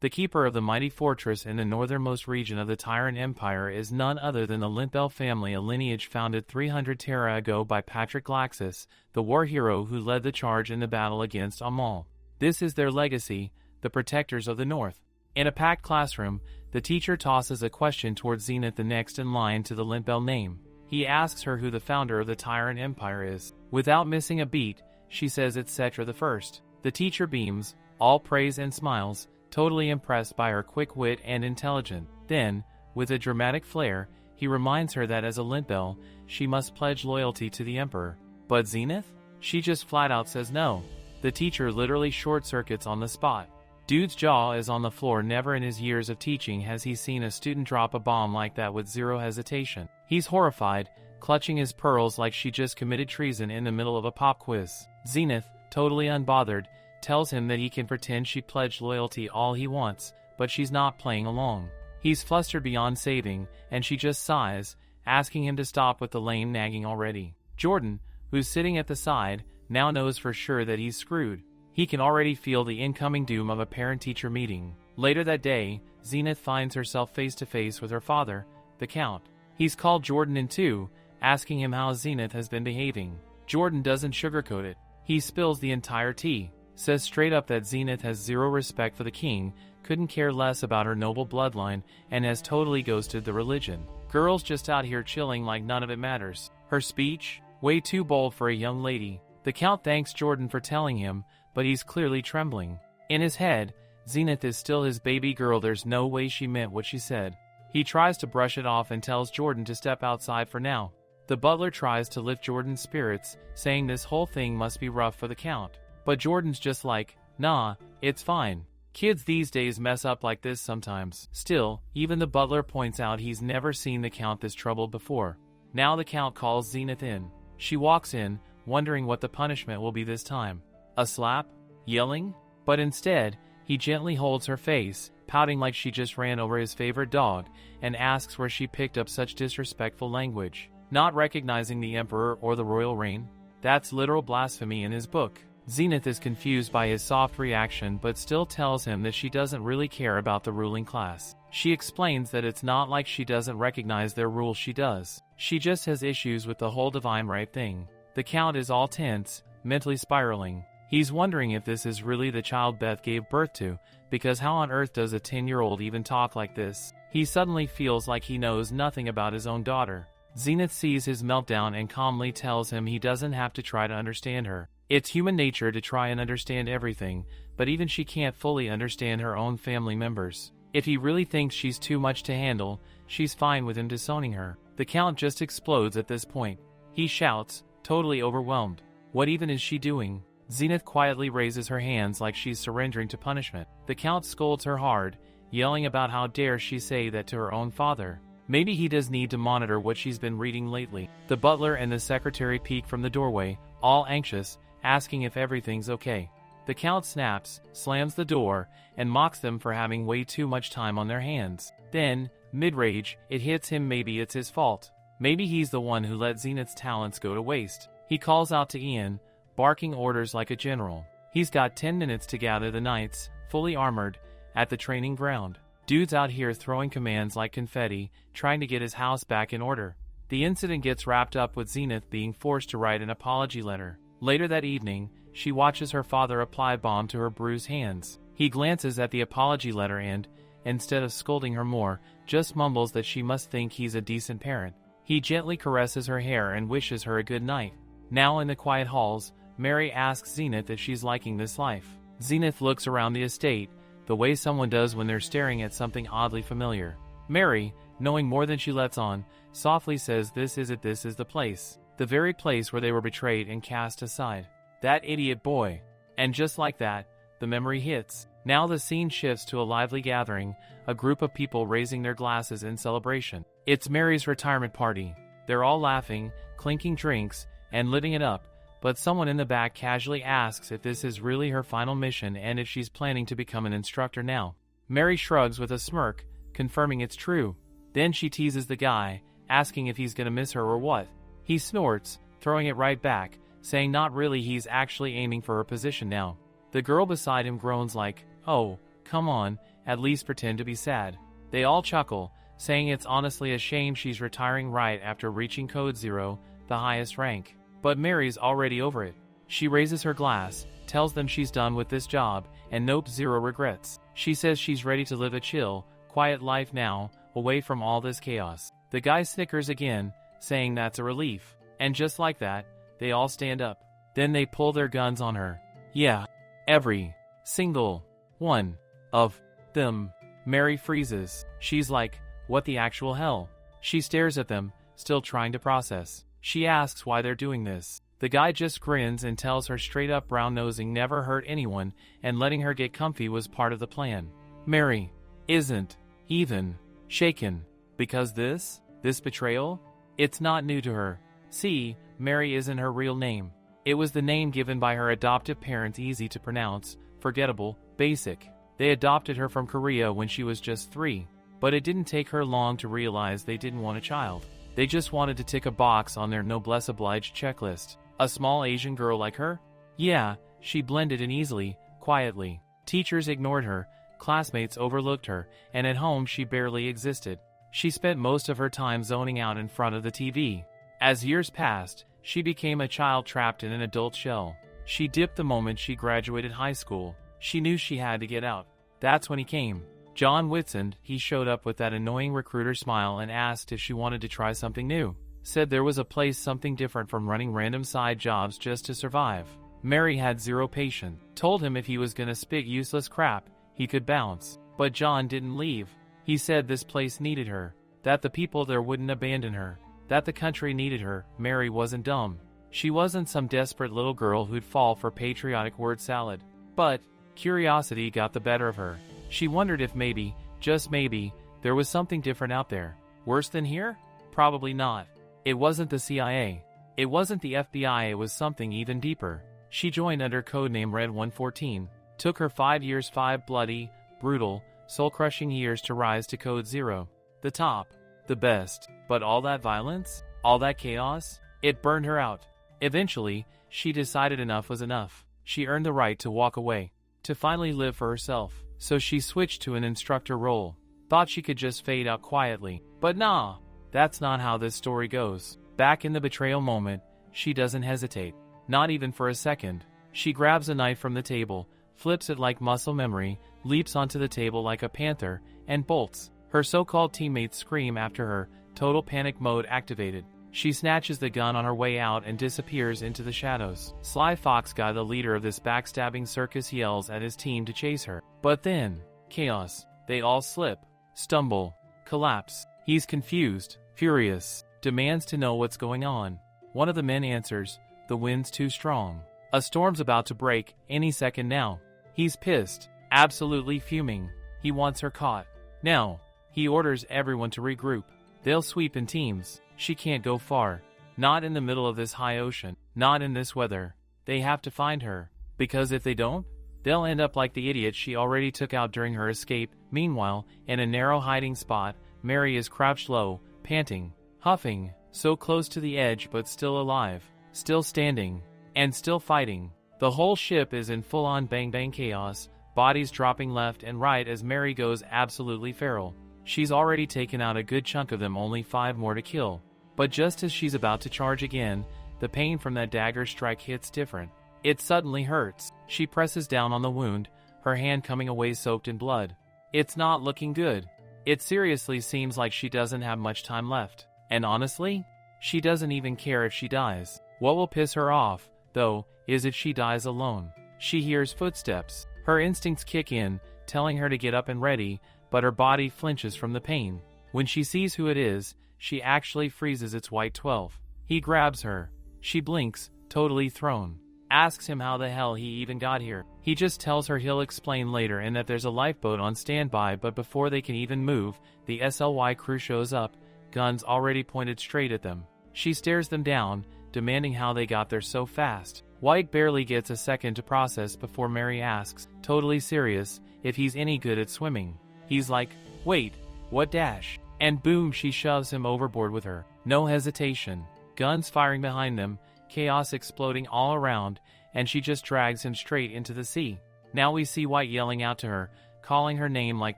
The keeper of the mighty fortress in the northernmost region of the Taran Empire is none other than the Limpel family, a lineage founded 300 Terra ago by Patrick Laxus, the war hero who led the charge in the battle against Amal. This is their legacy, the protectors of the north. In a packed classroom, the teacher tosses a question towards Zenith, the next in line to the Limpel name. He asks her who the founder of the Taran Empire is. Without missing a beat, she says it's Cetra the First. The teacher beams, all praise and smiles, totally impressed by her quick wit and intelligence. Then, with a dramatic flair, he reminds her that as a Limpel, she must pledge loyalty to the Emperor. But Zenith? She just flat out says no. The teacher literally short-circuits on the spot. Dude's jaw is on the floor. Never in his years of teaching has he seen a student drop a bomb like that with zero hesitation. He's horrified, clutching his pearls like she just committed treason in the middle of a pop quiz. Zenith, totally unbothered, tells him that he can pretend she pledged loyalty all he wants, but she's not playing along. He's flustered beyond saving, and she just sighs, asking him to stop with the lame nagging already. Jordan, who's sitting at the side, now knows for sure that he's screwed. He can already feel the incoming doom of a parent-teacher meeting. Later that day, Zenith finds herself face-to-face with her father, the Count. He's called Jordan in too, asking him how Zenith has been behaving. Jordan doesn't sugarcoat it. He spills the entire tea. Says straight up that Zenith has zero respect for the king, couldn't care less about her noble bloodline, and has totally ghosted the religion. Girl's just out here chilling like none of it matters. Her speech? Way too bold for a young lady. The Count thanks Jordan for telling him, but he's clearly trembling. In his head, Zenith is still his baby girl. There's no way she meant what she said. He tries to brush it off and tells Jordan to step outside for now. The butler tries to lift Jordan's spirits, saying this whole thing must be rough for the Count. But Jordan's just like, nah, it's fine. Kids these days mess up like this sometimes. Still, even the butler points out he's never seen the Count this troubled before. Now the Count calls Zenith in. She walks in, wondering what the punishment will be this time. A slap? Yelling? But instead, he gently holds her face, pouting like she just ran over his favorite dog, and asks where she picked up such disrespectful language. Not recognizing the Emperor or the royal reign? That's literal blasphemy in his book. Zenith is confused by his soft reaction but still tells him that she doesn't really care about the ruling class. She explains that it's not like she doesn't recognize their rule, she does. She just has issues with the whole divine right thing. The Count is all tense, mentally spiraling. He's wondering if this is really the child Beth gave birth to, because how on earth does a 10-year-old even talk like this? He suddenly feels like he knows nothing about his own daughter. Zenith sees his meltdown and calmly tells him he doesn't have to try to understand her. It's human nature to try and understand everything, but even she can't fully understand her own family members. If he really thinks she's too much to handle, she's fine with him disowning her. The Count just explodes at this point. He shouts, totally overwhelmed. What even is she doing? Zenith quietly raises her hands like she's surrendering to punishment. The Count scolds her hard, yelling about how dare she say that to her own father. Maybe he does need to monitor what she's been reading lately. The butler and the secretary peek from the doorway, all anxious, asking if everything's okay. The Count snaps, slams the door, and mocks them for having way too much time on their hands. Then, mid-rage, it hits him maybe it's his fault. Maybe he's the one who let Zenith's talents go to waste. He calls out to Ian, barking orders like a general. He's got 10 minutes to gather the knights, fully armored, at the training ground. Dude's out here throwing commands like confetti, trying to get his house back in order. The incident gets wrapped up with Zenith being forced to write an apology letter. Later that evening, she watches her father apply balm to her bruised hands. He glances at the apology letter and, instead of scolding her more, just mumbles that she must think he's a decent parent. He gently caresses her hair and wishes her a good night. Now in the quiet halls, Mary asks Zenith if she's liking this life. Zenith looks around the estate, the way someone does when they're staring at something oddly familiar. Mary, knowing more than she lets on, softly says this is the place. The very place where they were betrayed and cast aside. That idiot boy. And just like that, the memory hits. Now the scene shifts to a lively gathering, a group of people raising their glasses in celebration. It's Mary's retirement party. They're all laughing, clinking drinks, and lighting it up, but someone in the back casually asks if this is really her final mission and if she's planning to become an instructor now. Mary shrugs with a smirk, confirming it's true. Then she teases the guy, asking if he's gonna miss her or what. He snorts, throwing it right back, saying not really, he's actually aiming for her position now. The girl beside him groans like, oh, Come on, at least pretend to be sad. They all chuckle, saying it's honestly a shame she's retiring right after reaching Code Zero, the highest rank. But Mary's already over it. She raises her glass, tells them she's done with this job, and nope, zero regrets. She says she's ready to live a chill, quiet life now, away from all this chaos. The guy snickers again, saying that's a relief. And just like that, they all stand up. Then they pull their guns on her. Yeah, every single one of them. Mary freezes. She's like, what the actual hell? She stares at them, still trying to process. She asks why they're doing this. The guy just grins and tells her straight up brown-nosing never hurt anyone, and letting her get comfy was part of the plan. Mary isn't even shaken. Because this betrayal? It's not new to her. See, Mary isn't her real name. It was the name given by her adoptive parents, easy to pronounce, forgettable, basic. They adopted her from Korea when she was just 3. But it didn't take her long to realize they didn't want a child. They just wanted to tick a box on their noblesse oblige checklist. A small Asian girl like her? Yeah, she blended in easily, quietly. Teachers ignored her, classmates overlooked her, and at home she barely existed. She spent most of her time zoning out in front of the TV. As years passed, she became a child trapped in an adult shell. She dipped the moment she graduated high school. She knew she had to get out. That's when he came. John Whitson. He showed up with that annoying recruiter smile and asked if she wanted to try something new. Said there was a place, something different from running random side jobs just to survive. Mary had zero patience. Told him if he was gonna spit useless crap, he could bounce. But John didn't leave. He said this place needed her, that the people there wouldn't abandon her, that the country needed her. Mary wasn't dumb. She wasn't some desperate little girl who'd fall for patriotic word salad. But curiosity got the better of her. She wondered if maybe, just maybe, there was something different out there. Worse than here? Probably not. It wasn't the CIA. It wasn't the FBI, it was something even deeper. She joined under codename Red 114. Took her 5 years, 5 bloody, brutal, soul-crushing years to rise to Code Zero. The top. The best. But all that violence? All that chaos? It burned her out. Eventually, she decided enough was enough. She earned the right to walk away. To finally live for herself. So she switched to an instructor role. Thought she could just fade out quietly. But nah. That's not how this story goes. Back in the betrayal moment, she doesn't hesitate. Not even for a second. She grabs a knife from the table, flips it like muscle memory, leaps onto the table like a panther, and bolts. Her so-called teammates scream after her, total panic mode activated. She snatches the gun on her way out and disappears into the shadows. Sly Fox Guy, the leader of this backstabbing circus, yells at his team to chase her. But then, chaos. They all slip, stumble, collapse. He's confused, furious, demands to know what's going on. One of the men answers, the wind's too strong. A storm's about to break, any second now. He's pissed, absolutely fuming. He wants her caught. Now, he orders everyone to regroup. They'll sweep in teams. She can't go far. Not in the middle of this high ocean. Not in this weather. They have to find her. Because if they don't, they'll end up like the idiot she already took out during her escape. Meanwhile, in a narrow hiding spot, Mary is crouched low, panting, huffing, so close to the edge but still alive, still standing, and still fighting. The whole ship is in full-on bang-bang chaos, bodies dropping left and right as Mary goes absolutely feral. She's already taken out a good chunk of them, only 5 more to kill. But just as she's about to charge again, the pain from that dagger strike hits different. It suddenly hurts. She presses down on the wound, her hand coming away soaked in blood. It's not looking good. It seriously seems like she doesn't have much time left. And honestly, she doesn't even care if she dies. What will piss her off, though, is if she dies alone. She hears footsteps. Her instincts kick in, telling her to get up and ready, but her body flinches from the pain. When she sees who it is, she actually freezes its white 12. He grabs her. She blinks, totally thrown. Asks him how the hell he even got here. He just tells her he'll explain later and that there's a lifeboat on standby, but before they can even move, the SLY crew shows up, guns already pointed straight at them. She stares them down, demanding how they got there so fast. White barely gets a second to process before Mary asks, totally serious, if he's any good at swimming. He's like, wait, what dash? And boom, she shoves him overboard with her. No hesitation. Guns firing behind them, chaos exploding all around, and she just drags him straight into the sea. Now we see White yelling out to her, calling her name like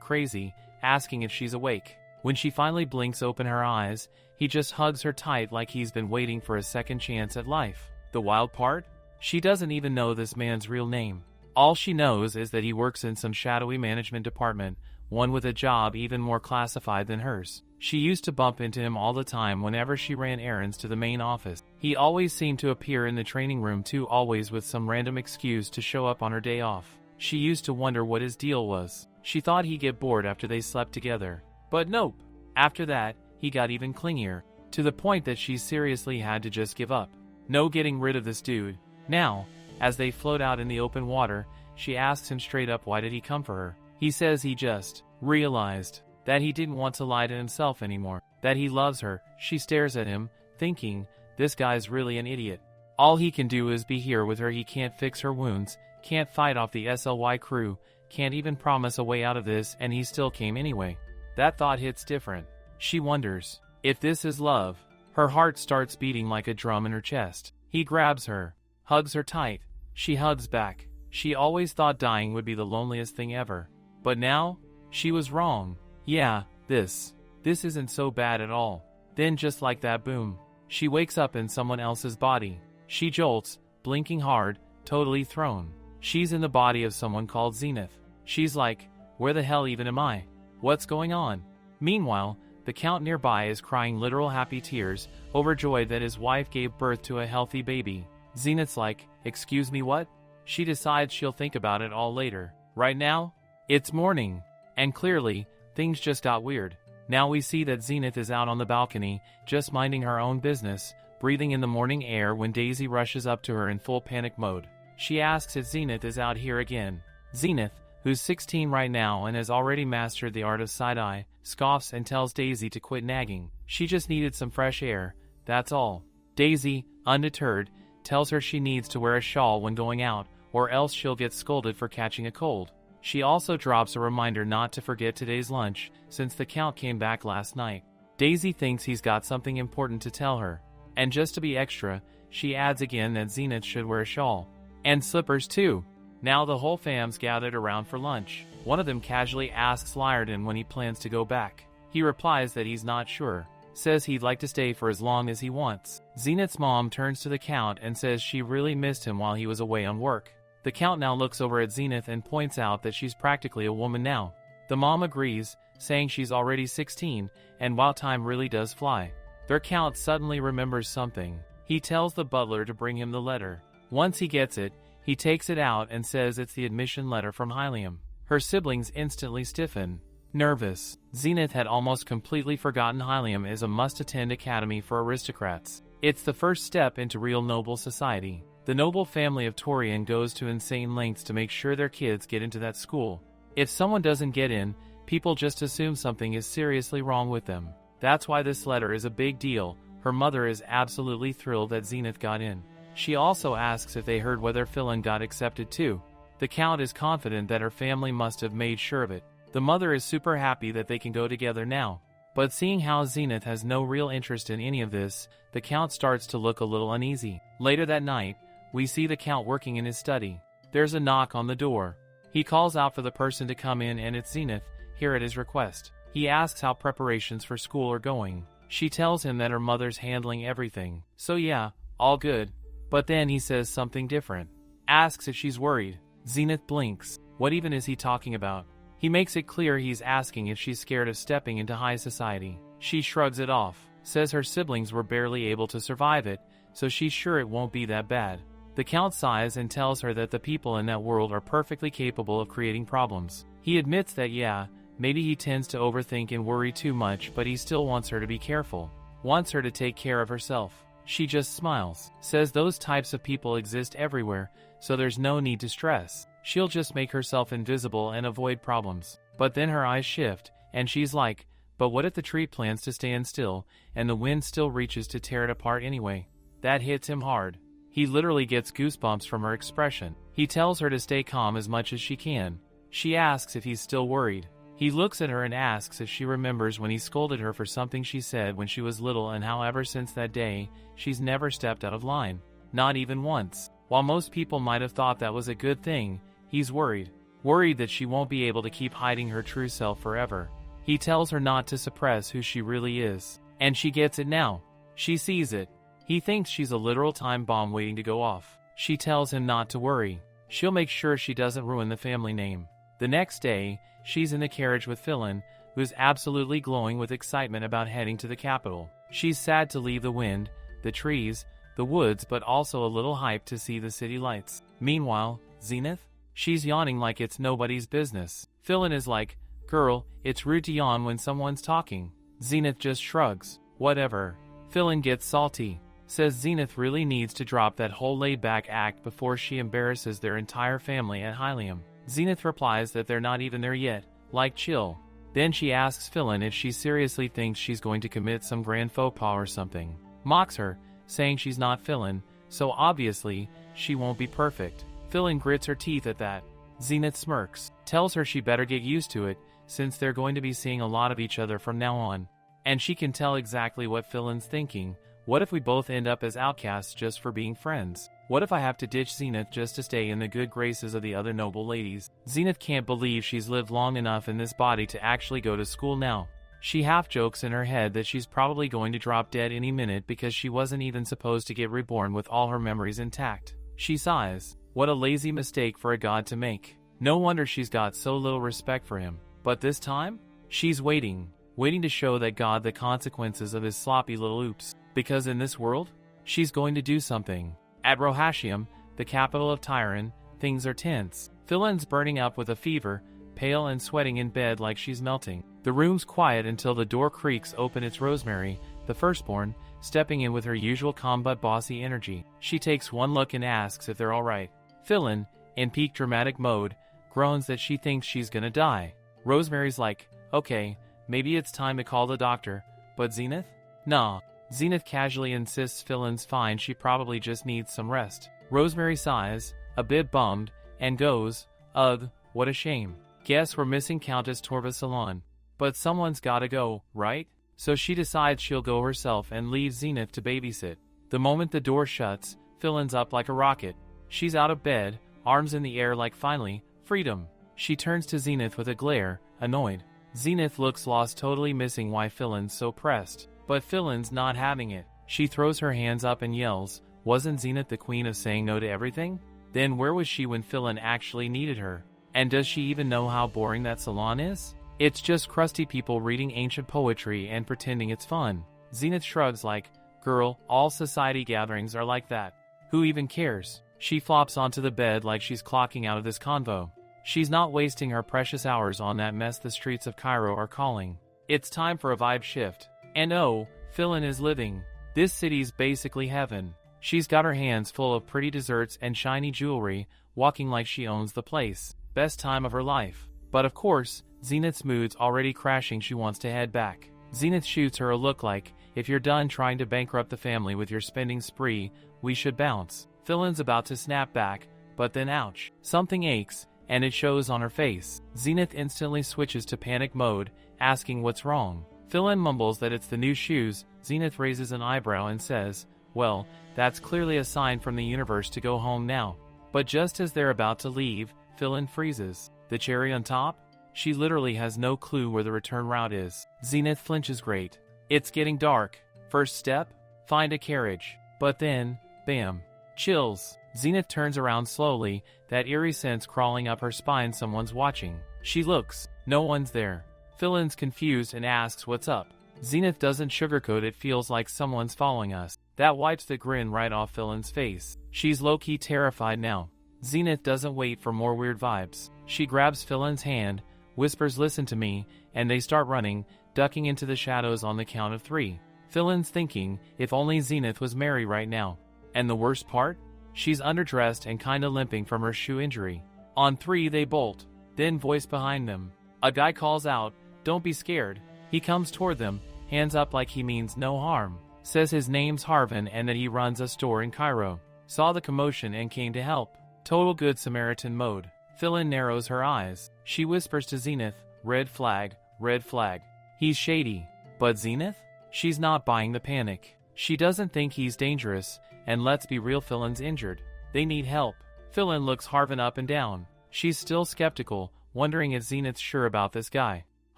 crazy, asking if she's awake. When she finally blinks open her eyes, he just hugs her tight like he's been waiting for a second chance at life. The wild part? She doesn't even know this man's real name. All she knows is that he works in some shadowy management department, one with a job even more classified than hers. She used to bump into him all the time whenever she ran errands to the main office. He always seemed to appear in the training room too, always with some random excuse to show up on her day off. She used to wonder what his deal was. She thought he'd get bored after they slept together. But nope. After that, he got even clingier, to the point that she seriously had to just give up. No getting rid of this dude. Now, as they float out in the open water, she asks him straight up why did he come for her. He says he just realized that he didn't want to lie to himself anymore, that he loves her. She stares at him, thinking, this guy's really an idiot. All he can do is be here with her. He can't fix her wounds, can't fight off the SLY crew, can't even promise a way out of this, and he still came anyway. That thought hits different. She wonders if this is love. Her heart starts beating like a drum in her chest. He grabs her, hugs her tight. She hugs back. She always thought dying would be the loneliest thing ever. But now, she was wrong. Yeah, this isn't so bad at all. Then just like that, boom. She wakes up in someone else's body. She jolts, blinking hard, totally thrown. She's in the body of someone called Zenith. She's like, where the hell even am I? What's going on? Meanwhile, the Count nearby is crying literal happy tears, overjoyed that his wife gave birth to a healthy baby. Zenith's like, excuse me, what? She decides she'll think about it all later. Right now, it's morning. And clearly, things just got weird. Now we see that Zenith is out on the balcony, just minding her own business, breathing in the morning air when Daisy rushes up to her in full panic mode. She asks if Zenith is out here again. Zenith, who's 16 right now and has already mastered the art of side-eye, scoffs and tells Daisy to quit nagging. She just needed some fresh air, that's all. Daisy, undeterred, tells her she needs to wear a shawl when going out, or else she'll get scolded for catching a cold. She also drops a reminder not to forget today's lunch, since the Count came back last night. Daisy thinks he's got something important to tell her. And just to be extra, she adds again that Zenith should wear a shawl. And slippers too. Now the whole fam's gathered around for lunch. One of them casually asks Lyrdon when he plans to go back. He replies that he's not sure. Says he'd like to stay for as long as he wants. Zenith's mom turns to the Count and says she really missed him while he was away on work. The Count now looks over at Zenith and points out that she's practically a woman now. The mom agrees, saying she's already 16, and while time really does fly. Their Count suddenly remembers something. He tells the butler to bring him the letter. Once he gets it, he takes it out and says it's the admission letter from Haleium. Her siblings instantly stiffen. Nervous. Zenith had almost completely forgotten Haleium is a must-attend academy for aristocrats. It's the first step into real noble society. The noble family of Torian goes to insane lengths to make sure their kids get into that school. If someone doesn't get in, people just assume something is seriously wrong with them. That's why this letter is a big deal. Her mother is absolutely thrilled that Zenith got in. She also asks if they heard whether Fillain got accepted too. The Count is confident that her family must have made sure of it. The mother is super happy that they can go together now. But seeing how Zenith has no real interest in any of this, the Count starts to look a little uneasy. Later that night, we see the Count working in his study. There's a knock on the door. He calls out for the person to come in, and it's Zenith, here at his request. He asks how preparations for school are going. She tells him that her mother's handling everything. So yeah, all good. But then he says something different. Asks if she's worried. Zenith blinks. What even is he talking about? He makes it clear he's asking if she's scared of stepping into high society. She shrugs it off. Says her siblings were barely able to survive it, so she's sure it won't be that bad. The Count sighs and tells her that the people in that world are perfectly capable of creating problems. He admits that yeah, maybe he tends to overthink and worry too much, but he still wants her to be careful. Wants her to take care of herself. She just smiles. Says those types of people exist everywhere, so there's no need to stress. She'll just make herself invisible and avoid problems. But then her eyes shift, and she's like, but what if the tree plans to stand still, and the wind still reaches to tear it apart anyway? That hits him hard. He literally gets goosebumps from her expression. He tells her to stay calm as much as she can. She asks if he's still worried. He looks at her and asks if she remembers when he scolded her for something she said when she was little, and how ever since that day, she's never stepped out of line. Not even once. While most people might have thought that was a good thing, he's worried. worried that she won't be able to keep hiding her true self forever. He tells her not to suppress who she really is. And she gets it now. She sees it. He thinks she's a literal time bomb waiting to go off. She tells him not to worry. She'll make sure she doesn't ruin the family name. The next day, she's in the carriage with Fillain, who's absolutely glowing with excitement about heading to the capital. She's sad to leave the wind, the trees, the woods, but also a little hyped to see the city lights. Meanwhile, Zenith? She's yawning like it's nobody's business. Fillain is like, "Girl, it's rude to yawn when someone's talking." Zenith just shrugs. Whatever. Fillain gets salty. Says Zenith really needs to drop that whole laid-back act before she embarrasses their entire family at Haleium. Zenith replies that they're not even there yet, like chill. Then she asks Fillain if she seriously thinks she's going to commit some grand faux pas or something. Mocks her, saying she's not Fillain, so obviously, she won't be perfect. Fillain grits her teeth at that. Zenith smirks, tells her she better get used to it, since they're going to be seeing a lot of each other from now on. And she can tell exactly what Fillain's thinking. What if we both end up as outcasts just for being friends? What if I have to ditch Zenith just to stay in the good graces of the other noble ladies? Zenith can't believe she's lived long enough in this body to actually go to school now. She half jokes in her head that she's probably going to drop dead any minute because she wasn't even supposed to get reborn with all her memories intact. She sighs. What a lazy mistake for a god to make. No wonder she's got so little respect for him. But this time, she's waiting to show that god the consequences of his sloppy little oops. Because in this world, she's going to do something. At Haleium, the capital of Taran, things are tense. Fillain's burning up with a fever, pale and sweating in bed like she's melting. The room's quiet until the door creaks open. It's Rosemary, the firstborn, stepping in with her usual calm but bossy energy. She takes one look and asks if they're alright. Fillain, in peak dramatic mode, groans that she thinks she's gonna die. Rosemary's like, okay, maybe it's time to call the doctor, but Zenith? Nah. Zenith casually insists Fillain's fine, she probably just needs some rest. Rosemary sighs, a bit bummed, and goes, ugh, what a shame. Guess we're missing Countess Torva Salon. But someone's gotta go, right? So she decides she'll go herself and leave Zenith to babysit. The moment the door shuts, Fillain's up like a rocket. She's out of bed, arms in the air like finally, freedom. She turns to Zenith with a glare, annoyed. Zenith looks lost, totally missing why Fillain's so pressed. But Fillain's not having it. She throws her hands up and yells, wasn't Zenith the queen of saying no to everything? Then where was she when Fillain actually needed her? And does she even know how boring that salon is? It's just crusty people reading ancient poetry and pretending it's fun. Zenith shrugs like, girl, all society gatherings are like that. Who even cares? She flops onto the bed like she's clocking out of this convo. She's not wasting her precious hours on that mess. The streets of Cairo are calling. It's time for a vibe shift. And oh, Fillain is living. This city's basically heaven. She's got her hands full of pretty desserts and shiny jewelry, walking like she owns the place. Best time of her life. But of course, Zenith's mood's already crashing. She wants to head back. Zenith shoots her a look like, if you're done trying to bankrupt the family with your spending spree, we should bounce. Fillain's about to snap back, but then ouch. Something aches, and it shows on her face. Zenith instantly switches to panic mode, asking what's wrong. Fillain mumbles that it's the new shoes. Zenith raises an eyebrow and says, well, that's clearly a sign from the universe to go home now. But just as they're about to leave, Fillain freezes. The cherry on top? She literally has no clue where the return route is. Zenith flinches. Great. It's getting dark. First step? Find a carriage. But then, bam. Chills. Zenith turns around slowly, that eerie sense crawling up her spine. Someone's watching. She looks. No one's there. Fillain's confused and asks what's up. Zenith doesn't sugarcoat it. Feels like someone's following us. That wipes the grin right off Fillain's face. She's low-key terrified now. Zenith doesn't wait for more weird vibes. She grabs Fillain's hand, whispers listen to me, and they start running, ducking into the shadows on the count of 3. Fillain's thinking, if only Zenith was merry right now. And the worst part? She's underdressed and kinda limping from her shoe injury. On 3 they bolt. Then voice behind them. A guy calls out, don't be scared. He comes toward them, hands up like he means no harm. Says his name's Harvin and that he runs a store in Cairo. Saw the commotion and came to help. Total good Samaritan mode. Fillain narrows her eyes. She whispers to Zenith, red flag, red flag. He's shady. But Zenith? She's not buying the panic. She doesn't think he's dangerous, and let's be real, Fillain's injured. They need help. Fillain looks Harvin up and down. She's still skeptical, wondering if Zenith's sure about this guy.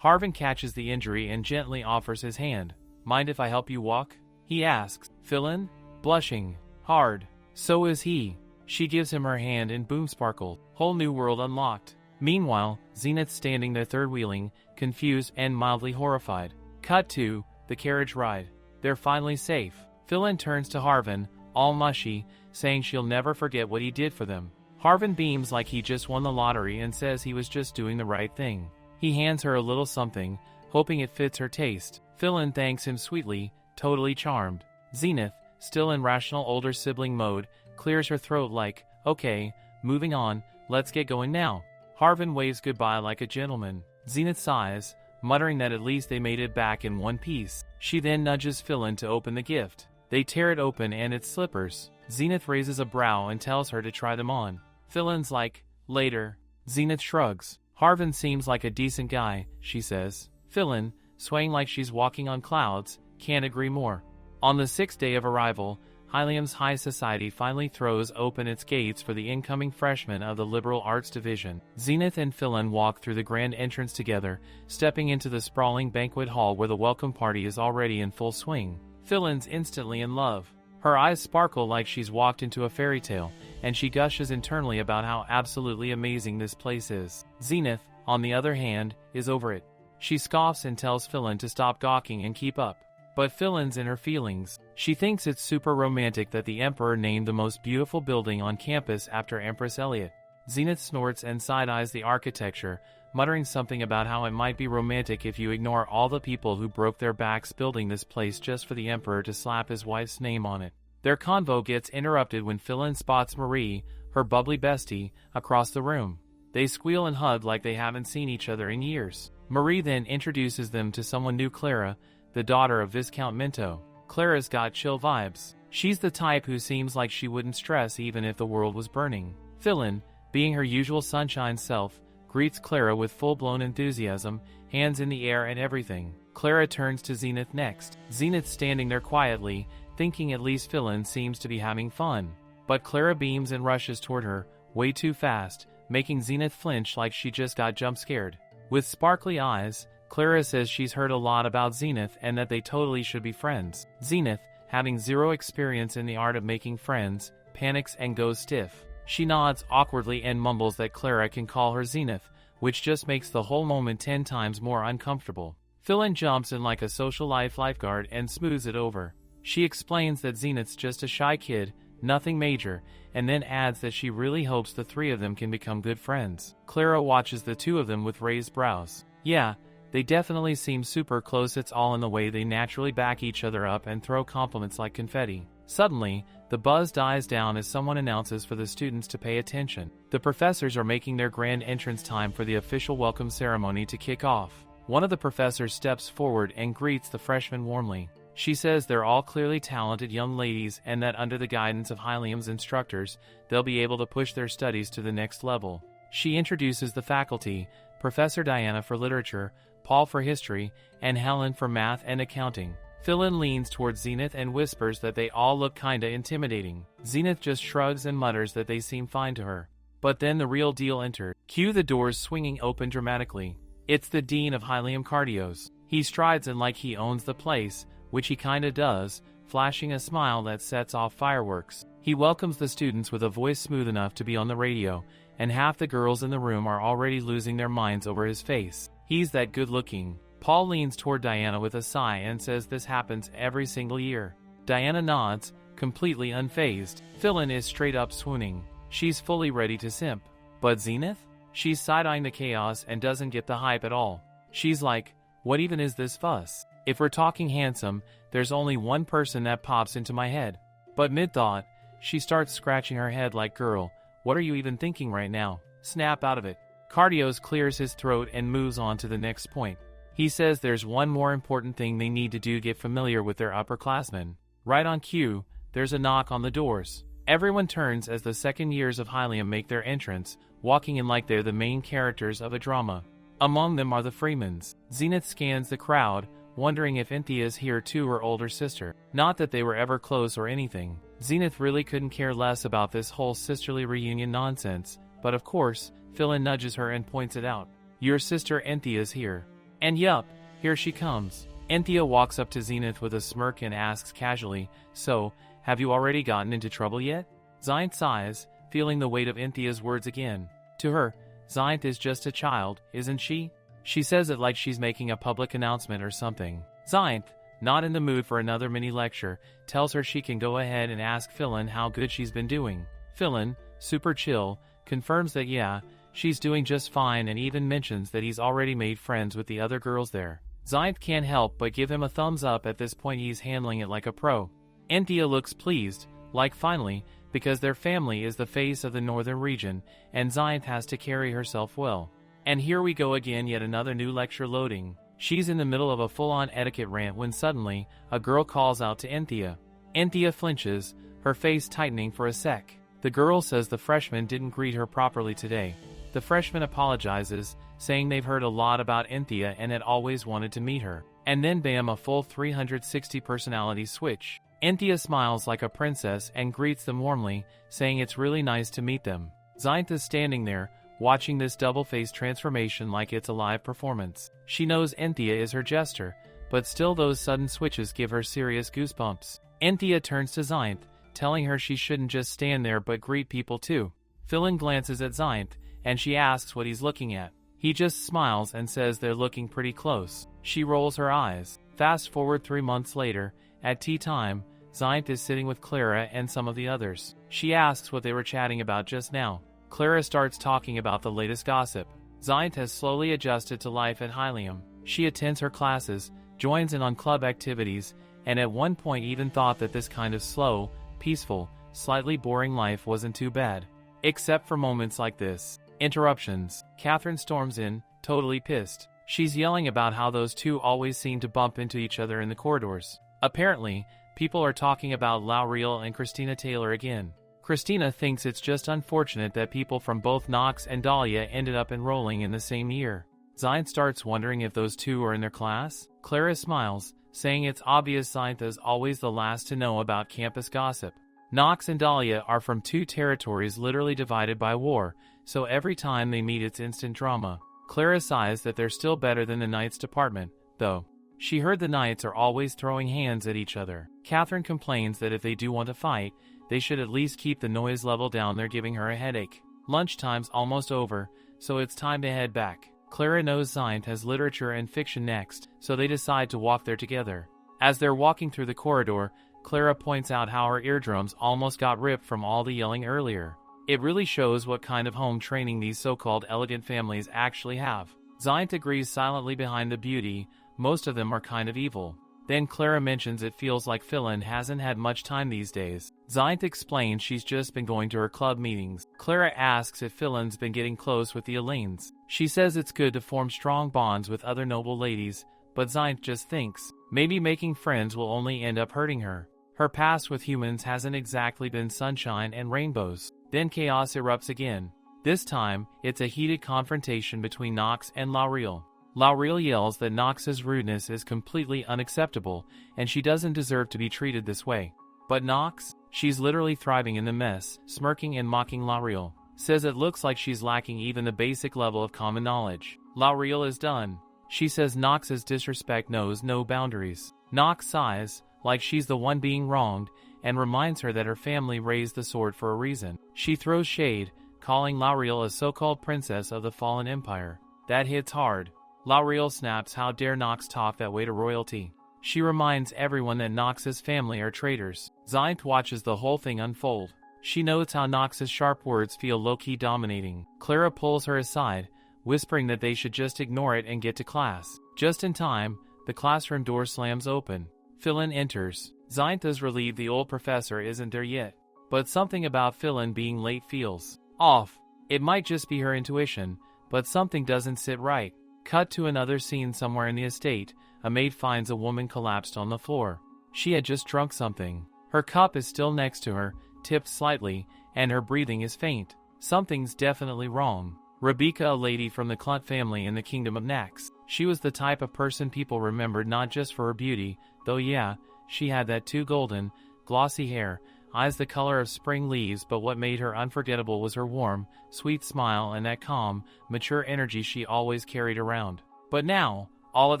Harvin catches the injury and gently offers his hand. Mind if I help you walk? He asks. Fillain? Blushing hard. So is he. She gives him her hand and boom sparkled. Whole new world unlocked. Meanwhile, Zenith's standing there third wheeling, confused and mildly horrified. Cut to the carriage ride. They're finally safe. Fillain turns to Harvin, all mushy, saying she'll never forget what he did for them. Harvin beams like he just won the lottery and says he was just doing the right thing. He hands her a little something, hoping it fits her taste. Fillain thanks him sweetly, totally charmed. Zenith, still in rational older sibling mode, clears her throat like, okay, moving on, let's get going now. Harvin waves goodbye like a gentleman. Zenith sighs, muttering that at least they made it back in one piece. She then nudges Fillain to open the gift. They tear it open and it's slippers. Zenith raises a brow and tells her to try them on. Fillain's like, later. Zenith shrugs. Harvin seems like a decent guy, she says. Fillain, swaying like she's walking on clouds, can't agree more. On the 6th day of arrival, Haleium's high society finally throws open its gates for the incoming freshmen of the liberal arts division. Zenith and Fillain walk through the grand entrance together, stepping into the sprawling banquet hall where the welcome party is already in full swing. Fillain's instantly in love. Her eyes sparkle like she's walked into a fairy tale, and she gushes internally about how absolutely amazing this place is. Zenith, on the other hand, is over it. She scoffs and tells Fillain to stop gawking and keep up. But Fillain's in her feelings. She thinks it's super romantic that the Emperor named the most beautiful building on campus after Empress Elliot. Zenith snorts and side-eyes the architecture, muttering something about how it might be romantic if you ignore all the people who broke their backs building this place just for the Emperor to slap his wife's name on it. Their convo gets interrupted when Fillain spots Marie, her bubbly bestie, across the room. They squeal and hug like they haven't seen each other in years. Marie then introduces them to someone new, Clara, the daughter of Viscount Minto. Clara's got chill vibes. She's the type who seems like she wouldn't stress even if the world was burning. Fillain, being her usual sunshine self, greets Clara with full-blown enthusiasm, hands in the air and everything. Clara turns to Zenith next. Zenith standing there quietly, thinking at least Fillain seems to be having fun. But Clara beams and rushes toward her, way too fast, making Zenith flinch like she just got jump-scared. With sparkly eyes, Clara says she's heard a lot about Zenith and that they totally should be friends. Zenith, having zero experience in the art of making friends, panics and goes stiff. She nods awkwardly and mumbles that Clara can call her Zenith, which just makes the whole moment 10 times more uncomfortable. Fillain jumps in like a social life lifeguard and smooths it over. She explains that Zenith's just a shy kid, nothing major, and then adds that she really hopes the three of them can become good friends. Clara watches the two of them with raised brows. Yeah, they definitely seem super close. It's all in the way they naturally back each other up and throw compliments like confetti. Suddenly, the buzz dies down as someone announces for the students to pay attention. The professors are making their grand entrance time for the official welcome ceremony to kick off. One of the professors steps forward and greets the freshmen warmly. She says they're all clearly talented young ladies and that under the guidance of Haleium's instructors, they'll be able to push their studies to the next level. She introduces the faculty, Professor Diana for literature, Paul for history, and Helen for math and accounting. Fillain leans towards Zenith and whispers that they all look kinda intimidating. Zenith just shrugs and mutters that they seem fine to her. But then the real deal enters. Cue the doors swinging open dramatically. It's the Dean of Haleium Cardios. He strides in like he owns the place, which he kinda does, flashing a smile that sets off fireworks. He welcomes the students with a voice smooth enough to be on the radio, and half the girls in the room are already losing their minds over his face. He's that good looking. Paul leans toward Diana with a sigh and says this happens every single year. Diana nods, completely unfazed. Fillain is straight up swooning. She's fully ready to simp. But Zenith? She's side-eyeing the chaos and doesn't get the hype at all. She's like, what even is this fuss? If we're talking handsome, there's only one person that pops into my head. But mid-thought, she starts scratching her head like, girl, what are you even thinking right now? Snap out of it. Cardios clears his throat and moves on to the next point. He says there's one more important thing they need to do: get familiar with their upperclassmen. Right on cue, there's a knock on the doors. Everyone turns as the second years of Haleium make their entrance, walking in like they're the main characters of a drama. Among them are the Freemans. Zenith scans the crowd, wondering if Anthea's here too, her older sister. Not that they were ever close or anything. Zenith really couldn't care less about this whole sisterly reunion nonsense, but of course, Fillain nudges her and points it out. Your sister Enthea's here. And yup, here she comes. Enthea walks up to Zenith with a smirk and asks casually, so, have you already gotten into trouble yet? Zenith sighs, feeling the weight of Enthea's words again. To her, Zenith is just a child, isn't she? She says it like she's making a public announcement or something. Zenith, not in the mood for another mini lecture, tells her she can go ahead and ask Fillain how good she's been doing. Fillain, super chill, confirms that yeah, she's doing just fine and even mentions that he's already made friends with the other girls there. Zenith can't help but give him a thumbs up. At this point he's handling it like a pro. Enthea looks pleased, like finally, because their family is the face of the northern region, and Zenith has to carry herself well. And here we go again, yet another new lecture loading. She's in the middle of a full-on etiquette rant when suddenly, a girl calls out to Enthea. Enthea flinches, her face tightening for a sec. The girl says the freshman didn't greet her properly today. The freshman apologizes, saying they've heard a lot about Enthea and had always wanted to meet her. And then bam, a full 360 personality switch. Enthea smiles like a princess and greets them warmly, saying it's really nice to meet them. Zenith is standing there, watching this double-faced transformation like it's a live performance. She knows Enthea is her jester, but still those sudden switches give her serious goosebumps. Enthea turns to Zenith, telling her she shouldn't just stand there but greet people too. Fillain glances at Zenith, and she asks what he's looking at. He just smiles and says they're looking pretty close. She rolls her eyes. Fast forward 3 months later, at tea time, Zenith is sitting with Clara and some of the others. She asks what they were chatting about just now. Clara starts talking about the latest gossip. Zenith has slowly adjusted to life at Haleium. She attends her classes, joins in on club activities, and at one point even thought that this kind of slow, peaceful, slightly boring life wasn't too bad. Except for moments like this. Interruptions. Catherine storms in, totally pissed. She's yelling about how those two always seem to bump into each other in the corridors. Apparently, people are talking about Lauriel and Christina Taylor again. Christina thinks it's just unfortunate that people from both Nox and Dahlia ended up enrolling in the same year. Zenith starts wondering if those two are in their class. Clara smiles, saying it's obvious Zenith is always the last to know about campus gossip. Nox and Dahlia are from two territories literally divided by war, so every time they meet it's instant drama. Clara sighs that they're still better than the Knights department, though. She heard the Knights are always throwing hands at each other. Catherine complains that if they do want to fight, they should at least keep the noise level down. They're giving her a headache. Lunchtime's almost over, so it's time to head back. Clara knows Zenith has literature and fiction next, so they decide to walk there together. As they're walking through the corridor, Clara points out how her eardrums almost got ripped from all the yelling earlier. It really shows what kind of home training these so-called elegant families actually have. Zenith agrees silently behind the beauty. Most of them are kind of evil. Then Clara mentions it feels like Fillain hasn't had much time these days. Zenith explains she's just been going to her club meetings. Clara asks if Fillain's been getting close with the Elaines. She says it's good to form strong bonds with other noble ladies, but Zenith just thinks maybe making friends will only end up hurting her. Her past with humans hasn't exactly been sunshine and rainbows. Then chaos erupts again. This time, it's a heated confrontation between Nox and Lauriel. Lauriel yells that Nox's rudeness is completely unacceptable, and she doesn't deserve to be treated this way. But Nox, she's literally thriving in the mess, smirking and mocking Lauriel, says it looks like she's lacking even the basic level of common knowledge. Lauriel is done. She says Nox's disrespect knows no boundaries. Nox sighs, like she's the one being wronged, and reminds her that her family raised the sword for a reason. She throws shade, calling Lauriel a so-called princess of the fallen empire. That hits hard. Lauriel snaps, how dare Nox talk that way to royalty. She reminds everyone that Nox's family are traitors. Zenith watches the whole thing unfold. She notes how Nox's sharp words feel low-key dominating. Clara pulls her aside, whispering that they should just ignore it and get to class. Just in time, the classroom door slams open. Fillain enters. Zenith is relieved the old professor isn't there yet. But something about Fillain being late feels off. It might just be her intuition, but something doesn't sit right. Cut to another scene somewhere in the estate. A maid finds a woman collapsed on the floor. She had just drunk something. Her cup is still next to her, tipped slightly, and her breathing is faint. Something's definitely wrong. Rebecca, a lady from the Clunt family in the Kingdom of Nax. She was the type of person people remembered not just for her beauty, though yeah, she had that too golden, glossy hair, eyes the color of spring leaves, but what made her unforgettable was her warm, sweet smile and that calm, mature energy she always carried around. But now, all of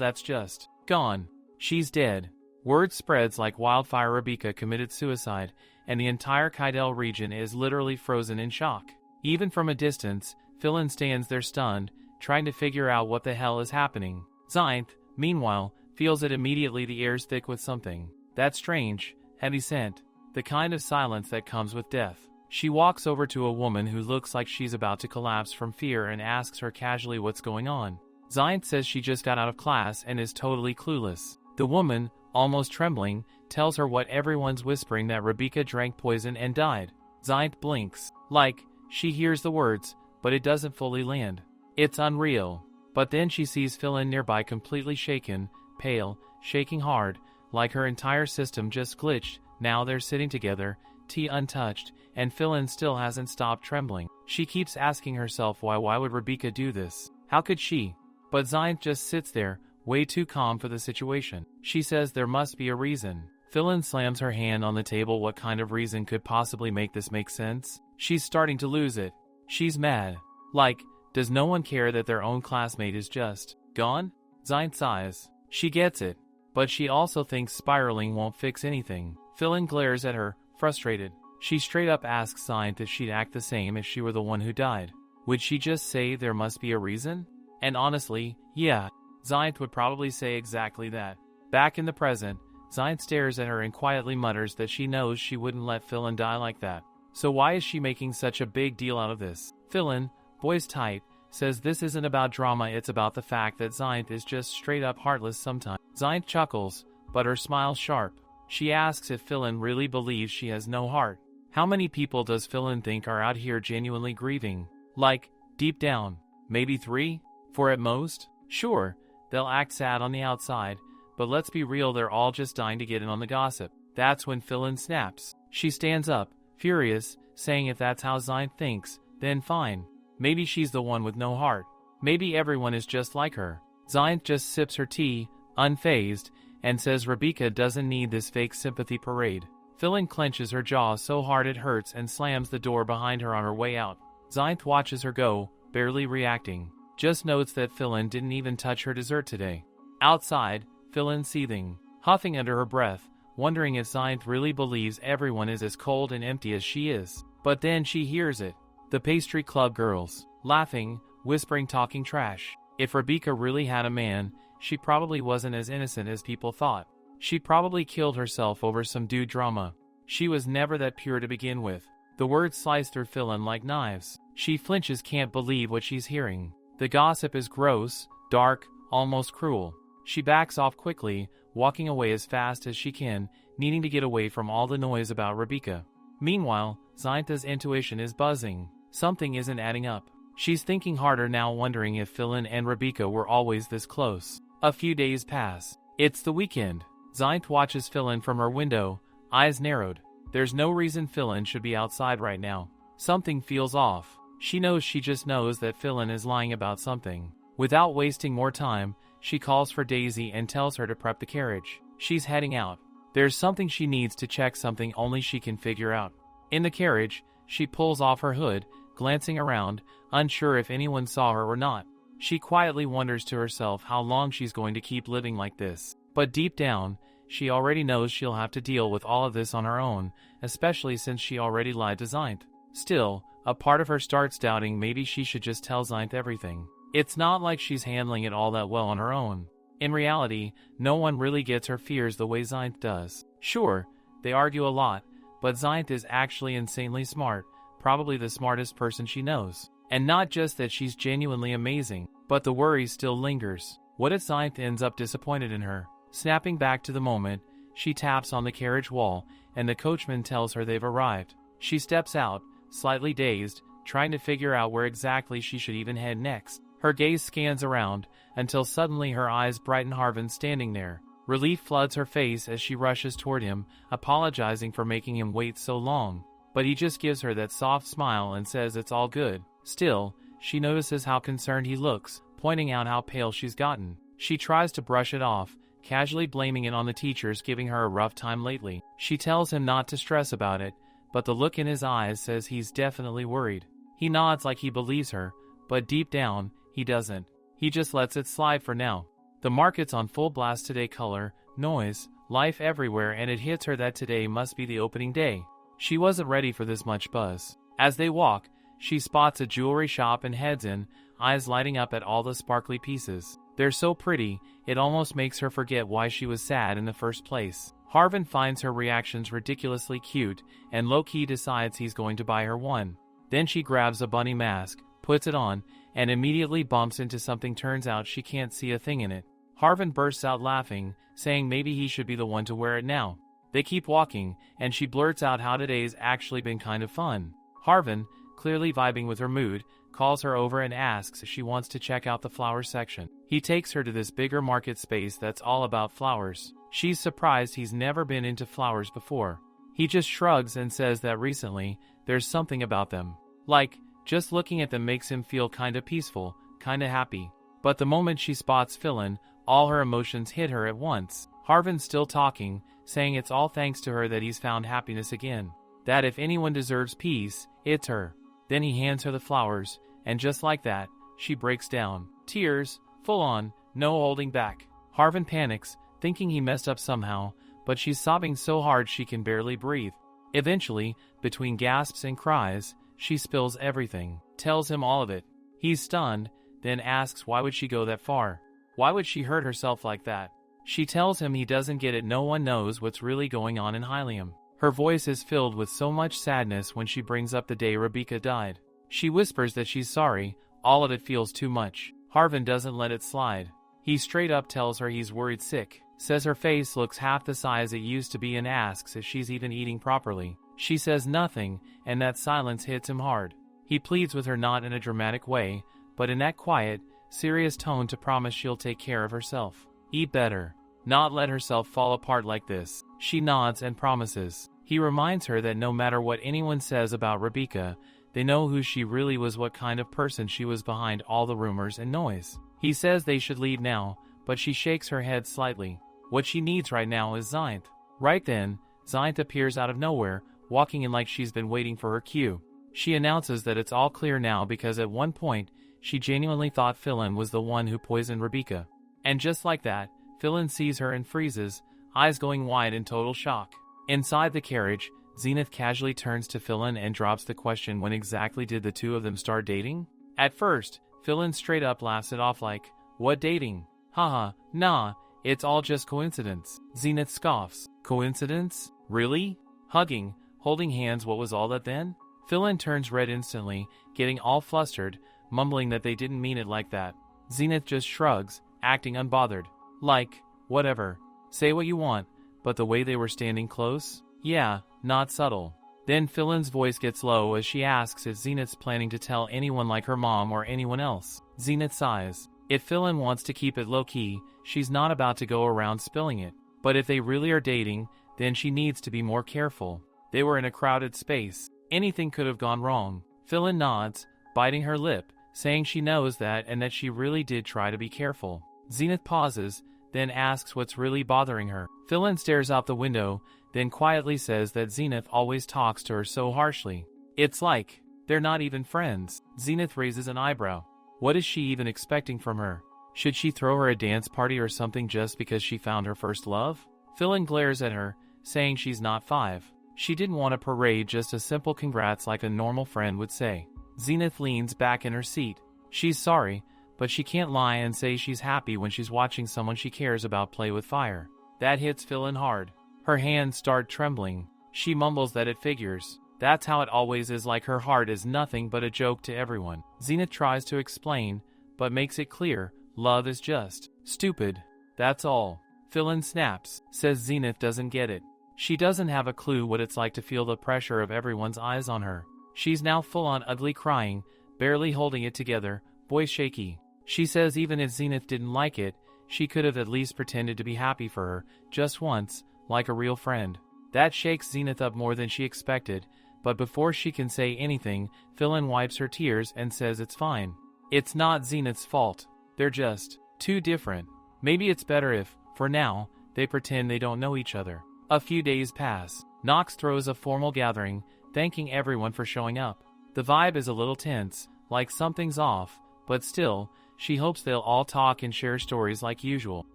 that's just gone. She's dead. Word spreads like wildfire. Rebecca committed suicide, and the entire Kydel region is literally frozen in shock. Even from a distance, Fillain stands there stunned, trying to figure out what the hell is happening. Zenith, meanwhile, feels it immediately. The air's thick with something. That strange, heavy scent. The kind of silence that comes with death. She walks over to a woman who looks like she's about to collapse from fear and asks her casually what's going on. Zenith says she just got out of class and is totally clueless. The woman, almost trembling, tells her what everyone's whispering, that Rebecca drank poison and died. Zenith blinks, like she hears the words, but it doesn't fully land. It's unreal. But then she sees Fillain nearby, completely shaken, pale, shaking hard, like her entire system just glitched. Now they're sitting together, tea untouched, and Fillain still hasn't stopped trembling. She keeps asking herself why would Rebecca do this? How could she? But Zenith just sits there, way too calm for the situation. She says there must be a reason. Fillain slams her hand on the table. What kind of reason could possibly make this make sense? She's starting to lose it. She's mad. Like, does no one care that their own classmate is just gone? Zenith sighs. She gets it. But she also thinks spiraling won't fix anything. Fillain glares at her, frustrated. She straight up asks Zenith if she'd act the same if she were the one who died. Would she just say there must be a reason? And honestly, yeah, Zenith would probably say exactly that. Back in the present, Zenith stares at her and quietly mutters that she knows she wouldn't let Fillain die like that. So why is she making such a big deal out of this? Fillain, boys tight, says this isn't about drama, it's about the fact that Zenith is just straight up heartless sometimes. Zenith chuckles, but her smile's sharp. She asks if Fillain really believes she has no heart. How many people does Fillain think are out here genuinely grieving? Like, deep down, maybe 3? 4 at most? Sure, they'll act sad on the outside, but let's be real, they're all just dying to get in on the gossip. That's when Fillain snaps. She stands up, furious, saying if that's how Zenith thinks, then fine. Maybe she's the one with no heart. Maybe everyone is just like her. Zenith just sips her tea, unfazed, and says Rebecca doesn't need this fake sympathy parade. Fillain clenches her jaw so hard it hurts and slams the door behind her on her way out. Zenith watches her go, barely reacting. Just notes that Fillain didn't even touch her dessert today. Outside, Fillain seething, huffing under her breath, wondering if Zenith really believes everyone is as cold and empty as she is. But then she hears it. The pastry club girls, laughing, whispering, talking trash. If Rebecca really had a man, she probably wasn't as innocent as people thought. She probably killed herself over some dude drama. She was never that pure to begin with. The words slice through Fillain like knives. She flinches, can't believe what she's hearing. The gossip is gross, dark, almost cruel. She backs off quickly, walking away as fast as she can, needing to get away from all the noise about Rebecca. Meanwhile, Zenith's intuition is buzzing. Something isn't adding up. She's thinking harder now, wondering if Fillain and Rebecca were always this close. A few days pass. It's the weekend. Zenith watches Fillain from her window, eyes narrowed. There's no reason Fillain should be outside right now. Something feels off. She just knows that Fillain is lying about something. Without wasting more time, she calls for Daisy and tells her to prep the carriage. She's heading out. There's something she needs to check, something only she can figure out. In the carriage, she pulls off her hood, glancing around, unsure if anyone saw her or not. She quietly wonders to herself how long she's going to keep living like this. But deep down, she already knows she'll have to deal with all of this on her own, especially since she already lied to Zenith. Still, a part of her starts doubting maybe she should just tell Zenith everything. It's not like she's handling it all that well on her own. In reality, no one really gets her fears the way Zenith does. Sure, they argue a lot, but Zenith is actually insanely smart, probably the smartest person she knows. And not just that she's genuinely amazing, but the worry still lingers. What if Zenith ends up disappointed in her? Snapping back to the moment, she taps on the carriage wall, and the coachman tells her they've arrived. She steps out, slightly dazed, trying to figure out where exactly she should even head next. Her gaze scans around, until suddenly her eyes brighten. Harvin's standing there. Relief floods her face as she rushes toward him, apologizing for making him wait so long. But he just gives her that soft smile and says it's all good. Still, she notices how concerned he looks, pointing out how pale she's gotten. She tries to brush it off, casually blaming it on the teachers giving her a rough time lately. She tells him not to stress about it, but the look in his eyes says he's definitely worried. He nods like he believes her, but deep down, he doesn't. He just lets it slide for now. The market's on full blast today, color, noise, life everywhere, and it hits her that today must be the opening day. She wasn't ready for this much buzz. As they walk, she spots a jewelry shop and heads in, eyes lighting up at all the sparkly pieces. They're so pretty, it almost makes her forget why she was sad in the first place. Harvin finds her reactions ridiculously cute, and low-key decides he's going to buy her one. Then she grabs a bunny mask, puts it on, and immediately bumps into something. Turns out she can't see a thing in it. Harvin bursts out laughing, saying maybe he should be the one to wear it now. They keep walking, and she blurts out how today's actually been kind of fun. Harvin, clearly vibing with her mood, calls her over and asks if she wants to check out the flower section. He takes her to this bigger market space that's all about flowers. She's surprised he's never been into flowers before. He just shrugs and says that recently, there's something about them. Like, just looking at them makes him feel kinda peaceful, kinda happy. But the moment she spots Fillain, all her emotions hit her at once. Harvin's still talking, saying it's all thanks to her that he's found happiness again. That if anyone deserves peace, it's her. Then he hands her the flowers, and just like that, she breaks down. Tears, full on, no holding back. Harvin panics, thinking he messed up somehow, but she's sobbing so hard she can barely breathe. Eventually, between gasps and cries, she spills everything, tells him all of it. He's stunned, then asks why would she go that far? Why would she hurt herself like that? She tells him he doesn't get it. No one knows what's really going on in Haleium. Her voice is filled with so much sadness when she brings up the day Rebecca died. She whispers that she's sorry, all of it feels too much. Harvin doesn't let it slide. He straight up tells her he's worried sick, says her face looks half the size it used to be, and asks if she's even eating properly. She says nothing, and that silence hits him hard. He pleads with her, not in a dramatic way, but in that quiet, serious tone, to promise she'll take care of herself. Eat better. Not let herself fall apart like this. She nods and promises. He reminds her that no matter what anyone says about Rebecca, they know who she really was, what kind of person she was behind all the rumors and noise. He says they should leave now, but she shakes her head slightly. What she needs right now is Zenith. Right then, Zenith appears out of nowhere, walking in like she's been waiting for her cue. She announces that it's all clear now because at one point, she genuinely thought Fillain was the one who poisoned Rebecca. And just like that, Fillain sees her and freezes, eyes going wide in total shock. Inside the carriage, Zenith casually turns to Fillain and drops the question, when exactly did the two of them start dating? At first, Fillain straight up laughs it off like, what dating? Haha, nah, it's all just coincidence. Zenith scoffs. Coincidence? Really? Hugging, holding hands, what was all that then? Fillain turns red instantly, getting all flustered, mumbling that they didn't mean it like that. Zenith just shrugs, acting unbothered. Like, whatever. Say what you want, but the way they were standing close? Yeah, not subtle. Then Fillain's voice gets low as she asks if Zenith's planning to tell anyone, like her mom or anyone else. Zenith sighs. If Fillain wants to keep it low-key, she's not about to go around spilling it. But if they really are dating, then she needs to be more careful. They were in a crowded space. Anything could have gone wrong. Fillain nods, biting her lip, saying she knows that and that she really did try to be careful. Zenith pauses, then asks what's really bothering her. Fillain stares out the window, then quietly says that Zenith always talks to her so harshly. It's like they're not even friends. Zenith raises an eyebrow. What is she even expecting from her? Should she throw her a dance party or something just because she found her first love? Fillain glares at her, saying she's not 5. She didn't want a parade, just a simple congrats like a normal friend would say. Zenith leans back in her seat. She's sorry, but she can't lie and say she's happy when she's watching someone she cares about play with fire. That hits Fillain hard. Her hands start trembling. She mumbles that it figures. That's how it always is, like her heart is nothing but a joke to everyone. Zenith tries to explain, but makes it clear, love is just stupid. That's all. Fillain snaps, says Zenith doesn't get it. She doesn't have a clue what it's like to feel the pressure of everyone's eyes on her. She's now full-on ugly crying, barely holding it together, voice shaky. She says even if Zenith didn't like it, she could have at least pretended to be happy for her, just once, like a real friend. That shakes Zenith up more than she expected, but before she can say anything, Fillain wipes her tears and says it's fine. It's not Zenith's fault. They're just too different. Maybe it's better if, For now, they pretend they don't know each other. A few days pass. Nox throws a formal gathering, thanking everyone for showing up. The vibe is a little tense, like something's off, but still, she hopes they'll all talk and share stories like usual.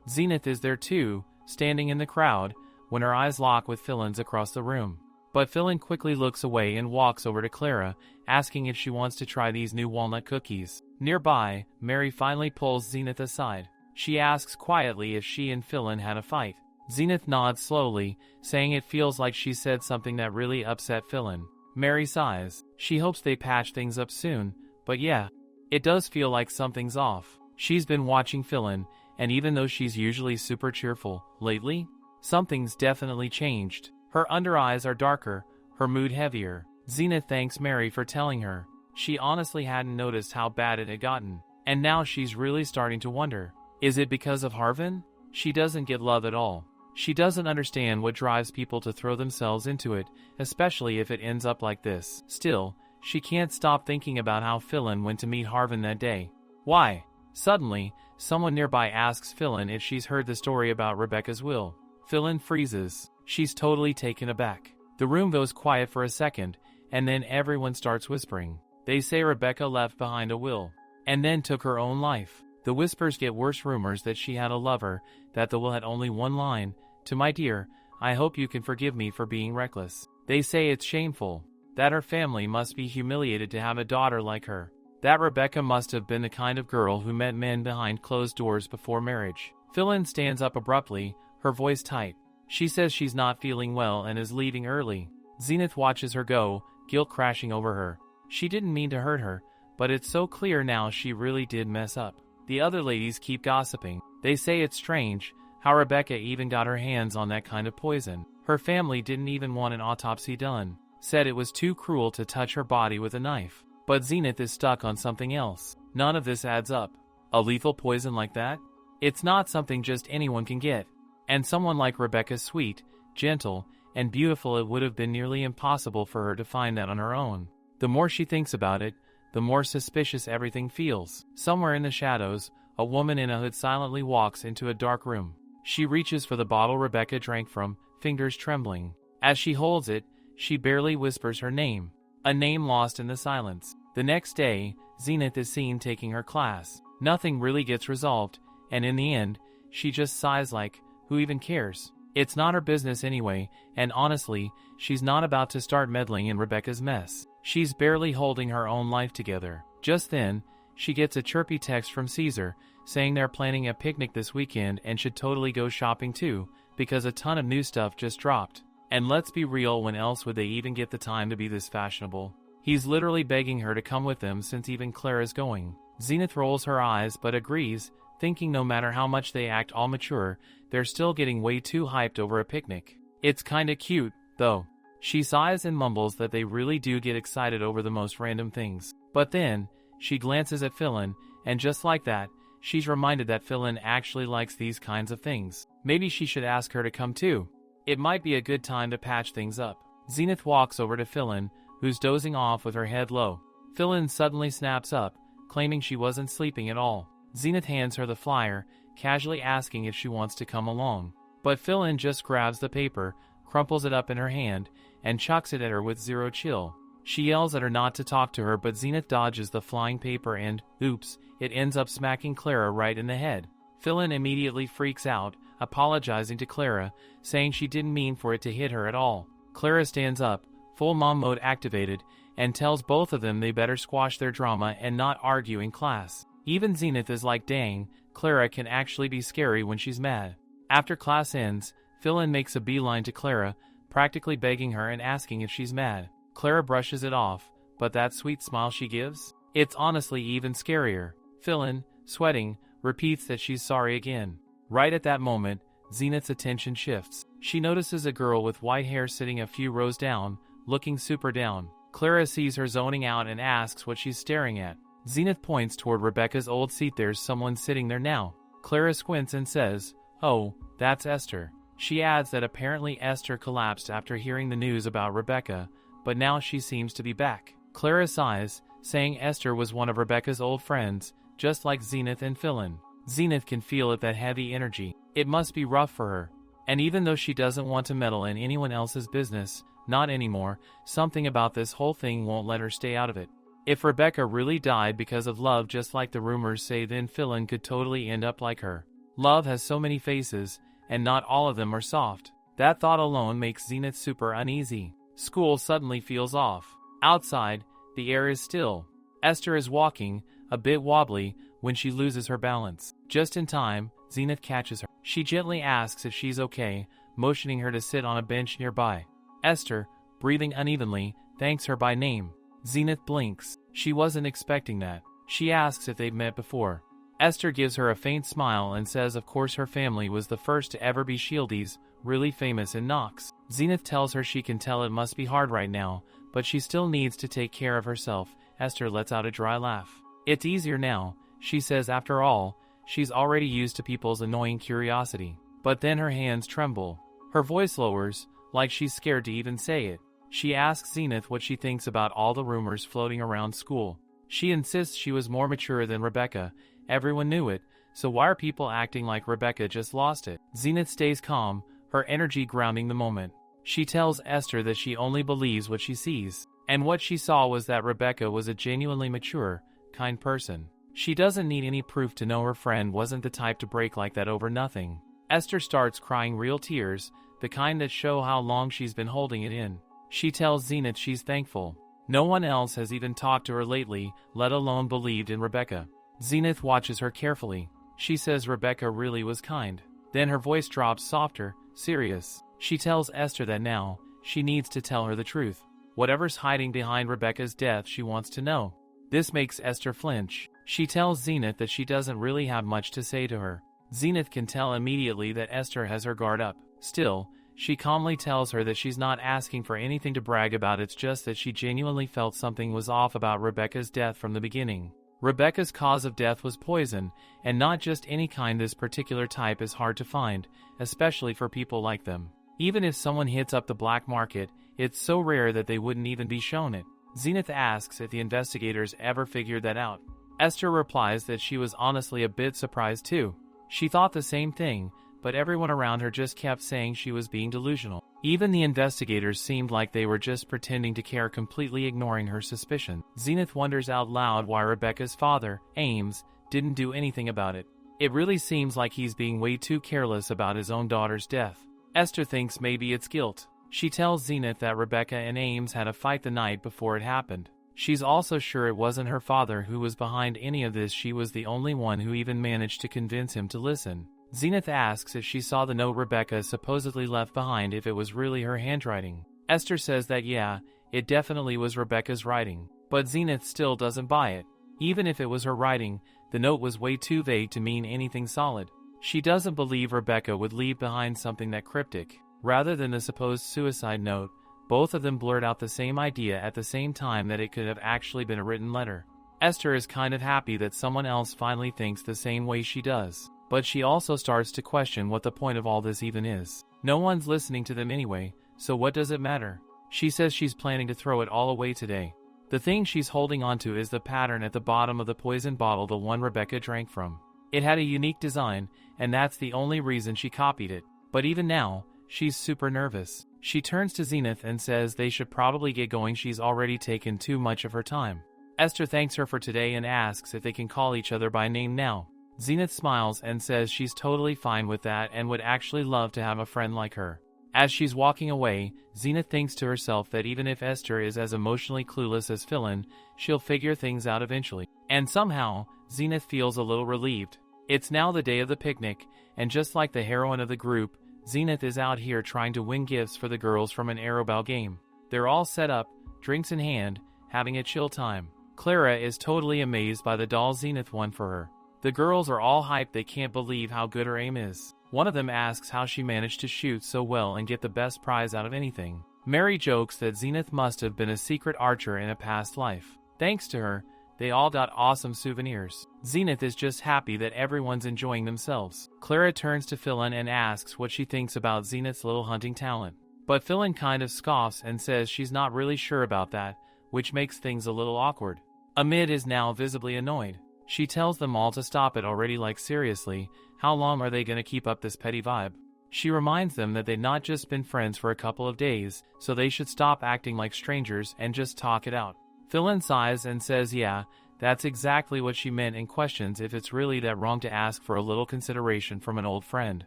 Zenith is there too, standing in the crowd, when her eyes lock with Fillain's across the room. But Fillain quickly looks away and walks over to Clara, asking if she wants to try these new walnut cookies. Nearby, Mary finally pulls Zenith aside. She asks quietly if she and Fillain had a fight. Zenith nods slowly, saying it feels like she said something that really upset Fillain. Mary sighs. She hopes they patch things up soon, but yeah, it does feel like something's off. She's been watching Fillain, and even though she's usually super cheerful, lately, something's definitely changed. Her under eyes are darker, her mood heavier. Zenith thanks Mary for telling her. She honestly hadn't noticed how bad it had gotten, and now she's really starting to wonder. Is it because of Harvin? She doesn't get love at all. She doesn't understand what drives people to throw themselves into it, especially if it ends up like this. Still, she can't stop thinking about how Fillain went to meet Harvin that day. Why? Suddenly, someone nearby asks Fillain if she's heard the story about Rebecca's will. Fillain freezes. She's totally taken aback. The room goes quiet for a second, and then everyone starts whispering. They say Rebecca left behind a will, and then took her own life. The whispers get worse, rumors that she had a lover, that the will had only one line, "To my dear, I hope you can forgive me for being reckless." They say it's shameful, that her family must be humiliated to have a daughter like her, that Rebecca must have been the kind of girl who met men behind closed doors before marriage. Fillain stands up abruptly, her voice tight. She says she's not feeling well and is leaving early. Zenith watches her go, guilt crashing over her. She didn't mean to hurt her, but it's so clear now she really did mess up. The other ladies keep gossiping. They say it's strange how Rebecca even got her hands on that kind of poison. Her family didn't even want an autopsy done. Said it was too cruel to touch her body with a knife. But Zenith is stuck on something else. None of this adds up. A lethal poison like that? It's not something just anyone can get. And someone like Rebecca's sweet, gentle, and beautiful, it would have been nearly impossible for her to find that on her own. The more she thinks about it, the more suspicious everything feels. Somewhere in the shadows, a woman in a hood silently walks into a dark room. She reaches for the bottle Rebecca drank from, fingers trembling. As she holds it, she barely whispers her name, a name lost in the silence. The next day, Zenith is seen taking her class. Nothing really gets resolved, and in the end, she just sighs like, who even cares? It's not her business anyway, and honestly, she's not about to start meddling in Rebecca's mess. She's barely holding her own life together. Just then, she gets a chirpy text from Caesar, saying they're planning a picnic this weekend and should totally go shopping too, because a ton of new stuff just dropped. And let's be real, when else would they even get the time to be this fashionable? He's literally begging her to come with them since even Clara's going. Zenith rolls her eyes but agrees, thinking no matter how much they act all mature, they're still getting way too hyped over a picnic. It's kinda cute, though. She sighs and mumbles that they really do get excited over the most random things. But then, she glances at Fillain, and just like that, she's reminded that Fillain actually likes these kinds of things. Maybe she should ask her to come too. It might be a good time to patch things up. Zenith walks over to Fillain, who's dozing off with her head low. Fillain suddenly snaps up, claiming she wasn't sleeping at all. Zenith hands her the flyer, casually asking if she wants to come along. But Fillain just grabs the paper, crumples it up in her hand, and chucks it at her with zero chill. She yells at her not to talk to her, but Zenith dodges the flying paper and, oops, it ends up smacking Clara right in the head. Fillain immediately freaks out, apologizing to Clara, saying she didn't mean for it to hit her at all. Clara stands up, full mom mode activated, and tells both of them they better squash their drama and not argue in class. Even Zenith is like, dang, Clara can actually be scary when she's mad. After class ends, Fillain makes a beeline to Clara, practically begging her and asking if she's mad. Clara brushes it off, but that sweet smile she gives? It's honestly even scarier. Fillain, sweating, repeats that she's sorry again. Right at that moment, Zenith's attention shifts. She notices a girl with white hair sitting a few rows down, looking super down. Clara sees her zoning out and asks what she's staring at. Zenith points toward Rebecca's old seat. There's someone sitting there now. Clara squints and says, "Oh, that's Esther." She adds that apparently Esther collapsed after hearing the news about Rebecca, but now she seems to be back. Clara sighs, saying Esther was one of Rebecca's old friends, just like Zenith and Fillain. Zenith can feel it, that heavy energy. It must be rough for her. And even though she doesn't want to meddle in anyone else's business, not anymore, something about this whole thing won't let her stay out of it. If Rebecca really died because of love just like the rumors say, then Fillain could totally end up like her. Love has so many faces, and not all of them are soft. That thought alone makes Zenith super uneasy. School suddenly feels off. Outside, the air is still. Esther is walking, a bit wobbly, when she loses her balance. Just in time, Zenith catches her. She gently asks if she's okay, motioning her to sit on a bench nearby. Esther, breathing unevenly, thanks her by name. Zenith blinks. She wasn't expecting that. She asks if they've met before. Esther gives her a faint smile and says of course her family was the first to ever be Shieldies, really famous in Nox. Zenith tells her she can tell it must be hard right now, but she still needs to take care of herself. Esther lets out a dry laugh. It's easier now, she says. After all, she's already used to people's annoying curiosity. But then her hands tremble. Her voice lowers, like she's scared to even say it. She asks Zenith what she thinks about all the rumors floating around school. She insists she was more mature than Rebecca. Everyone knew it, so why are people acting like Rebecca just lost it? Zenith stays calm, her energy grounding the moment. She tells Esther that she only believes what she sees, and what she saw was that Rebecca was a genuinely mature, kind person. She doesn't need any proof to know her friend wasn't the type to break like that over nothing. Esther starts crying real tears, the kind that show how long she's been holding it in. She tells Zenith she's thankful. No one else has even talked to her lately, let alone believed in Rebecca. Zenith watches her carefully. She says Rebecca really was kind. Then her voice drops softer, serious. She tells Esther that now, she needs to tell her the truth. Whatever's hiding behind Rebecca's death she wants to know. This makes Esther flinch. She tells Zenith that she doesn't really have much to say to her. Zenith can tell immediately that Esther has her guard up. Still, she calmly tells her that she's not asking for anything to brag about, it's just that she genuinely felt something was off about Rebecca's death from the beginning. Rebecca's cause of death was poison, and not just any kind. This particular type is hard to find, especially for people like them. Even if someone hits up the black market, it's so rare that they wouldn't even be shown it. Zenith asks if the investigators ever figured that out. Esther replies that she was honestly a bit surprised too. She thought the same thing, but everyone around her just kept saying she was being delusional. Even the investigators seemed like they were just pretending to care, completely ignoring her suspicion. Zenith wonders out loud why Rebecca's father, Ames, didn't do anything about it. It really seems like he's being way too careless about his own daughter's death. Esther thinks maybe it's guilt. She tells Zenith that Rebecca and Ames had a fight the night before it happened. She's also sure it wasn't her father who was behind any of this. She was the only one who even managed to convince him to listen. Zenith asks if she saw the note Rebecca supposedly left behind, if it was really her handwriting. Esther says that yeah, it definitely was Rebecca's writing, but Zenith still doesn't buy it. Even if it was her writing, the note was way too vague to mean anything solid. She doesn't believe Rebecca would leave behind something that cryptic. Rather than the supposed suicide note, both of them blurt out the same idea at the same time, that it could have actually been a written letter. Esther is kind of happy that someone else finally thinks the same way she does. But she also starts to question what the point of all this even is. No one's listening to them anyway, so what does it matter? She says she's planning to throw it all away today. The thing she's holding onto is the pattern at the bottom of the poison bottle, the one Rebecca drank from. It had a unique design, and that's the only reason she copied it. But even now, she's super nervous. She turns to Zenith and says they should probably get going, she's already taken too much of her time. Esther thanks her for today and asks if they can call each other by name now. Zenith smiles and says she's totally fine with that and would actually love to have a friend like her. As she's walking away, Zenith thinks to herself that even if Esther is as emotionally clueless as Fillain, she'll figure things out eventually. And somehow, Zenith feels a little relieved. It's now the day of the picnic, and just like the heroine of the group, Zenith is out here trying to win gifts for the girls from an aerobal game. They're all set up, drinks in hand, having a chill time. Clara is totally amazed by the doll Zenith won for her. The girls are all hyped, they can't believe how good her aim is. One of them asks how she managed to shoot so well and get the best prize out of anything. Mary jokes that Zenith must have been a secret archer in a past life. Thanks to her, they all got awesome souvenirs. Zenith is just happy that everyone's enjoying themselves. Clara turns to Fillain and asks what she thinks about Zenith's little hunting talent. But Fillain kind of scoffs and says she's not really sure about that, which makes things a little awkward. Amid is now visibly annoyed. She tells them all to stop it already, like seriously, how long are they gonna keep up this petty vibe? She reminds them that they've not just been friends for a couple of days, so they should stop acting like strangers and just talk it out. Fillain sighs and says yeah, that's exactly what she meant, and questions if it's really that wrong to ask for a little consideration from an old friend.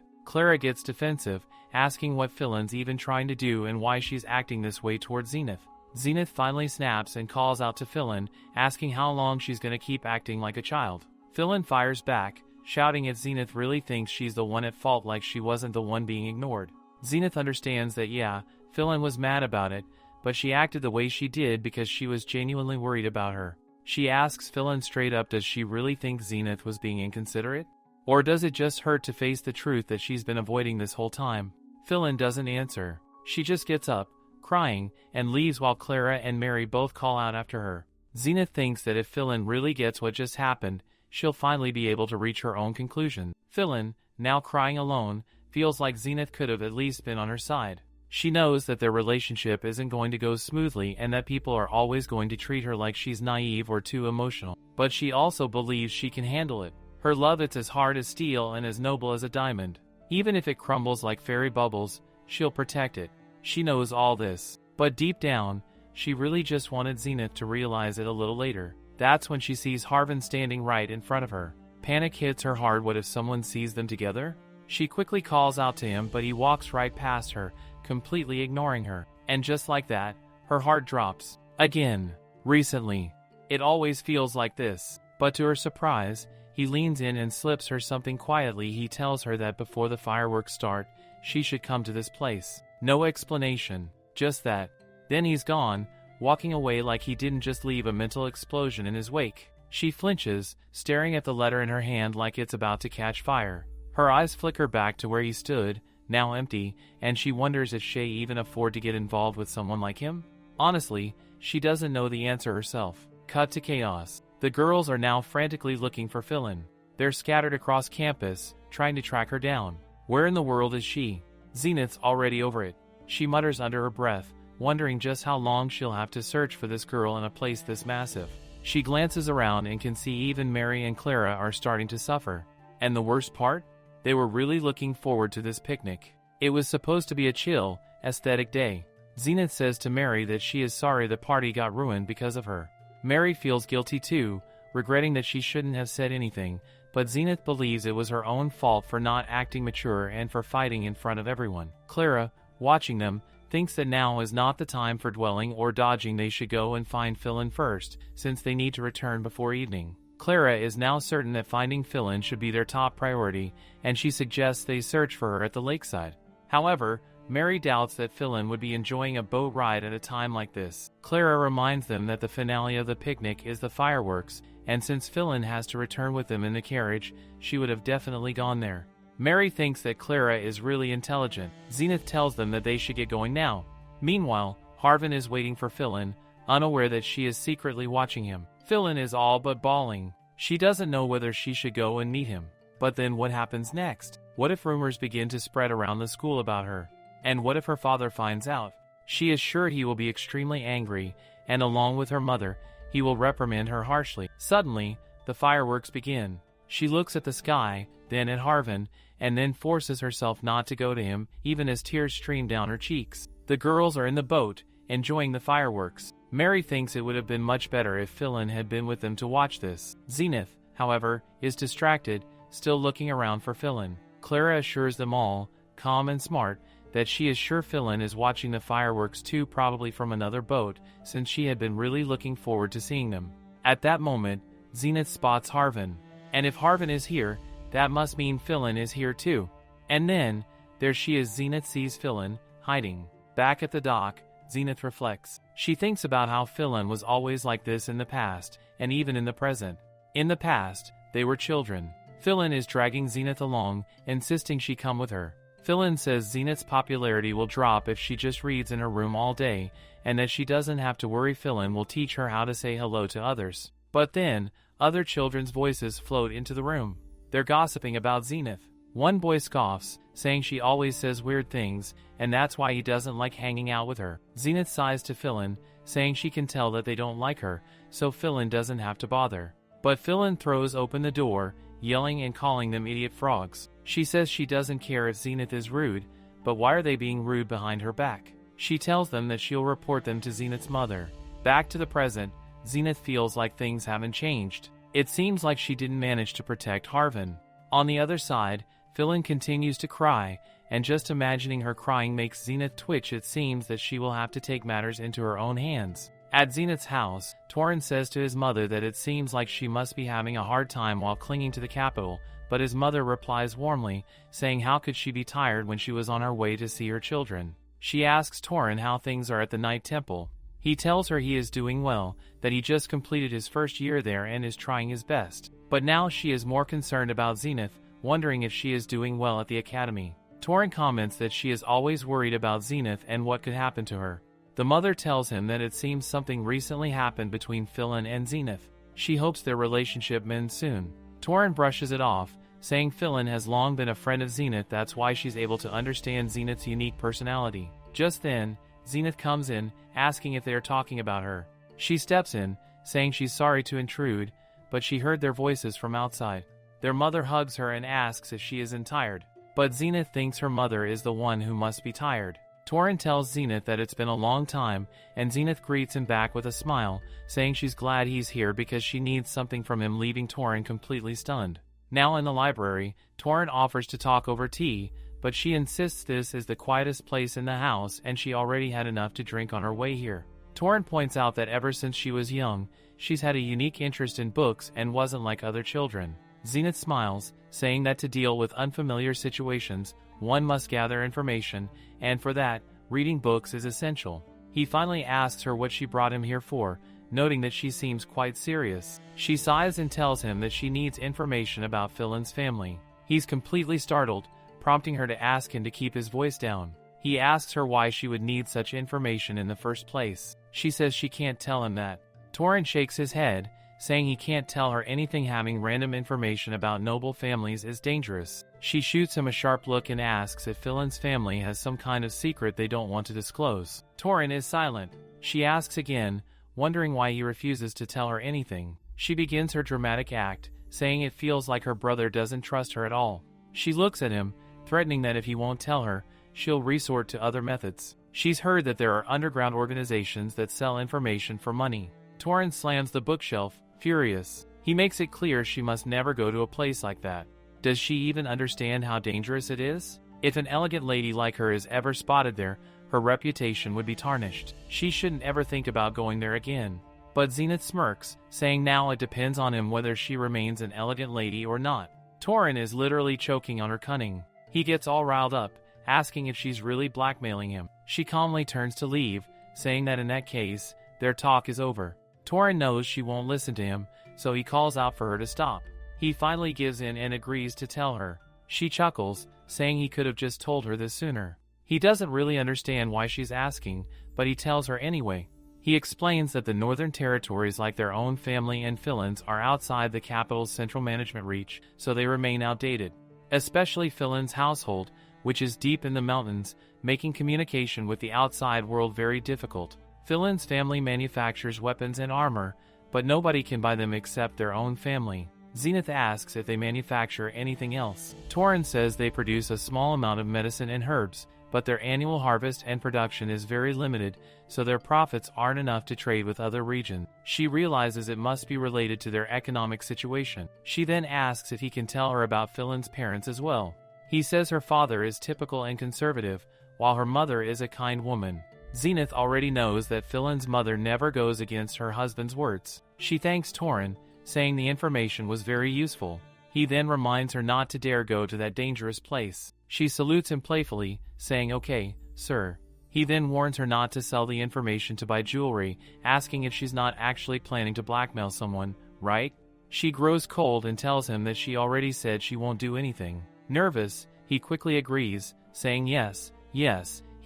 Clara gets defensive, asking what Fillain's even trying to do and why she's acting this way towards Zenith. Zenith finally snaps and calls out to Fillain, asking how long she's gonna keep acting like a child. Fillain fires back, shouting at Zenith really thinks she's the one at fault, like she wasn't the one being ignored. Zenith understands that yeah, Fillain was mad about it, but she acted the way she did because she was genuinely worried about her. She asks Fillain straight up, does she really think Zenith was being inconsiderate? Or does it just hurt to face the truth that she's been avoiding this whole time? Fillain doesn't answer. She just gets up, crying, and leaves while Clara and Mary both call out after her. Zenith thinks that if Fillain really gets what just happened, she'll finally be able to reach her own conclusion. Fillain, now crying alone, feels like Zenith could have at least been on her side. She knows that their relationship isn't going to go smoothly and that people are always going to treat her like she's naive or too emotional. But she also believes she can handle it. Her love, it's as hard as steel and as noble as a diamond. Even if it crumbles like fairy bubbles, she'll protect it. She knows all this. But deep down, she really just wanted Zenith to realize it a little later. That's when she sees Harvin standing right in front of her. Panic hits her hard. What if someone sees them together? She quickly calls out to him, but he walks right past her, completely ignoring her. And just like that, her heart drops. Again. Recently. It always feels like this. But to her surprise, he leans in and slips her something quietly. He tells her that before the fireworks start, she should come to this place. No explanation. Just that. Then he's gone, walking away like he didn't just leave a mental explosion in his wake. She flinches, staring at the letter in her hand like it's about to catch fire. Her eyes flicker back to where he stood, now empty, and she wonders if Shay even afford to get involved with someone like him? Honestly, she doesn't know the answer herself. Cut to chaos. The girls are now frantically looking for Fillain. They're scattered across campus, trying to track her down. Where in the world is she? Zenith's already over it. She mutters under her breath, wondering just how long she'll have to search for this girl in a place this massive. She glances around and can see even Mary and Clara are starting to suffer. And the worst part? They were really looking forward to this picnic. It was supposed to be a chill, aesthetic day. Zenith says to Mary that she is sorry the party got ruined because of her. Mary feels guilty too, regretting that she shouldn't have said anything, but Zenith believes it was her own fault for not acting mature and for fighting in front of everyone. Clara, watching them, thinks that now is not the time for dwelling or dodging. They should go and find Fillain first, since they need to return before evening. Clara is now certain that finding Fillain should be their top priority, and she suggests they search for her at the lakeside. However, Mary doubts that Fillain would be enjoying a boat ride at a time like this. Clara reminds them that the finale of the picnic is the fireworks, and since Fillain has to return with them in the carriage, she would have definitely gone there. Mary thinks that Clara is really intelligent. Zenith tells them that they should get going now. Meanwhile, Harvin is waiting for Fillain, unaware that she is secretly watching him. Fillain is all but bawling. She doesn't know whether she should go and meet him. But then what happens next? What if rumors begin to spread around the school about her? And what if her father finds out? She is sure he will be extremely angry, and along with her mother, he will reprimand her harshly. Suddenly, the fireworks begin. She looks at the sky, then at Harvin, and then forces herself not to go to him, even as tears stream down her cheeks. The girls are in the boat, enjoying the fireworks. Mary thinks it would have been much better if Fillain had been with them to watch this. Zenith, however, is distracted, still looking around for Fillain. Clara assures them all, calm and smart, that she is sure Fillain is watching the fireworks too, probably from another boat, since she had been really looking forward to seeing them. At that moment, Zenith spots Harvin. And if Harvin is here, that must mean Fillain is here too. And then, there she is. Zenith sees Fillain, hiding. Back at the dock, Zenith reflects. She thinks about how Fillain was always like this in the past, and even in the present. In the past, they were children. Fillain is dragging Zenith along, insisting she come with her. Fillain says Zenith's popularity will drop if she just reads in her room all day, and that she doesn't have to worry. Fillain will teach her how to say hello to others. But then, other children's voices float into the room. They're gossiping about Zenith. One boy scoffs, saying she always says weird things, and that's why he doesn't like hanging out with her. Zenith sighs to Fillain, saying she can tell that they don't like her, so Fillain doesn't have to bother. But Fillain throws open the door, yelling and calling them idiot frogs. She says she doesn't care if Zenith is rude, but why are they being rude behind her back? She tells them that she'll report them to Zenith's mother. Back to the present, Zenith feels like things haven't changed. It seems like she didn't manage to protect Harvin. On the other side, Fillain continues to cry, and just imagining her crying makes Zenith twitch. It seems that she will have to take matters into her own hands. At Zenith's house, Taran says to his mother that it seems like she must be having a hard time while clinging to the capital, but his mother replies warmly, saying how could she be tired when she was on her way to see her children. She asks Taran how things are at the Night Temple. He tells her he is doing well, that he just completed his first year there and is trying his best. But now she is more concerned about Zenith, wondering if she is doing well at the academy. Taran comments that she is always worried about Zenith and what could happen to her. The mother tells him that it seems something recently happened between Fillain and Zenith. She hopes their relationship mends soon. Taran brushes it off, saying Fillain has long been a friend of Zenith, that's why she's able to understand Zenith's unique personality. Just then, Zenith comes in, asking if they are talking about her. She steps in, saying she's sorry to intrude, but she heard their voices from outside. Their mother hugs her and asks if she isn't tired. But Zenith thinks her mother is the one who must be tired. Taran tells Zenith that it's been a long time, and Zenith greets him back with a smile, saying she's glad he's here because she needs something from him, leaving Taran completely stunned. Now in the library, Taran offers to talk over tea, but she insists this is the quietest place in the house and she already had enough to drink on her way here. Taran points out that ever since she was young, she's had a unique interest in books and wasn't like other children. Zenith smiles, saying that to deal with unfamiliar situations, one must gather information, and for that, reading books is essential. He finally asks her what she brought him here for, noting that she seems quite serious. She sighs and tells him that she needs information about Fillain's family. He's completely startled, prompting her to ask him to keep his voice down. He asks her why she would need such information in the first place. She says she can't tell him that. Taran shakes his head, saying he can't tell her anything. Having random information about noble families is dangerous. She shoots him a sharp look and asks if Fillain's family has some kind of secret they don't want to disclose. Taran is silent. She asks again, wondering why he refuses to tell her anything. She begins her dramatic act, saying it feels like her brother doesn't trust her at all. She looks at him, threatening that if he won't tell her, she'll resort to other methods. She's heard that there are underground organizations that sell information for money. Taran slams the bookshelf, furious. He makes it clear she must never go to a place like that. Does she even understand how dangerous it is? If an elegant lady like her is ever spotted there, her reputation would be tarnished. She shouldn't ever think about going there again. But Zenith smirks, saying now it depends on him whether she remains an elegant lady or not. Taran is literally choking on her cunning. He gets all riled up, asking if she's really blackmailing him. She calmly turns to leave, saying that in that case, their talk is over. Taran knows she won't listen to him, so he calls out for her to stop. He finally gives in and agrees to tell her. She chuckles, saying he could have just told her this sooner. He doesn't really understand why she's asking, but he tells her anyway. He explains that the Northern Territories, like their own family and Fillain's, are outside the capital's central management reach, so they remain outdated. Especially Fillain's household, which is deep in the mountains, making communication with the outside world very difficult. Fillain's family manufactures weapons and armor, but nobody can buy them except their own family. Zenith asks if they manufacture anything else. Taran says they produce a small amount of medicine and herbs, but their annual harvest and production is very limited, so their profits aren't enough to trade with other regions. She realizes it must be related to their economic situation. She then asks if he can tell her about Fillain's parents as well. He says her father is typical and conservative, while her mother is a kind woman. Zenith already knows that Fillain's mother never goes against her husband's words. She thanks Taran, saying the information was very useful. He then reminds her not to dare go to that dangerous place. She salutes him playfully, saying okay, sir. He then warns her not to sell the information to buy jewelry, asking if she's not actually planning to blackmail someone, right? She grows cold and tells him that she already said she won't do anything. Nervous, he quickly agrees, saying yes.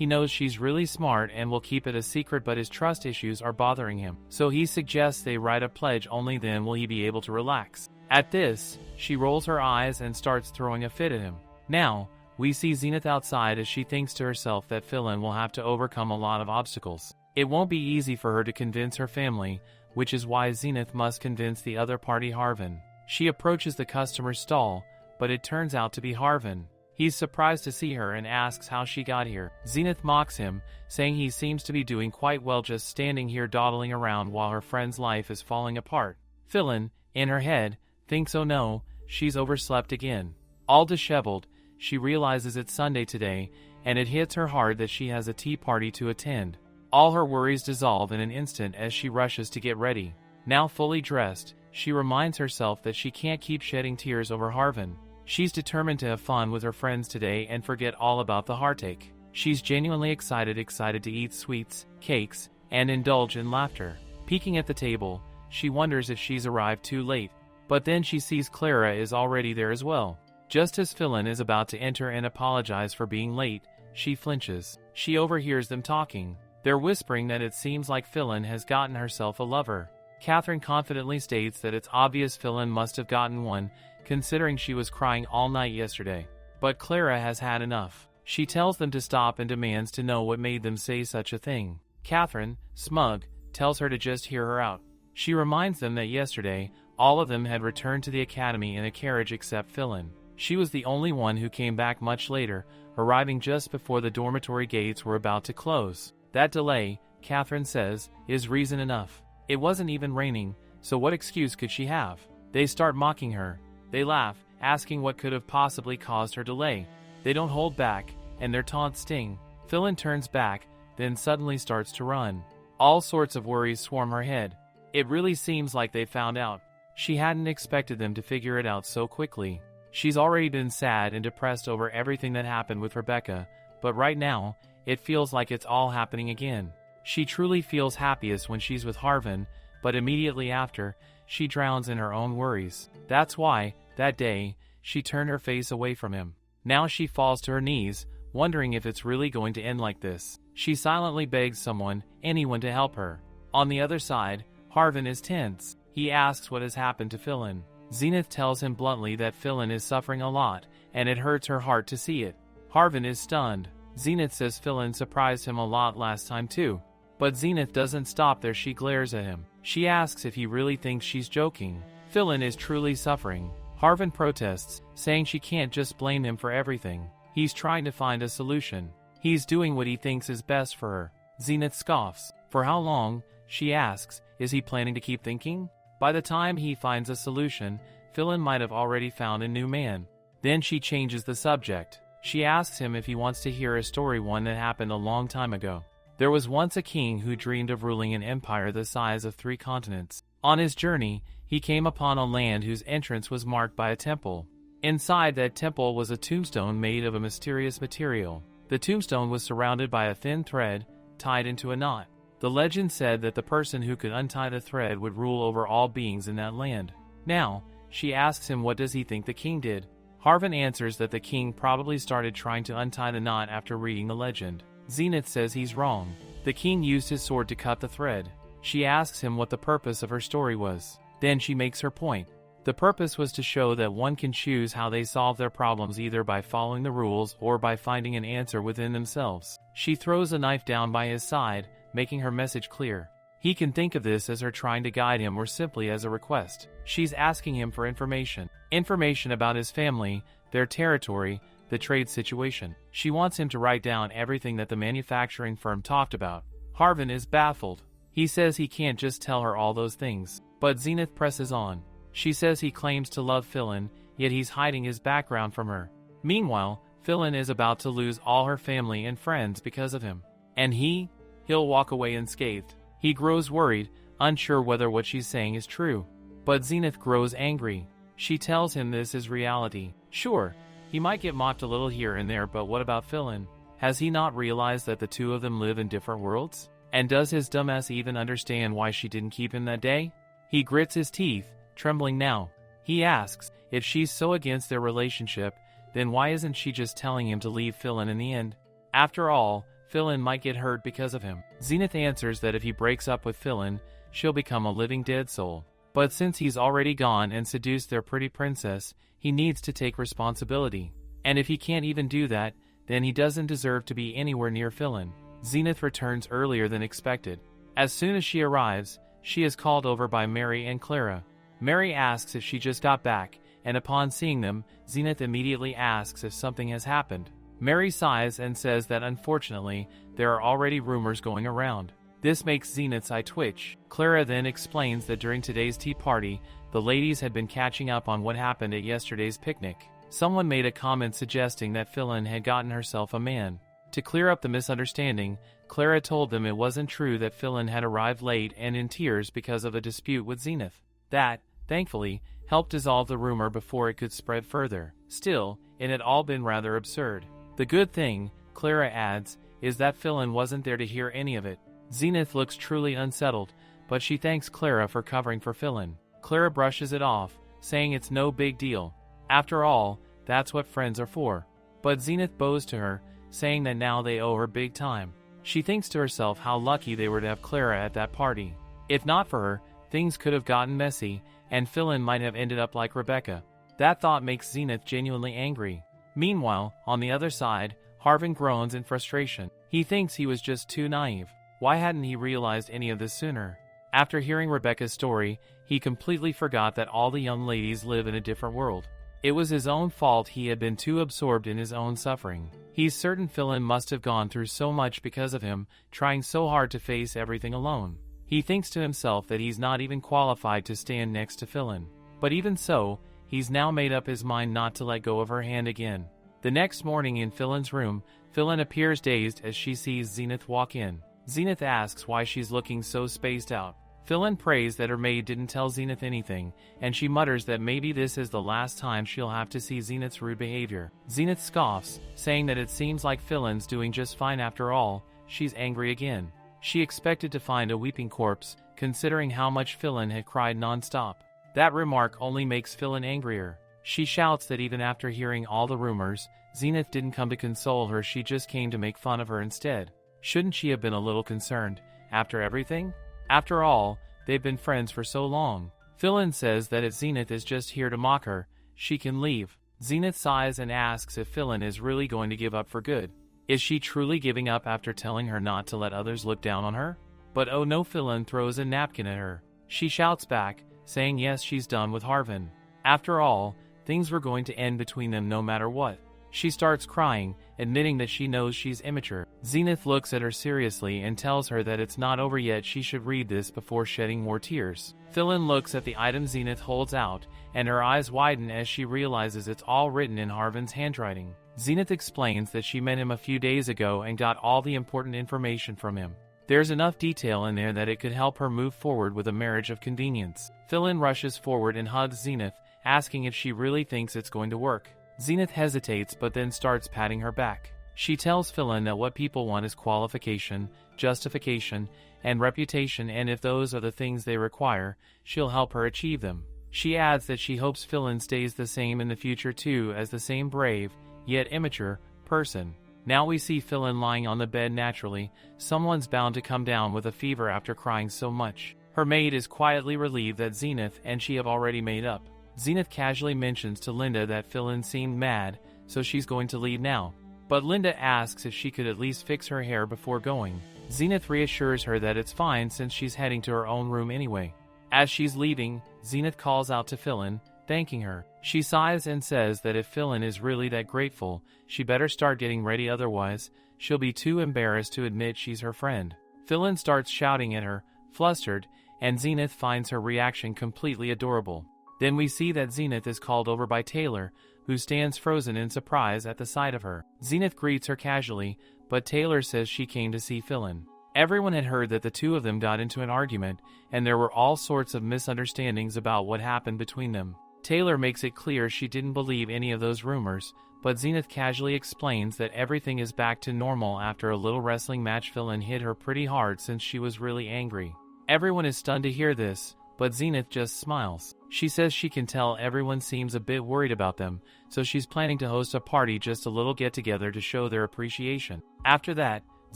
He knows she's really smart and will keep it a secret, but his trust issues are bothering him. So he suggests they write a pledge, only then will he be able to relax. At this, she rolls her eyes and starts throwing a fit at him. Now, we see Zenith outside as she thinks to herself that Fillain will have to overcome a lot of obstacles. It won't be easy for her to convince her family, which is why Zenith must convince the other party Harvin. She approaches the customer's stall, but it turns out to be Harvin. He's surprised to see her and asks how she got here. Zenith mocks him, saying he seems to be doing quite well just standing here dawdling around while her friend's life is falling apart. Fillain, in her head, thinks oh no, she's overslept again. All disheveled, she realizes it's Sunday today, and it hits her hard that she has a tea party to attend. All her worries dissolve in an instant as she rushes to get ready. Now fully dressed, she reminds herself that she can't keep shedding tears over Harvin. She's determined to have fun with her friends today and forget all about the heartache. She's genuinely excited to eat sweets, cakes, and indulge in laughter. Peeking at the table, she wonders if she's arrived too late, but then she sees Clara is already there as well. Just as Fillain is about to enter and apologize for being late, she flinches. She overhears them talking. They're whispering that it seems like Fillain has gotten herself a lover. Catherine confidently states that it's obvious Fillain must have gotten one, considering she was crying all night yesterday. But Clara has had enough. She tells them to stop and demands to know what made them say such a thing. Catherine, smug, tells her to just hear her out. She reminds them that yesterday, all of them had returned to the academy in a carriage except Fillain. She was the only one who came back much later, arriving just before the dormitory gates were about to close. That delay, Catherine says, is reason enough. It wasn't even raining, so what excuse could she have? They start mocking her. They laugh, asking what could have possibly caused her delay. They don't hold back, and their taunts sting. Fillain turns back, then suddenly starts to run. All sorts of worries swarm her head. It really seems like they found out. She hadn't expected them to figure it out so quickly. She's already been sad and depressed over everything that happened with Rebecca, but right now, it feels like it's all happening again. She truly feels happiest when she's with Harvin, but immediately after, she drowns in her own worries. That's why, that day, she turned her face away from him. Now she falls to her knees, wondering if it's really going to end like this. She silently begs someone, anyone to help her. On the other side, Harvin is tense. He asks what has happened to Fillain. Zenith tells him bluntly that Fillain is suffering a lot, and it hurts her heart to see it. Harvin is stunned. Zenith says Fillain surprised him a lot last time too. But Zenith doesn't stop there. She glares at him. She asks if he really thinks she's joking. Fillain is truly suffering. Harvin protests, saying she can't just blame him for everything. He's trying to find a solution. He's doing what he thinks is best for her. Zenith scoffs. For how long, she asks, is he planning to keep thinking? By the time he finds a solution, Fillain might have already found a new man. Then she changes the subject. She asks him if he wants to hear a story, one that happened a long time ago. There was once a king who dreamed of ruling an empire the size of 3 continents. On his journey, he came upon a land whose entrance was marked by a temple. Inside that temple was a tombstone made of a mysterious material. The tombstone was surrounded by a thin thread, tied into a knot. The legend said that the person who could untie the thread would rule over all beings in that land. Now, she asks him what does he think the king did. Harvin answers that the king probably started trying to untie the knot after reading the legend. Zenith says he's wrong. The king used his sword to cut the thread. She asks him what the purpose of her story was. Then she makes her point. The purpose was to show that one can choose how they solve their problems, either by following the rules or by finding an answer within themselves. She throws a knife down by his side, making her message clear. He can think of this as her trying to guide him or simply as a request. She's asking him for information. Information about his family, their territory, the trade situation. She wants him to write down everything that the manufacturing firm talked about. Harvin is baffled. He says he can't just tell her all those things. But Zenith presses on. She says he claims to love Fillain, yet he's hiding his background from her. Meanwhile, Fillain is about to lose all her family and friends because of him. And he'll walk away unscathed. He grows worried, unsure whether what she's saying is true. But Zenith grows angry. She tells him this is reality. Sure, he might get mocked a little here and there, but what about Fillain? Has he not realized that the two of them live in different worlds? And does his dumbass even understand why she didn't keep him that day? He grits his teeth, trembling now. He asks, if she's so against their relationship, then why isn't she just telling him to leave Fillain in the end? After all, Fillain might get hurt because of him. Zenith answers that if he breaks up with Fillain, she'll become a living dead soul. But since he's already gone and seduced their pretty princess, he needs to take responsibility. And if he can't even do that, then he doesn't deserve to be anywhere near Fillain. Zenith returns earlier than expected. As soon as she arrives, she is called over by Mary and Clara. Mary asks if she just got back, and upon seeing them, Zenith immediately asks if something has happened. Mary sighs and says that unfortunately, there are already rumors going around. This makes Zenith's eye twitch. Clara then explains that during today's tea party, the ladies had been catching up on what happened at yesterday's picnic. Someone made a comment suggesting that Fillain had gotten herself a man. To clear up the misunderstanding, Clara told them it wasn't true that Fillain had arrived late and in tears because of a dispute with Zenith. That, thankfully, helped dissolve the rumor before it could spread further. Still, it had all been rather absurd. The good thing, Clara adds, is that Fillain wasn't there to hear any of it. Zenith looks truly unsettled, but she thanks Clara for covering for Fillain. Clara brushes it off, saying it's no big deal. After all, that's what friends are for. But Zenith bows to her, saying that now they owe her big time. She thinks to herself how lucky they were to have Clara at that party. If not for her, things could have gotten messy, and Fillain might have ended up like Rebecca. That thought makes Zenith genuinely angry. Meanwhile, on the other side, Harvin groans in frustration. He thinks he was just too naive. Why hadn't he realized any of this sooner? After hearing Rebecca's story, he completely forgot that all the young ladies live in a different world. It was his own fault. He had been too absorbed in his own suffering. He's certain Fillain must have gone through so much because of him, trying so hard to face everything alone. He thinks to himself that he's not even qualified to stand next to Fillain. But even so, he's now made up his mind not to let go of her hand again. The next morning in Fillain's room, Fillain appears dazed as she sees Zenith walk in. Zenith asks why she's looking so spaced out. Fillain prays that her maid didn't tell Zenith anything, and she mutters that maybe this is the last time she'll have to see Zenith's rude behavior. Zenith scoffs, saying that it seems like Fillain's doing just fine after all. She's angry again. She expected to find a weeping corpse, considering how much Fillain had cried non-stop. That remark only makes Fillain angrier. She shouts that even after hearing all the rumors, Zenith didn't come to console her, she just came to make fun of her instead. Shouldn't she have been a little concerned, after everything? After all, they've been friends for so long. Fillain says that if Zenith is just here to mock her, she can leave. Zenith sighs and asks if Fillain is really going to give up for good. Is she truly giving up after telling her not to let others look down on her? But oh no, Fillain throws a napkin at her. She shouts back, saying yes, she's done with Harvin. After all, things were going to end between them no matter what. She starts crying, admitting that she knows she's immature. Zenith looks at her seriously and tells her that it's not over yet, she should read this before shedding more tears. Fillain looks at the item Zenith holds out, and her eyes widen as she realizes it's all written in Harvin's handwriting. Zenith explains that she met him a few days ago and got all the important information from him. There's enough detail in there that it could help her move forward with a marriage of convenience. Fillain rushes forward and hugs Zenith, asking if she really thinks it's going to work. Zenith hesitates but then starts patting her back. She tells Fillain that what people want is qualification, justification, and reputation, and if those are the things they require, she'll help her achieve them. She adds that she hopes Fillain stays the same in the future too, as the same brave, yet immature, person. Now we see Fillain lying on the bed naturally. Someone's bound to come down with a fever after crying so much. Her maid is quietly relieved that Zenith and she have already made up. Zenith casually mentions to Linda that Fillain seemed mad, so she's going to leave now. But Linda asks if she could at least fix her hair before going. Zenith reassures her that it's fine since she's heading to her own room anyway. As she's leaving, Zenith calls out to Fillain, thanking her. She sighs and says that if Fillain is really that grateful, she better start getting ready, otherwise, she'll be too embarrassed to admit she's her friend. Fillain starts shouting at her, flustered, and Zenith finds her reaction completely adorable. Then we see that Zenith is called over by Taylor, who stands frozen in surprise at the sight of her. Zenith greets her casually, but Taylor says she came to see Fillain. Everyone had heard that the two of them got into an argument, and there were all sorts of misunderstandings about what happened between them. Taylor makes it clear she didn't believe any of those rumors, but Zenith casually explains that everything is back to normal after a little wrestling match. Fillain hit her pretty hard since she was really angry. Everyone is stunned to hear this, but Zenith just smiles. She says she can tell everyone seems a bit worried about them, so she's planning to host a party, just a little get-together to show their appreciation. After that,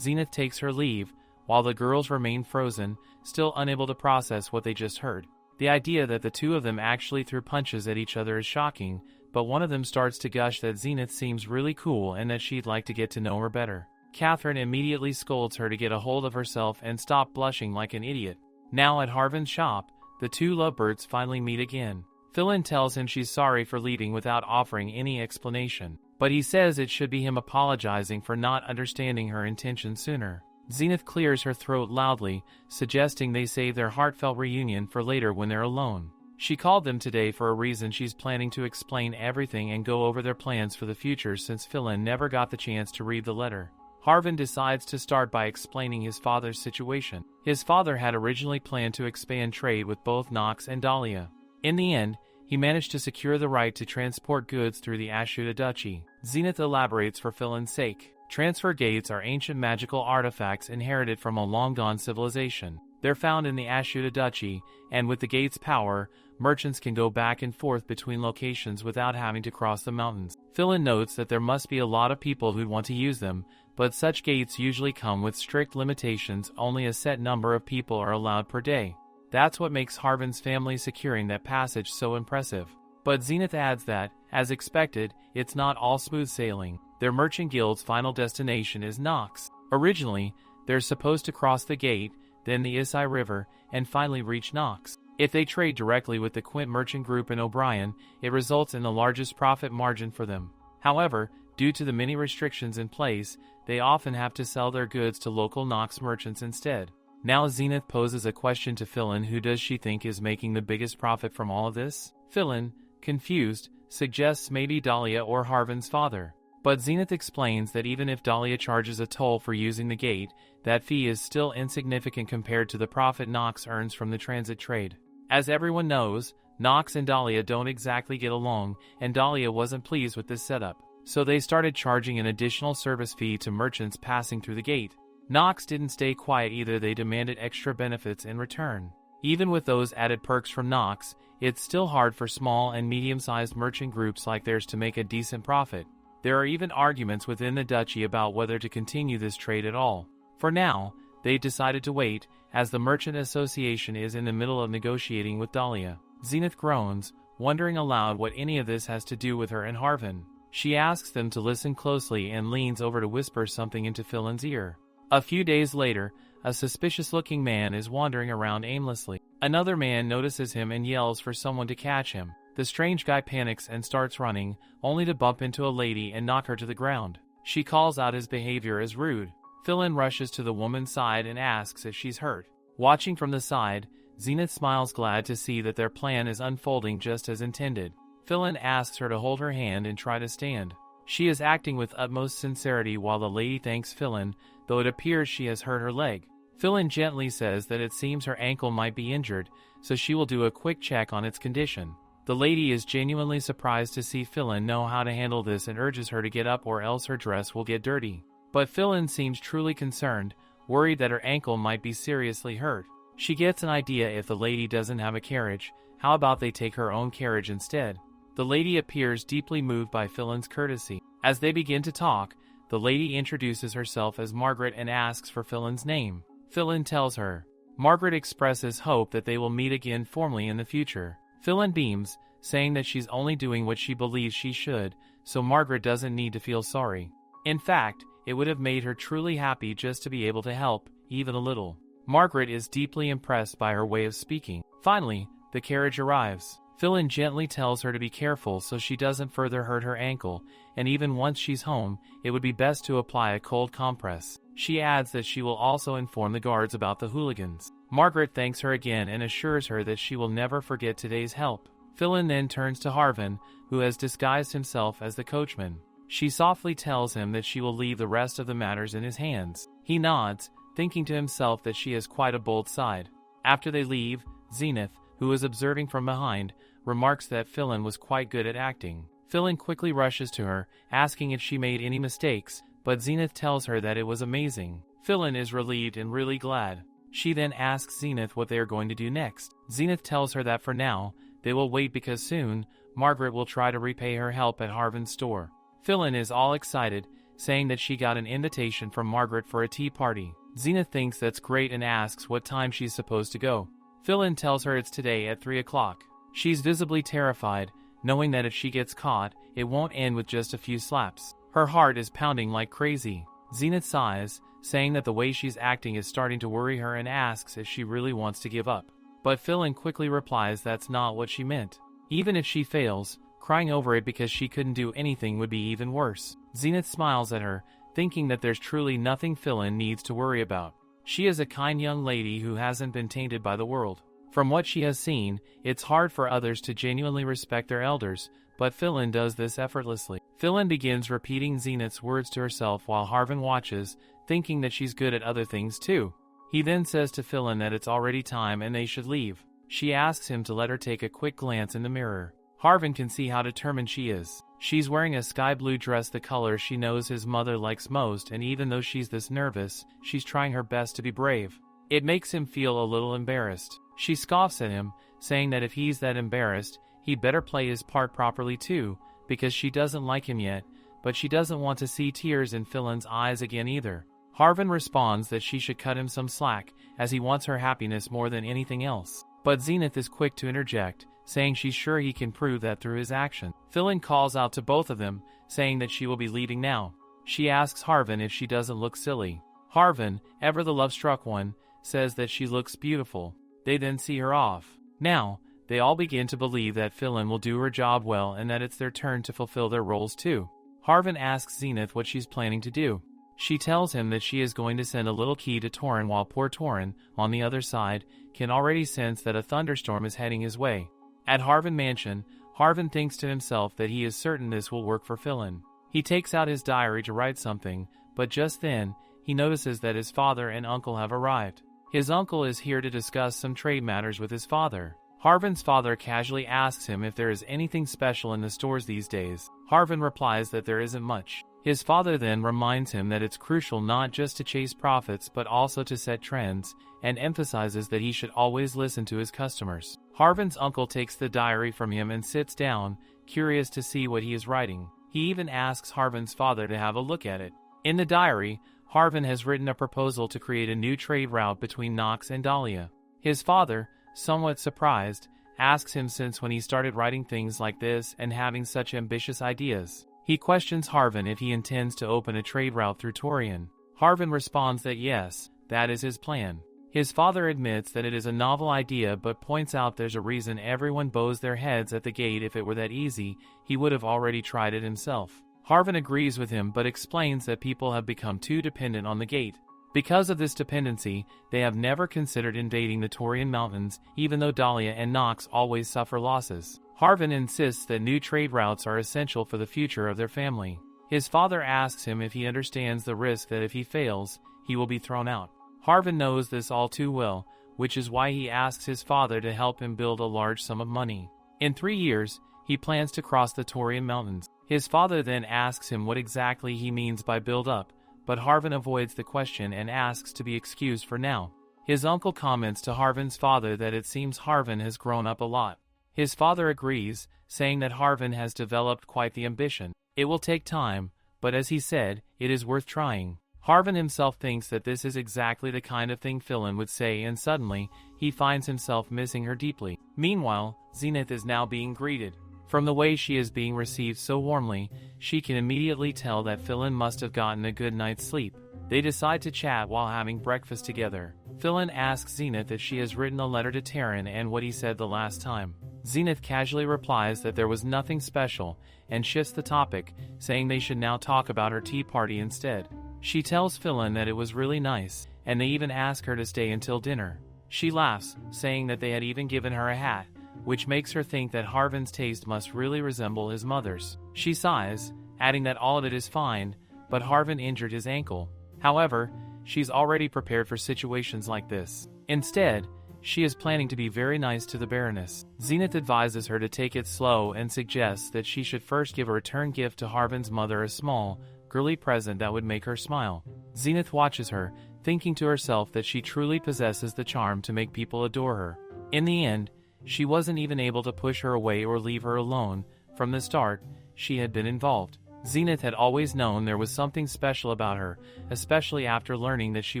Zenith takes her leave, while the girls remain frozen, still unable to process what they just heard. The idea that the two of them actually threw punches at each other is shocking, but one of them starts to gush that Zenith seems really cool and that she'd like to get to know her better. Catherine immediately scolds her to get a hold of herself and stop blushing like an idiot. Now at Harvin's shop, the two lovebirds finally meet again. Fillain tells him she's sorry for leaving without offering any explanation, but he says it should be him apologizing for not understanding her intention sooner. Zenith clears her throat loudly, suggesting they save their heartfelt reunion for later when they're alone. She called them today for a reason. She's planning to explain everything and go over their plans for the future since Fillain never got the chance to read the letter. Harvin decides to start by explaining his father's situation. His father had originally planned to expand trade with both Nox and Dahlia. In the end, he managed to secure the right to transport goods through the Ashuta Duchy. Zenith elaborates for Fillain's sake. Transfer gates are ancient magical artifacts inherited from a long-gone civilization. They're found in the Ashuta Duchy, and with the gate's power, merchants can go back and forth between locations without having to cross the mountains. Fillain notes that there must be a lot of people who'd want to use them, but such gates usually come with strict limitations. Only a set number of people are allowed per day. That's what makes Harvin's family securing that passage so impressive. But Zenith adds that, as expected, it's not all smooth sailing. Their merchant guild's final destination is Nox. Originally, they're supposed to cross the gate, then the Isai River, and finally reach Nox. If they trade directly with the Quint Merchant Group in O'Brien, it results in the largest profit margin for them. However, due to the many restrictions in place, they often have to sell their goods to local Nox merchants instead. Now Zenith poses a question to Fillain. Who does she think is making the biggest profit from all of this? Fillain, confused, suggests maybe Dahlia or Harvin's father. But Zenith explains that even if Dahlia charges a toll for using the gate, that fee is still insignificant compared to the profit Nox earns from the transit trade. As everyone knows, Nox and Dahlia don't exactly get along, and Dahlia wasn't pleased with this setup. So they started charging an additional service fee to merchants passing through the gate. Nox didn't stay quiet either. They demanded extra benefits in return. Even with those added perks from Nox, it's still hard for small and medium-sized merchant groups like theirs to make a decent profit. There are even arguments within the duchy about whether to continue this trade at all. For now, they've decided to wait, as the Merchant Association is in the middle of negotiating with Dahlia. Zenith groans, wondering aloud what any of this has to do with her and Harvin. She asks them to listen closely and leans over to whisper something into Fillain's ear. A few days later, a suspicious-looking man is wandering around aimlessly. Another man notices him and yells for someone to catch him. The strange guy panics and starts running, only to bump into a lady and knock her to the ground. She calls out his behavior as rude. Fillain rushes to the woman's side and asks if she's hurt. Watching from the side, Zenith smiles, glad to see that their plan is unfolding just as intended. Fillain asks her to hold her hand and try to stand. She is acting with utmost sincerity while the lady thanks Fillain, though it appears she has hurt her leg. Fillain gently says that it seems her ankle might be injured, so she will do a quick check on its condition. The lady is genuinely surprised to see Fillain know how to handle this and urges her to get up or else her dress will get dirty. But Fillain seems truly concerned, worried that her ankle might be seriously hurt. She gets an idea. If the lady doesn't have a carriage, how about they take her own carriage instead? The lady appears deeply moved by Fillain's courtesy. As they begin to talk, the lady introduces herself as Margaret and asks for Fillain's name. Fillain tells her. Margaret expresses hope that they will meet again formally in the future. Fillain beams, saying that she's only doing what she believes she should, so Margaret doesn't need to feel sorry. In fact, it would have made her truly happy just to be able to help, even a little. Margaret is deeply impressed by her way of speaking. Finally, the carriage arrives. Fillain gently tells her to be careful so she doesn't further hurt her ankle, and even once she's home, it would be best to apply a cold compress. She adds that she will also inform the guards about the hooligans. Margaret thanks her again and assures her that she will never forget today's help. Fillain then turns to Harvin, who has disguised himself as the coachman. She softly tells him that she will leave the rest of the matters in his hands. He nods, thinking to himself that she has quite a bold side. After they leave, Zenith, who is observing from behind, remarks that Fillain was quite good at acting. Fillain quickly rushes to her, asking if she made any mistakes, but Zenith tells her that it was amazing. Fillain is relieved and really glad. She then asks Zenith what they are going to do next. Zenith tells her that for now, they will wait because soon, Margaret will try to repay her help at Harvin's store. Fillain is all excited, saying that she got an invitation from Margaret for a tea party. Zenith thinks that's great and asks what time she's supposed to go. Fillain tells her it's today at 3 o'clock. She's visibly terrified, knowing that if she gets caught, it won't end with just a few slaps. Her heart is pounding like crazy. Zenith sighs, saying that the way she's acting is starting to worry her and asks if she really wants to give up. But Fillain quickly replies that's not what she meant. Even if she fails, crying over it because she couldn't do anything would be even worse. Zenith smiles at her, thinking that there's truly nothing Fillain needs to worry about. She is a kind young lady who hasn't been tainted by the world. From what she has seen, it's hard for others to genuinely respect their elders, but Fillain does this effortlessly. Fillain begins repeating Zenith's words to herself while Harvin watches, thinking that she's good at other things too. He then says to Fillain that it's already time and they should leave. She asks him to let her take a quick glance in the mirror. Harvin can see how determined she is. She's wearing a sky blue dress, the color she knows his mother likes most, and even though she's this nervous, she's trying her best to be brave. It makes him feel a little embarrassed. She scoffs at him, saying that if he's that embarrassed, he'd better play his part properly too, because she doesn't like him yet, but she doesn't want to see tears in Fillain's eyes again either. Harvin responds that she should cut him some slack, as he wants her happiness more than anything else. But Zenith is quick to interject, saying she's sure he can prove that through his action. Fillain calls out to both of them, saying that she will be leaving now. She asks Harvin if she doesn't look silly. Harvin, ever the love-struck one, says that she looks beautiful. They then see her off. Now, they all begin to believe that Fillain will do her job well and that it's their turn to fulfill their roles too. Harvin asks Zenith what she's planning to do. She tells him that she is going to send a little key to Taran, while poor Taran, on the other side, can already sense that a thunderstorm is heading his way. At Harvin Mansion, Harvin thinks to himself that he is certain this will work for Fillain. He takes out his diary to write something, but just then, he notices that his father and uncle have arrived. His uncle is here to discuss some trade matters with his father. Harvin's father casually asks him if there is anything special in the stores these days. Harvin replies that there isn't much. His father then reminds him that it's crucial not just to chase profits but also to set trends, and emphasizes that he should always listen to his customers. Harvin's uncle takes the diary from him and sits down, curious to see what he is writing. He even asks Harvin's father to have a look at it. In the diary, Harvin has written a proposal to create a new trade route between Nox and Dahlia. His father, somewhat surprised, asks him since when he started writing things like this and having such ambitious ideas. He questions Harvin if he intends to open a trade route through Torian. Harvin responds that yes, that is his plan. His father admits that it is a novel idea but points out there's a reason everyone bows their heads at the gate. If it were that easy, he would have already tried it himself. Harvin agrees with him but explains that people have become too dependent on the gate. Because of this dependency, they have never considered invading the Torian Mountains, even though Dahlia and Nox always suffer losses. Harvin insists that new trade routes are essential for the future of their family. His father asks him if he understands the risk that if he fails, he will be thrown out. Harvin knows this all too well, which is why he asks his father to help him build a large sum of money. In 3 years, he plans to cross the Torian Mountains. His father then asks him what exactly he means by build up, but Harvin avoids the question and asks to be excused for now. His uncle comments to Harvin's father that it seems Harvin has grown up a lot. His father agrees, saying that Harvin has developed quite the ambition. It will take time, but as he said, it is worth trying. Harvin himself thinks that this is exactly the kind of thing Fillain would say, and suddenly, he finds himself missing her deeply. Meanwhile, Zenith is now being greeted. From the way she is being received so warmly, she can immediately tell that Fillain must have gotten a good night's sleep. They decide to chat while having breakfast together. Fillain asks Zenith if she has written a letter to Taran and what he said the last time. Zenith casually replies that there was nothing special, and shifts the topic, saying they should now talk about her tea party instead. She tells Fillain that it was really nice, and they even ask her to stay until dinner. She laughs, saying that they had even given her a hat, which makes her think that Harvin's taste must really resemble his mother's. She sighs, adding that all of it is fine, but Harvin injured his ankle. However, she's already prepared for situations like this. Instead, she is planning to be very nice to the Baroness. Zenith advises her to take it slow and suggests that she should first give a return gift to Harvin's mother, a small, girly present that would make her smile. Zenith watches her, thinking to herself that she truly possesses the charm to make people adore her. In the end, she wasn't even able to push her away or leave her alone. From the start, she had been involved. Zenith had always known there was something special about her, especially after learning that she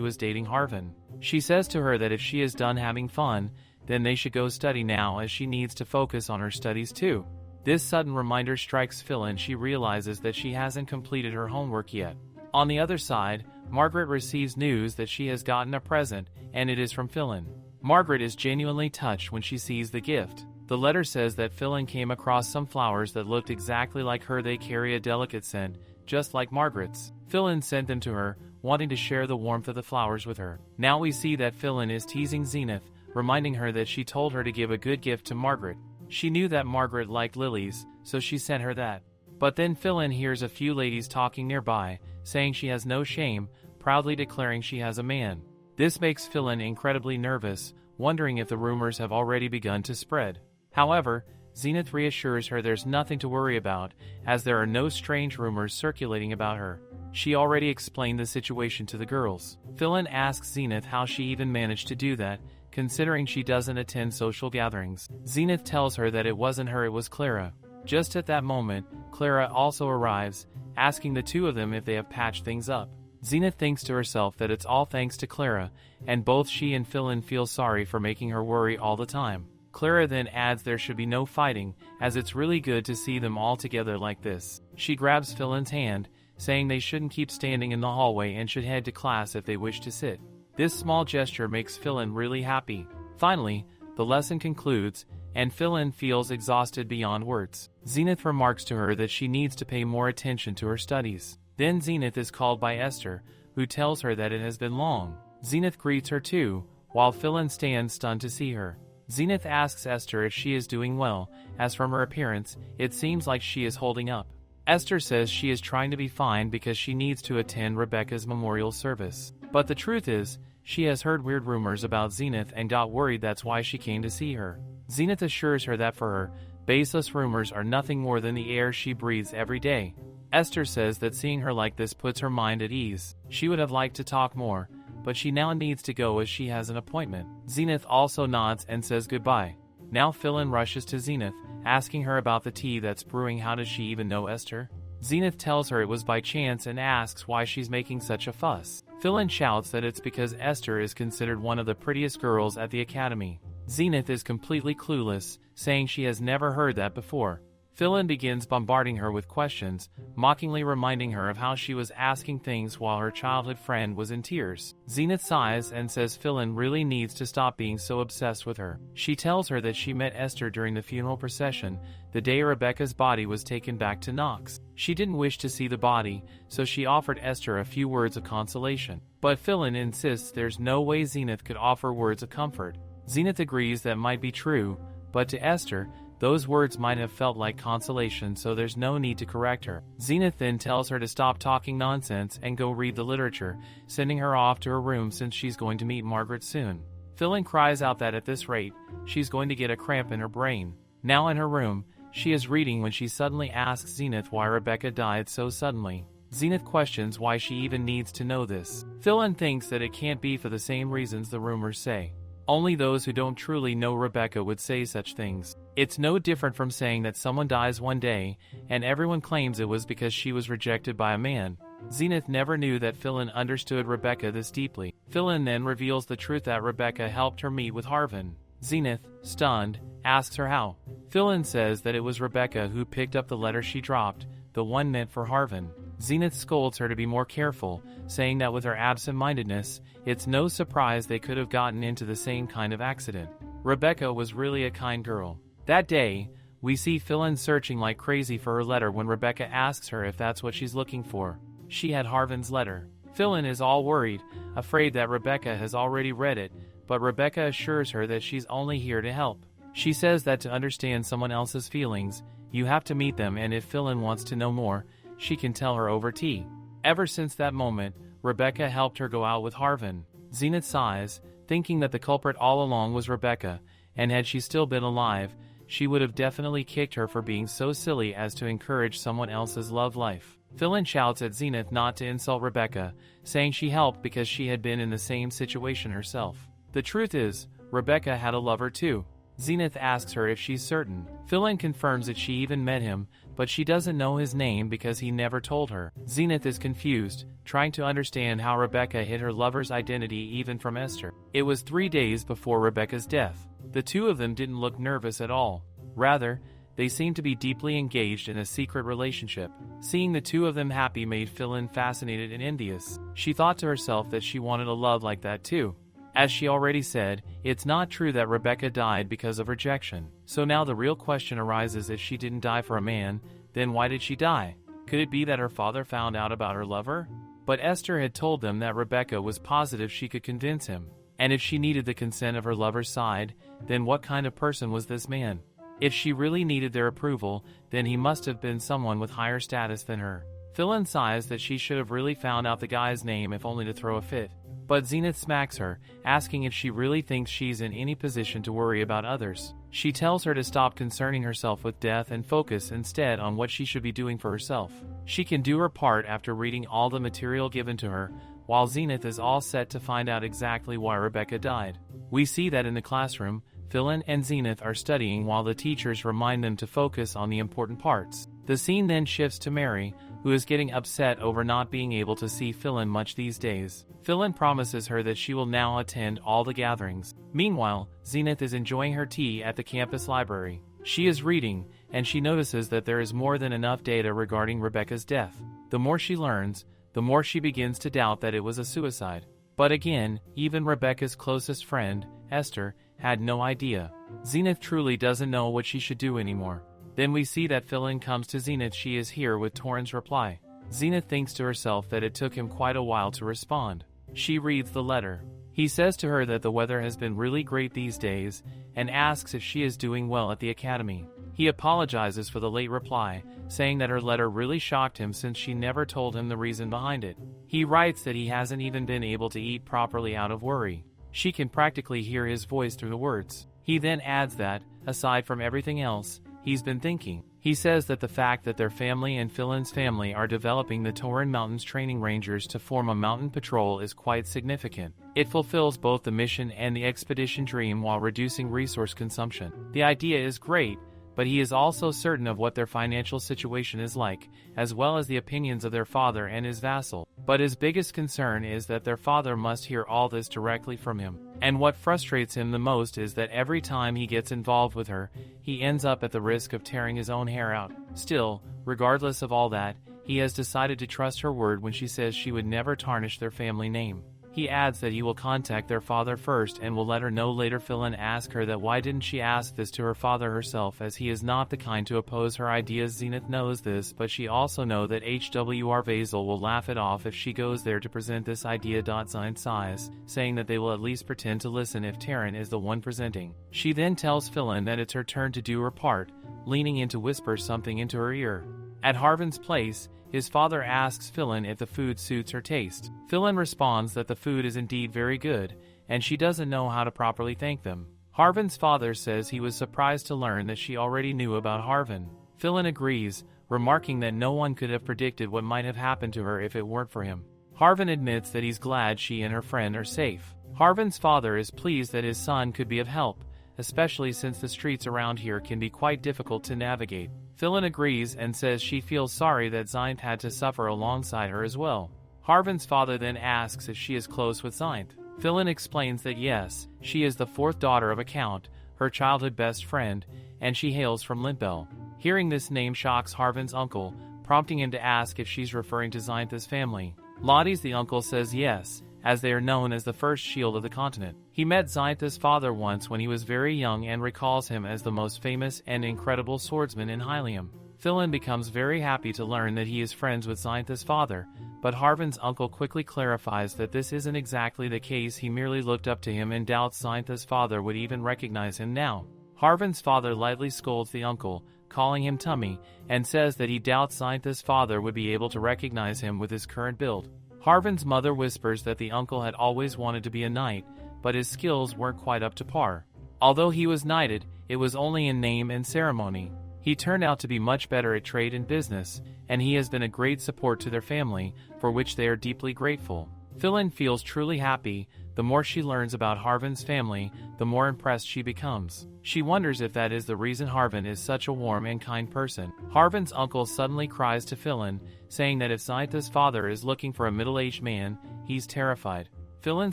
was dating Harvin. She says to her that if she is done having fun, then they should go study now, as she needs to focus on her studies too. This sudden reminder strikes Fillain. She realizes that she hasn't completed her homework yet. On the other side, Margaret receives news that she has gotten a present, and it is from Fillain. Margaret is genuinely touched when she sees the gift. The letter says that Fillain came across some flowers that looked exactly like her. They carry a delicate scent, just like Margaret's. Fillain sent them to her, wanting to share the warmth of the flowers with her. Now we see that Fillain is teasing Zenith, reminding her that she told her to give a good gift to Margaret. She knew that Margaret liked lilies, so she sent her that. But then Fillain hears a few ladies talking nearby, saying she has no shame, proudly declaring she has a man. This makes Fillain incredibly nervous, wondering if the rumors have already begun to spread. However, Zenith reassures her there's nothing to worry about, as there are no strange rumors circulating about her. She already explained the situation to the girls. Fillain asks Zenith how she even managed to do that, considering she doesn't attend social gatherings. Zenith tells her that it wasn't her, it was Clara. Just at that moment, Clara also arrives, asking the two of them if they have patched things up. Zenith thinks to herself that it's all thanks to Clara, and both she and Fillain feel sorry for making her worry all the time. Clara then adds there should be no fighting, as it's really good to see them all together like this. She grabs Fillain's hand, saying they shouldn't keep standing in the hallway and should head to class if they wish to sit. This small gesture makes Fillain really happy. Finally, the lesson concludes, and Fillain feels exhausted beyond words. Zenith remarks to her that she needs to pay more attention to her studies. Then Zenith is called by Esther, who tells her that it has been long. Zenith greets her too, while Fillain stands stunned to see her. Zenith asks Esther if she is doing well, as from her appearance, it seems like she is holding up. Esther says she is trying to be fine because she needs to attend Rebecca's memorial service. But the truth is, she has heard weird rumors about Zenith and got worried, that's why she came to see her. Zenith assures her that for her, baseless rumors are nothing more than the air she breathes every day. Esther says that seeing her like this puts her mind at ease. She would have liked to talk more, but she now needs to go as she has an appointment. Zenith also nods and says goodbye. Now Fillain rushes to Zenith, asking her about the tea that's brewing. How does she even know Esther? Zenith tells her it was by chance and asks why she's making such a fuss. Fillain shouts that it's because Esther is considered one of the prettiest girls at the academy. Zenith is completely clueless, saying she has never heard that before. Fillain begins bombarding her with questions, mockingly reminding her of how she was asking things while her childhood friend was in tears. Zenith sighs and says Fillain really needs to stop being so obsessed with her. She tells her that she met Esther during the funeral procession, the day Rebecca's body was taken back to Knox. She didn't wish to see the body, so she offered Esther a few words of consolation. But Fillain insists there's no way Zenith could offer words of comfort. Zenith agrees that might be true, but to Esther, those words might have felt like consolation, so there's no need to correct her. Zenith then tells her to stop talking nonsense and go read the literature, sending her off to her room since she's going to meet Margaret soon. Fillain cries out that at this rate, she's going to get a cramp in her brain. Now in her room, she is reading when she suddenly asks Zenith why Rebecca died so suddenly. Zenith questions why she even needs to know this. Fillain thinks that it can't be for the same reasons the rumors say. Only those who don't truly know Rebecca would say such things. It's no different from saying that someone dies one day, and everyone claims it was because she was rejected by a man. Zenith never knew that Fillain understood Rebecca this deeply. Fillain then reveals the truth that Rebecca helped her meet with Harvin. Zenith, stunned, asks her how. Fillain says that it was Rebecca who picked up the letter she dropped, the one meant for Harvin. Zenith scolds her to be more careful, saying that with her absent-mindedness, it's no surprise they could have gotten into the same kind of accident. Rebecca was really a kind girl. That day, we see Fillain searching like crazy for her letter when Rebecca asks her if that's what she's looking for. She had Harvin's letter. Fillain is all worried, afraid that Rebecca has already read it, but Rebecca assures her that she's only here to help. She says that to understand someone else's feelings, you have to meet them, and if Fillain wants to know more, she can tell her over tea. Ever since that moment, Rebecca helped her go out with Harvin. Zenith sighs, thinking that the culprit all along was Rebecca, and had she still been alive, she would have definitely kicked her for being so silly as to encourage someone else's love life. Fillain shouts at Zenith not to insult Rebecca, saying she helped because she had been in the same situation herself. The truth is, Rebecca had a lover too. Zenith asks her if she's certain. Fillain confirms that she even met him, but she doesn't know his name because he never told her. Zenith is confused, trying to understand how Rebecca hid her lover's identity even from Esther. It was 3 days before Rebecca's death. The two of them didn't look nervous at all. Rather, They seemed to be deeply engaged in a secret relationship. Seeing the two of them happy made Fillain fascinated and envious. She thought to herself that she wanted a love like that too. As she already said, it's not true that Rebecca died because of rejection. So now the real question arises: if she didn't die for a man, then why did she die? Could it be that her father found out about her lover? But Esther had told them that Rebecca was positive she could convince him. And if she needed the consent of her lover's side, then what kind of person was this man? If she really needed their approval, then he must have been someone with higher status than her. Fillain sighs that she should have really found out the guy's name if only to throw a fit. But Zenith smacks her, asking if she really thinks she's in any position to worry about others. She tells her to stop concerning herself with death and focus instead on what she should be doing for herself. She can do her part after reading all the material given to her, while Zenith is all set to find out exactly why Rebecca died. We see that in the classroom, Fillain and Zenith are studying while the teachers remind them to focus on the important parts. The scene then shifts to Mary, who is getting upset over not being able to see Fillain much these days. Fillain promises her that she will now attend all the gatherings. Meanwhile, Zenith is enjoying her tea at the campus library. She is reading, and she notices that there is more than enough data regarding Rebecca's death. The more she learns, the more she begins to doubt that it was a suicide. But again, even Rebecca's closest friend, Esther, had no idea. Zenith truly doesn't know what she should do anymore. Then we see that Fillain comes to Zenith. She is here with Taran's reply. Zenith thinks to herself that it took him quite a while to respond. She reads the letter. He says to her that the weather has been really great these days, and asks if she is doing well at the academy. He apologizes for the late reply, saying that her letter really shocked him since she never told him the reason behind it. He writes that he hasn't even been able to eat properly out of worry. She can practically hear his voice through the words. He then adds that, aside from everything else, he's been thinking. He says that the fact that their family and Fillain's family are developing the Taran Mountains training rangers to form a mountain patrol is quite significant. It fulfills both the mission and the expedition dream while reducing resource consumption. The idea is great, but he is also certain of what their financial situation is like, as well as the opinions of their father and his vassal. But his biggest concern is that their father must hear all this directly from him. And what frustrates him the most is that every time he gets involved with her, he ends up at the risk of tearing his own hair out. Still, regardless of all that, he has decided to trust her word when she says she would never tarnish their family name. He adds that he will contact their father first and will let her know later. Fillain asks her that why didn't she ask this to her father herself, as he is not the kind to oppose her ideas. Zenith knows this, but she also knows that HWR Vasil will laugh it off if she goes there to present this idea. Zenith sighs, saying that they will at least pretend to listen if Taran is the one presenting. She then tells Fillain that it's her turn to do her part, leaning in to whisper something into her ear. At Harvin's place, his father asks Fillain if the food suits her taste. Fillain responds that the food is indeed very good, and she doesn't know how to properly thank them. Harvin's father says he was surprised to learn that she already knew about Harvin. Fillain agrees, remarking that no one could have predicted what might have happened to her if it weren't for him. Harvin admits that he's glad she and her friend are safe. Harvin's father is pleased that his son could be of help, especially since the streets around here can be quite difficult to navigate. Fillain agrees and says she feels sorry that Zenith had to suffer alongside her as well. Harvin's father then asks if she is close with Zenith. Fillain explains that yes, she is the fourth daughter of a count, her childhood best friend, and she hails from Limpel. Hearing this name shocks Harvin's uncle, prompting him to ask if she's referring to Zenith's family. Lottie's the uncle says yes, as they are known as the first shield of the continent. He met Zenith's father once when he was very young and recalls him as the most famous and incredible swordsman in Haleium. Fillain becomes very happy to learn that he is friends with Zenith's father, but Harvin's uncle quickly clarifies that this isn't exactly the case. He merely looked up to him and doubts Zenith's father would even recognize him now. Harvin's father lightly scolds the uncle, calling him Tummy, and says that he doubts Zenith's father would be able to recognize him with his current build. Harvin's mother whispers that the uncle had always wanted to be a knight, but his skills weren't quite up to par. Although he was knighted, it was only in name and ceremony. He turned out to be much better at trade and business, and he has been a great support to their family, for which they are deeply grateful. Fillain feels truly happy. The more she learns about Harvin's family, the more impressed she becomes. She wonders if that is the reason Harvin is such a warm and kind person. Harvin's uncle suddenly cries to Fillain, saying that if Zenith's father is looking for a middle-aged man, he's terrified. Fillain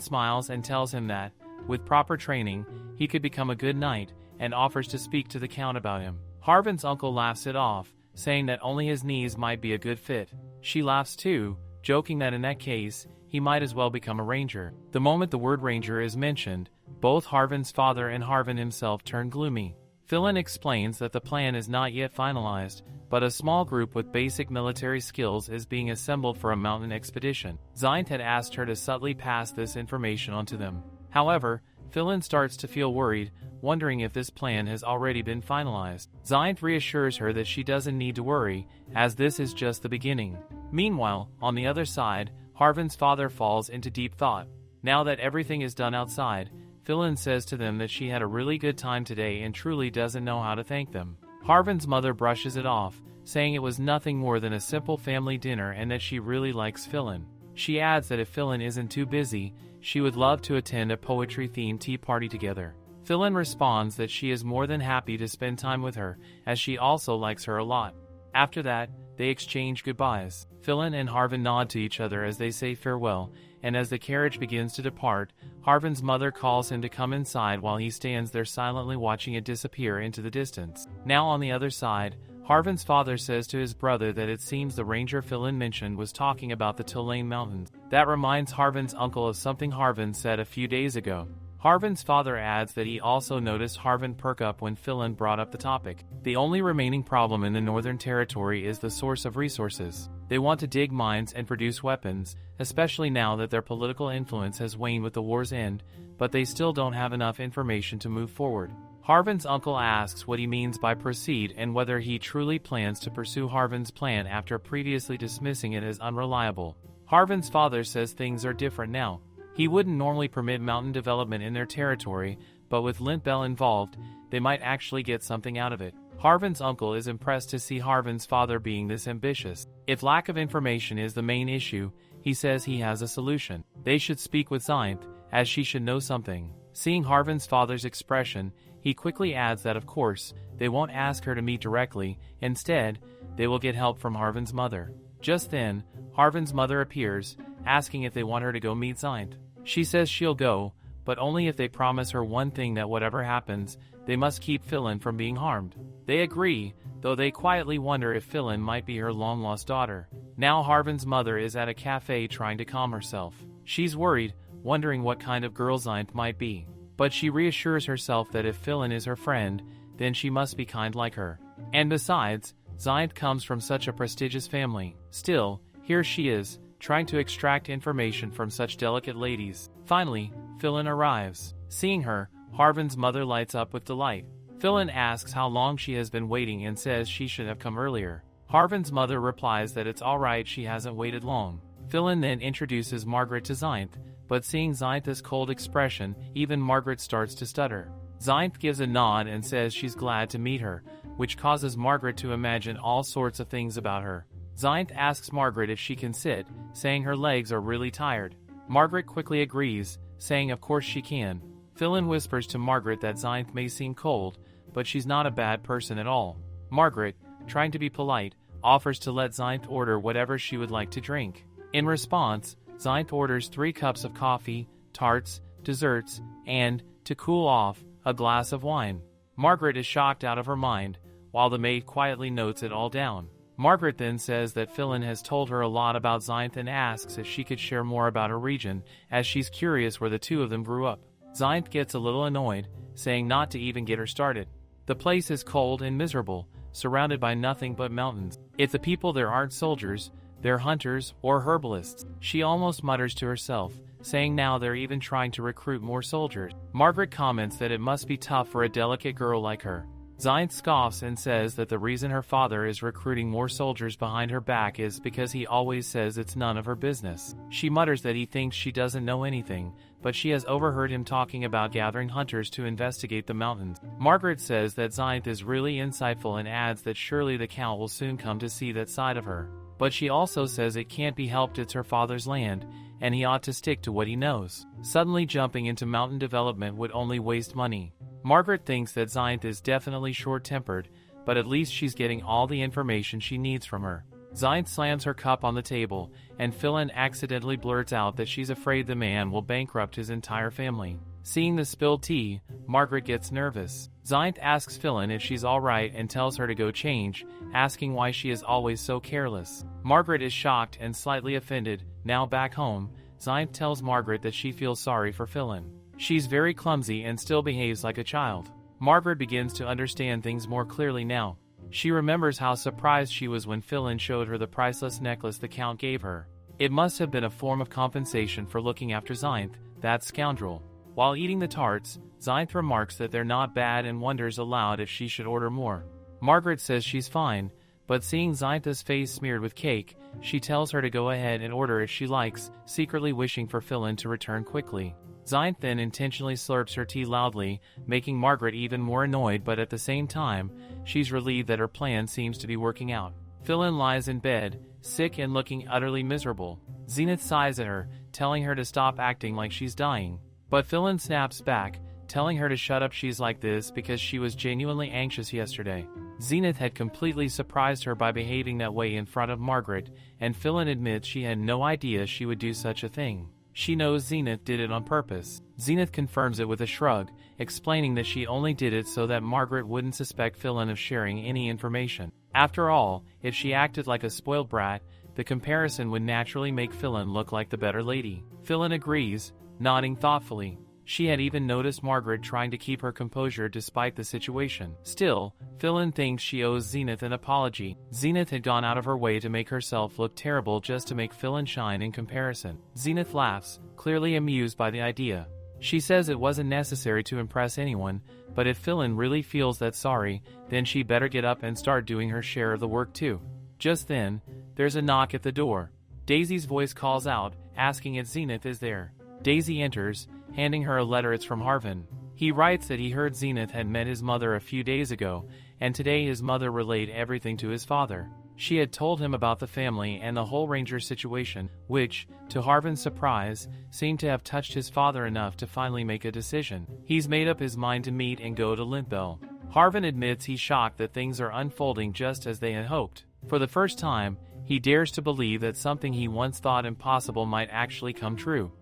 smiles and tells him that, with proper training, he could become a good knight, and offers to speak to the count about him. Harvin's uncle laughs it off, saying that only his knees might be a good fit. She laughs too, joking that in that case, he might as well become a ranger. The moment the word ranger is mentioned, both Harvin's father and Harvin himself turn gloomy. Fillain explains that the plan is not yet finalized, but a small group with basic military skills is being assembled for a mountain expedition. Zenith had asked her to subtly pass this information on to them. However, Fillain starts to feel worried, wondering if this plan has already been finalized. Zenith reassures her that she doesn't need to worry, as this is just the beginning. Meanwhile, on the other side, Harvin's father falls into deep thought. Now that everything is done outside, Fillain says to them that she had a really good time today and truly doesn't know how to thank them. Harvin's mother brushes it off, saying it was nothing more than a simple family dinner and that she really likes Fillain. She adds that if Fillain isn't too busy, she would love to attend a poetry-themed tea party together. Fillain responds that she is more than happy to spend time with her, as she also likes her a lot. After that, they exchange goodbyes. Fillain and Harvin nod to each other as they say farewell, and as the carriage begins to depart, Harvin's mother calls him to come inside while he stands there silently watching it disappear into the distance. Now on the other side, Harvin's father says to his brother that it seems the ranger Fillain mentioned was talking about the Fillain Mountains. That reminds Harvin's uncle of something Harvin said a few days ago. Harvin's father adds that he also noticed Harvin perk up when Fillain brought up the topic. The only remaining problem in the Northern Territory is the source of resources. They want to dig mines and produce weapons, especially now that their political influence has waned with the war's end, but they still don't have enough information to move forward. Harvin's uncle asks what he means by proceed and whether he truly plans to pursue Harvin's plan after previously dismissing it as unreliable. Harvin's father says things are different now. He wouldn't normally permit mountain development in their territory, but with Lintbell involved, they might actually get something out of it. Harvin's uncle is impressed to see Harvin's father being this ambitious. If lack of information is the main issue, he says he has a solution. They should speak with Zenith, as she should know something. Seeing Harvin's father's expression, he quickly adds that of course, they won't ask her to meet directly, instead, they will get help from Harvin's mother. Just then, Harvin's mother appears, asking if they want her to go meet Zenith. She says she'll go, but only if they promise her one thing, that whatever happens, they must keep Fillain from being harmed. They agree, though they quietly wonder if Fillain might be her long-lost daughter. Now Harvin's mother is at a cafe trying to calm herself. She's worried, wondering what kind of girl Zenith might be. But she reassures herself that if Fillain is her friend, then she must be kind like her. And besides, Zenith comes from such a prestigious family. Still, here she is, trying to extract information from such delicate ladies. Finally, Fillain arrives. Seeing her, Harvin's mother lights up with delight. Fillain asks how long she has been waiting and says she should have come earlier. Harvin's mother replies that it's alright, she hasn't waited long. Fillain then introduces Margaret to Zenith, but seeing Zenith's cold expression, even Margaret starts to stutter. Zenith gives a nod and says she's glad to meet her, which causes Margaret to imagine all sorts of things about her. Zenith asks Margaret if she can sit, saying her legs are really tired. Margaret quickly agrees, saying of course she can. Fillain whispers to Margaret that Zenith may seem cold, but she's not a bad person at all. Margaret, trying to be polite, offers to let Zenith order whatever she would like to drink. In response, Zenith orders 3 cups of coffee, tarts, desserts, and, to cool off, a glass of wine. Margaret is shocked out of her mind, while the maid quietly notes it all down. Margaret then says that Fillain has told her a lot about Zenith and asks if she could share more about her region, as she's curious where the two of them grew up. Zenith gets a little annoyed, saying not to even get her started. The place is cold and miserable, surrounded by nothing but mountains. If the people there aren't soldiers, they're hunters or herbalists. She almost mutters to herself, saying now they're even trying to recruit more soldiers. Margaret comments that it must be tough for a delicate girl like her. Zenith scoffs and says that the reason her father is recruiting more soldiers behind her back is because he always says it's none of her business. She mutters that he thinks she doesn't know anything, but she has overheard him talking about gathering hunters to investigate the mountains. Margaret says that Zenith is really insightful and adds that surely the Count will soon come to see that side of her. But she also says it can't be helped, it's her father's land, and he ought to stick to what he knows. Suddenly jumping into mountain development would only waste money. Margaret thinks that Zenith is definitely short-tempered, but at least she's getting all the information she needs from her. Zenith slams her cup on the table, and Fillain accidentally blurts out that she's afraid the man will bankrupt his entire family. Seeing the spilled tea, Margaret gets nervous. Zenith asks Fillain if she's alright and tells her to go change, asking why she is always so careless. Margaret is shocked and slightly offended. Now back home, Zenith tells Margaret that she feels sorry for Fillain. She's very clumsy and still behaves like a child. Margaret begins to understand things more clearly now. She remembers how surprised she was when Fillain showed her the priceless necklace the Count gave her. It must have been a form of compensation for looking after Zenith, that scoundrel. While eating the tarts, Zenith remarks that they're not bad and wonders aloud if she should order more. Margaret says she's fine, but seeing Zenith's face smeared with cake, she tells her to go ahead and order if she likes, secretly wishing for Fillain to return quickly. Zenith then intentionally slurps her tea loudly, making Margaret even more annoyed, but at the same time, she's relieved that her plan seems to be working out. Fillain lies in bed, sick and looking utterly miserable. Zenith sighs at her, telling her to stop acting like she's dying. But Fillain snaps back, telling her to shut up. She's like this because she was genuinely anxious yesterday. Zenith had completely surprised her by behaving that way in front of Margaret, and Fillain admits she had no idea she would do such a thing. She knows Zenith did it on purpose. Zenith confirms it with a shrug, explaining that she only did it so that Margaret wouldn't suspect Fillain of sharing any information. After all, if she acted like a spoiled brat, the comparison would naturally make Fillain look like the better lady. Fillain agrees, nodding thoughtfully. She had even noticed Margaret trying to keep her composure despite the situation. Still, Fillain thinks she owes Zenith an apology. Zenith had gone out of her way to make herself look terrible just to make Fillain shine in comparison. Zenith laughs, clearly amused by the idea. She says it wasn't necessary to impress anyone, but if Fillain really feels that sorry, then she better get up and start doing her share of the work too. Just then, there's a knock at the door. Daisy's voice calls out, asking if Zenith is there. Daisy enters, handing her a letter. It's from Harvin. He writes that he heard Zenith had met his mother a few days ago, and today his mother relayed everything to his father. She had told him about the family and the whole ranger situation, which, to Harvin's surprise, seemed to have touched his father enough to finally make a decision. He's made up his mind to meet and go to Lintbell. Harvin admits he's shocked that things are unfolding just as they had hoped. For the first time, he dares to believe that something he once thought impossible might actually come true.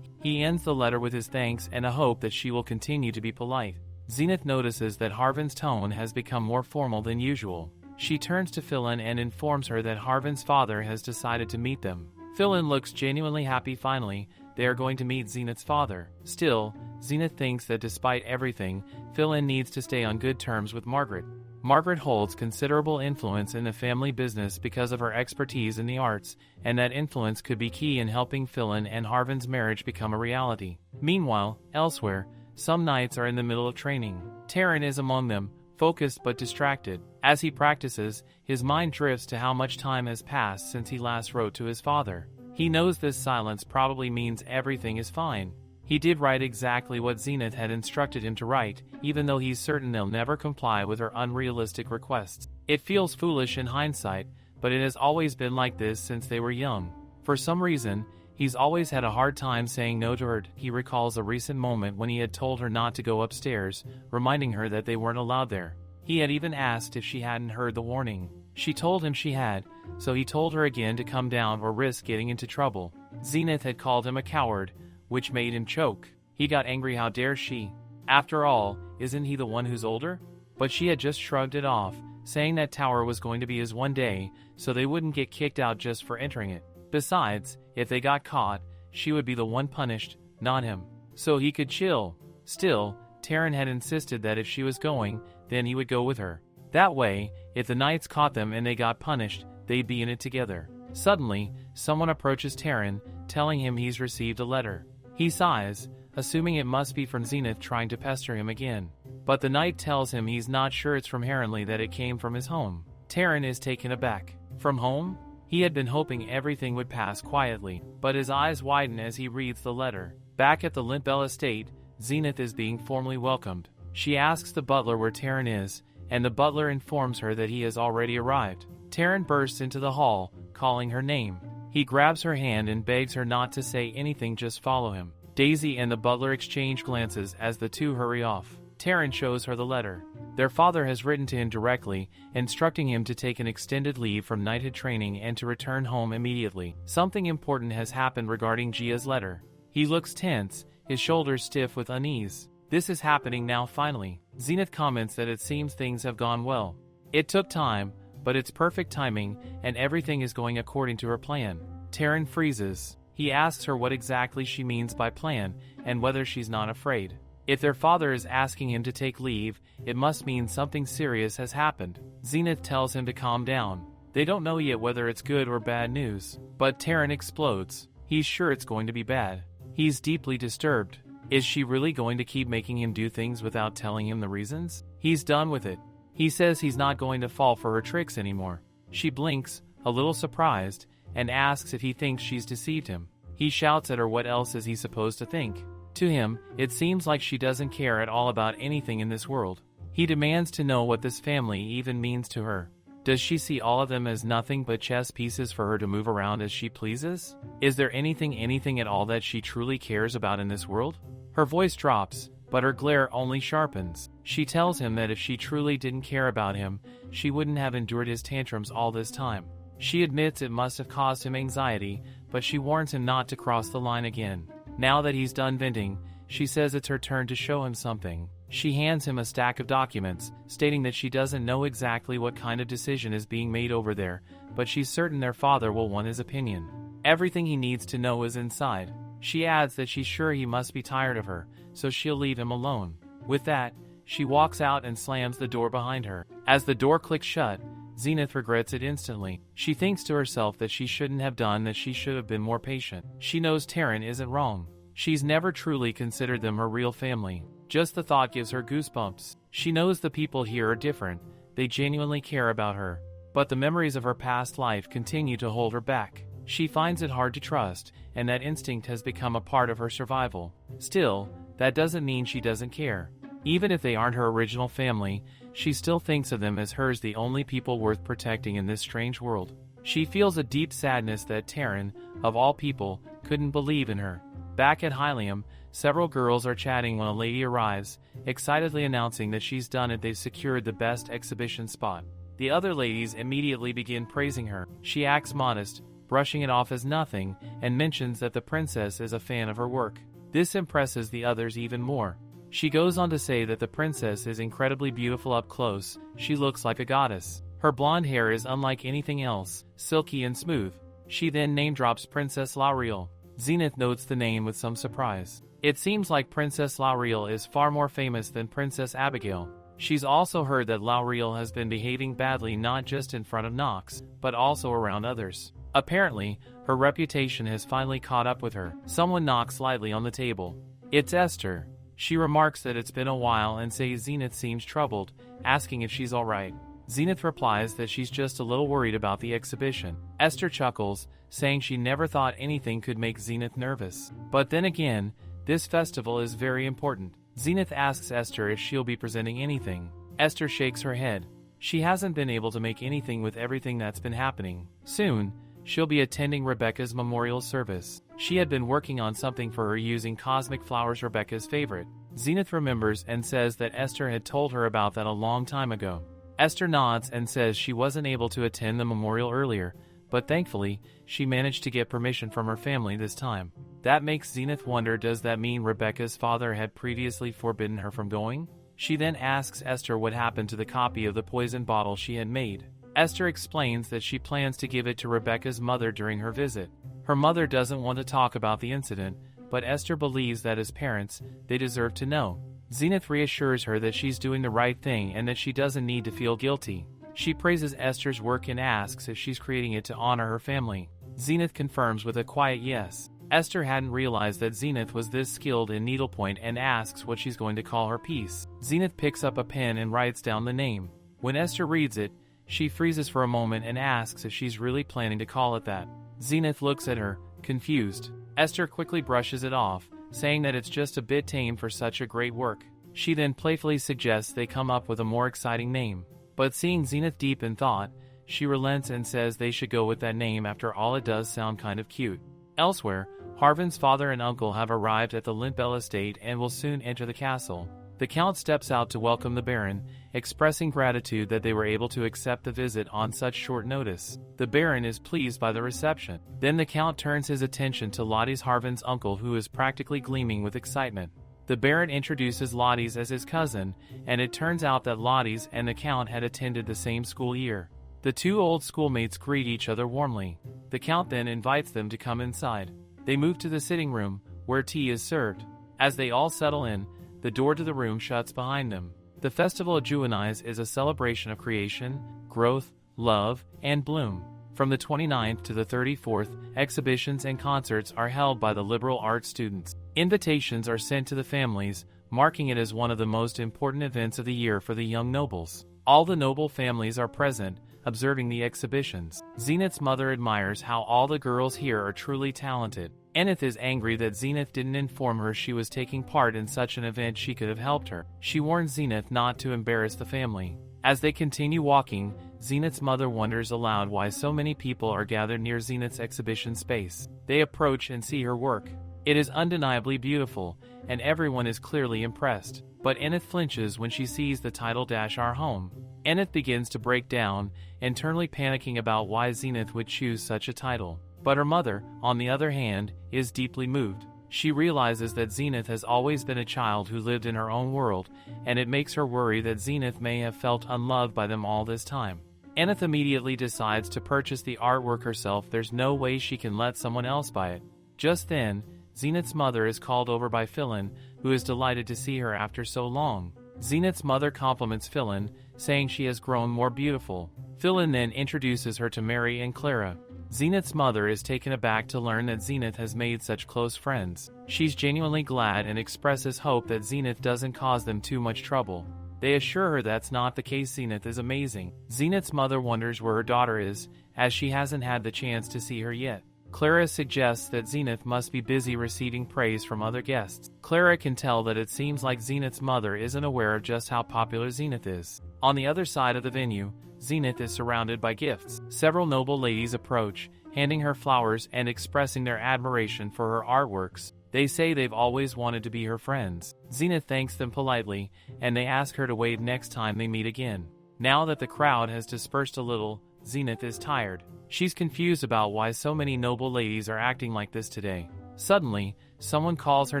He ends the letter with his thanks and a hope that she will continue to be polite. Zenith notices that Harvin's tone has become more formal than usual. She turns to Fillain and informs her that Harvin's father has decided to meet them. Fillain looks genuinely happy. Finally, they are going to meet Zenith's father. Still, Zenith thinks that despite everything, Fillain needs to stay on good terms with Margaret. Margaret holds considerable influence in the family business because of her expertise in the arts, and that influence could be key in helping Fillain and Harvin's marriage become a reality. Meanwhile, elsewhere, some knights are in the middle of training. Taran is among them, focused but distracted. As he practices, his mind drifts to how much time has passed since he last wrote to his father. He knows this silence probably means everything is fine. He did write exactly what Zenith had instructed him to write, even though he's certain they'll never comply with her unrealistic requests. It feels foolish in hindsight, but it has always been like this since they were young. For some reason, he's always had a hard time saying no to her. He recalls a recent moment when he had told her not to go upstairs, reminding her that they weren't allowed there. He had even asked if she hadn't heard the warning. She told him she had, so he told her again to come down or risk getting into trouble. Zenith had called him a coward, which made him choke. He got angry. How dare she? After all, isn't he the one who's older? But she had just shrugged it off, saying that tower was going to be his one day, so they wouldn't get kicked out just for entering it. Besides, if they got caught, she would be the one punished, not him. So he could chill. Still, Taran had insisted that if she was going, then he would go with her. That way, if the knights caught them and they got punished, they'd be in it together. Suddenly, someone approaches Taran, telling him he's received a letter. He sighs, assuming it must be from Zenith trying to pester him again. But the knight tells him he's not sure it's from Heronley, that it came from his home. Taran is taken aback. From home? He had been hoping everything would pass quietly, but his eyes widen as he reads the letter. Back at the Lintbell estate, Zenith is being formally welcomed. She asks the butler where Taran is, and the butler informs her that he has already arrived. Taran bursts into the hall, calling her name. He grabs her hand and begs her not to say anything, just follow him. Daisy and the butler exchange glances as the two hurry off. Taran shows her the letter. Their father has written to him directly, instructing him to take an extended leave from knighthood training and to return home immediately. Something important has happened regarding Gia's letter. He looks tense, his shoulders stiff with unease. This is happening now finally. Zenith comments that it seems things have gone well. It took time, but it's perfect timing, and everything is going according to her plan. Taran freezes. He asks her what exactly she means by plan, and whether she's not afraid. If their father is asking him to take leave, it must mean something serious has happened. Zenith tells him to calm down. They don't know yet whether it's good or bad news, but Taran explodes. He's sure it's going to be bad. He's deeply disturbed. Is she really going to keep making him do things without telling him the reasons? He's done with it. He says he's not going to fall for her tricks anymore. She blinks, a little surprised, and asks if he thinks she's deceived him. He shouts at her what else is he supposed to think. To him, it seems like she doesn't care at all about anything in this world. He demands to know what this family even means to her. Does she see all of them as nothing but chess pieces for her to move around as she pleases? Is there anything at all that she truly cares about in this world? Her voice drops, but her glare only sharpens. She tells him that if she truly didn't care about him, she wouldn't have endured his tantrums all this time. She admits it must have caused him anxiety, but she warns him not to cross the line again. Now that he's done venting, she says it's her turn to show him something. She hands him a stack of documents, stating that she doesn't know exactly what kind of decision is being made over there, but she's certain their father will want his opinion. Everything he needs to know is inside. She adds that she's sure he must be tired of her, so she'll leave him alone. With that, she walks out and slams the door behind her. As the door clicks shut, Zenith regrets it instantly. She thinks to herself that she shouldn't have done that. She should have been more patient. She knows Taran isn't wrong. She's never truly considered them her real family. Just the thought gives her goosebumps. She knows the people here are different. They genuinely care about her. But the memories of her past life continue to hold her back. She finds it hard to trust, and that instinct has become a part of her survival. Still, that doesn't mean she doesn't care. Even if they aren't her original family, she still thinks of them as hers, the only people worth protecting in this strange world. She feels a deep sadness that Taran, of all people, couldn't believe in her. Back at Haleium, several girls are chatting when a lady arrives, excitedly announcing that she's done it. They've secured the best exhibition spot. The other ladies immediately begin praising her. She acts modest, brushing it off as nothing, and mentions that the princess is a fan of her work. This impresses the others even more. She goes on to say that the princess is incredibly beautiful up close. She looks like a goddess. Her blonde hair is unlike anything else, silky and smooth. She then name-drops Princess Lauriel. Zenith notes the name with some surprise. It seems like Princess Lauriel is far more famous than Princess Abigail. She's also heard that Lauriel has been behaving badly not just in front of Nox, but also around others. Apparently, her reputation has finally caught up with her. Someone knocks lightly on the table. It's Esther. She remarks that it's been a while and says Zenith seems troubled, asking if she's alright. Zenith replies that she's just a little worried about the exhibition. Esther chuckles, saying she never thought anything could make Zenith nervous. But then again, this festival is very important. Zenith asks Esther if she'll be presenting anything. Esther shakes her head. She hasn't been able to make anything with everything that's been happening. Soon, she'll be attending Rebecca's memorial service. She had been working on something for her using cosmic flowers, Rebecca's favorite. Zenith remembers and says that Esther had told her about that a long time ago. Esther nods and says she wasn't able to attend the memorial earlier, but thankfully, she managed to get permission from her family this time. That makes Zenith wonder, does that mean Rebecca's father had previously forbidden her from going? She then asks Esther what happened to the copy of the poison bottle she had made. Esther explains that she plans to give it to Rebecca's mother during her visit. Her mother doesn't want to talk about the incident, but Esther believes that as parents, they deserve to know. Zenith reassures her that she's doing the right thing and that she doesn't need to feel guilty. She praises Esther's work and asks if she's creating it to honor her family. Zenith confirms with a quiet yes. Esther hadn't realized that Zenith was this skilled in needlepoint and asks what she's going to call her piece. Zenith picks up a pen and writes down the name. When Esther reads it, she freezes for a moment and asks if she's really planning to call it that. Zenith looks at her, confused. Esther quickly brushes it off, saying that it's just a bit tame for such a great work. She then playfully suggests they come up with a more exciting name. But seeing Zenith deep in thought, she relents and says they should go with that name. After all, it does sound kind of cute. Elsewhere, Harvin's father and uncle have arrived at the Lintbell estate and will soon enter the castle. The Count steps out to welcome the Baron, expressing gratitude that they were able to accept the visit on such short notice. The Baron is pleased by the reception. Then the Count turns his attention to Lottie's Harvin's uncle, who is practically gleaming with excitement. The Baron introduces Lottie's as his cousin, and it turns out that Lottie's and the Count had attended the same school year. The two old schoolmates greet each other warmly. The Count then invites them to come inside. They move to the sitting room, where tea is served. As they all settle in, the door to the room shuts behind them. The Festival of Juvenis is a celebration of creation, growth, love, and bloom. From the 29th to the 34th, exhibitions and concerts are held by the liberal arts students. Invitations are sent to the families, marking it as one of the most important events of the year for the young nobles. All the noble families are present, observing the exhibitions. Zenith's mother admires how all the girls here are truly talented. Enith is angry that Zenith didn't inform her she was taking part in such an event. She could have helped her. She warns Zenith not to embarrass the family. As they continue walking, Zenith's mother wonders aloud why so many people are gathered near Zenith's exhibition space. They approach and see her work. It is undeniably beautiful, and everyone is clearly impressed. But Enith flinches when she sees the title "Our Home." Enith begins to break down, internally panicking about why Zenith would choose such a title. But her mother, on the other hand, is deeply moved. She realizes that Zenith has always been a child who lived in her own world, and it makes her worry that Zenith may have felt unloved by them all this time. Enith immediately decides to purchase the artwork herself. There's no way she can let someone else buy it. Just then, Zenith's mother is called over by Fillain, who is delighted to see her after so long. Zenith's mother compliments Fillain, saying she has grown more beautiful. Fillain then introduces her to Mary and Clara. Zenith's mother is taken aback to learn that Zenith has made such close friends. She's genuinely glad and expresses hope that Zenith doesn't cause them too much trouble. They assure her that's not the case. Zenith is amazing. Zenith's mother wonders where her daughter is, as she hasn't had the chance to see her yet. Clara suggests that Zenith must be busy receiving praise from other guests. Clara can tell that it seems like Zenith's mother isn't aware of just how popular Zenith is. On the other side of the venue, Zenith is surrounded by gifts. Several noble ladies approach, handing her flowers and expressing their admiration for her artworks. They say they've always wanted to be her friends. Zenith thanks them politely, and they ask her to wait next time they meet again. Now that the crowd has dispersed a little, Zenith is tired. She's confused about why so many noble ladies are acting like this today. Suddenly, someone calls her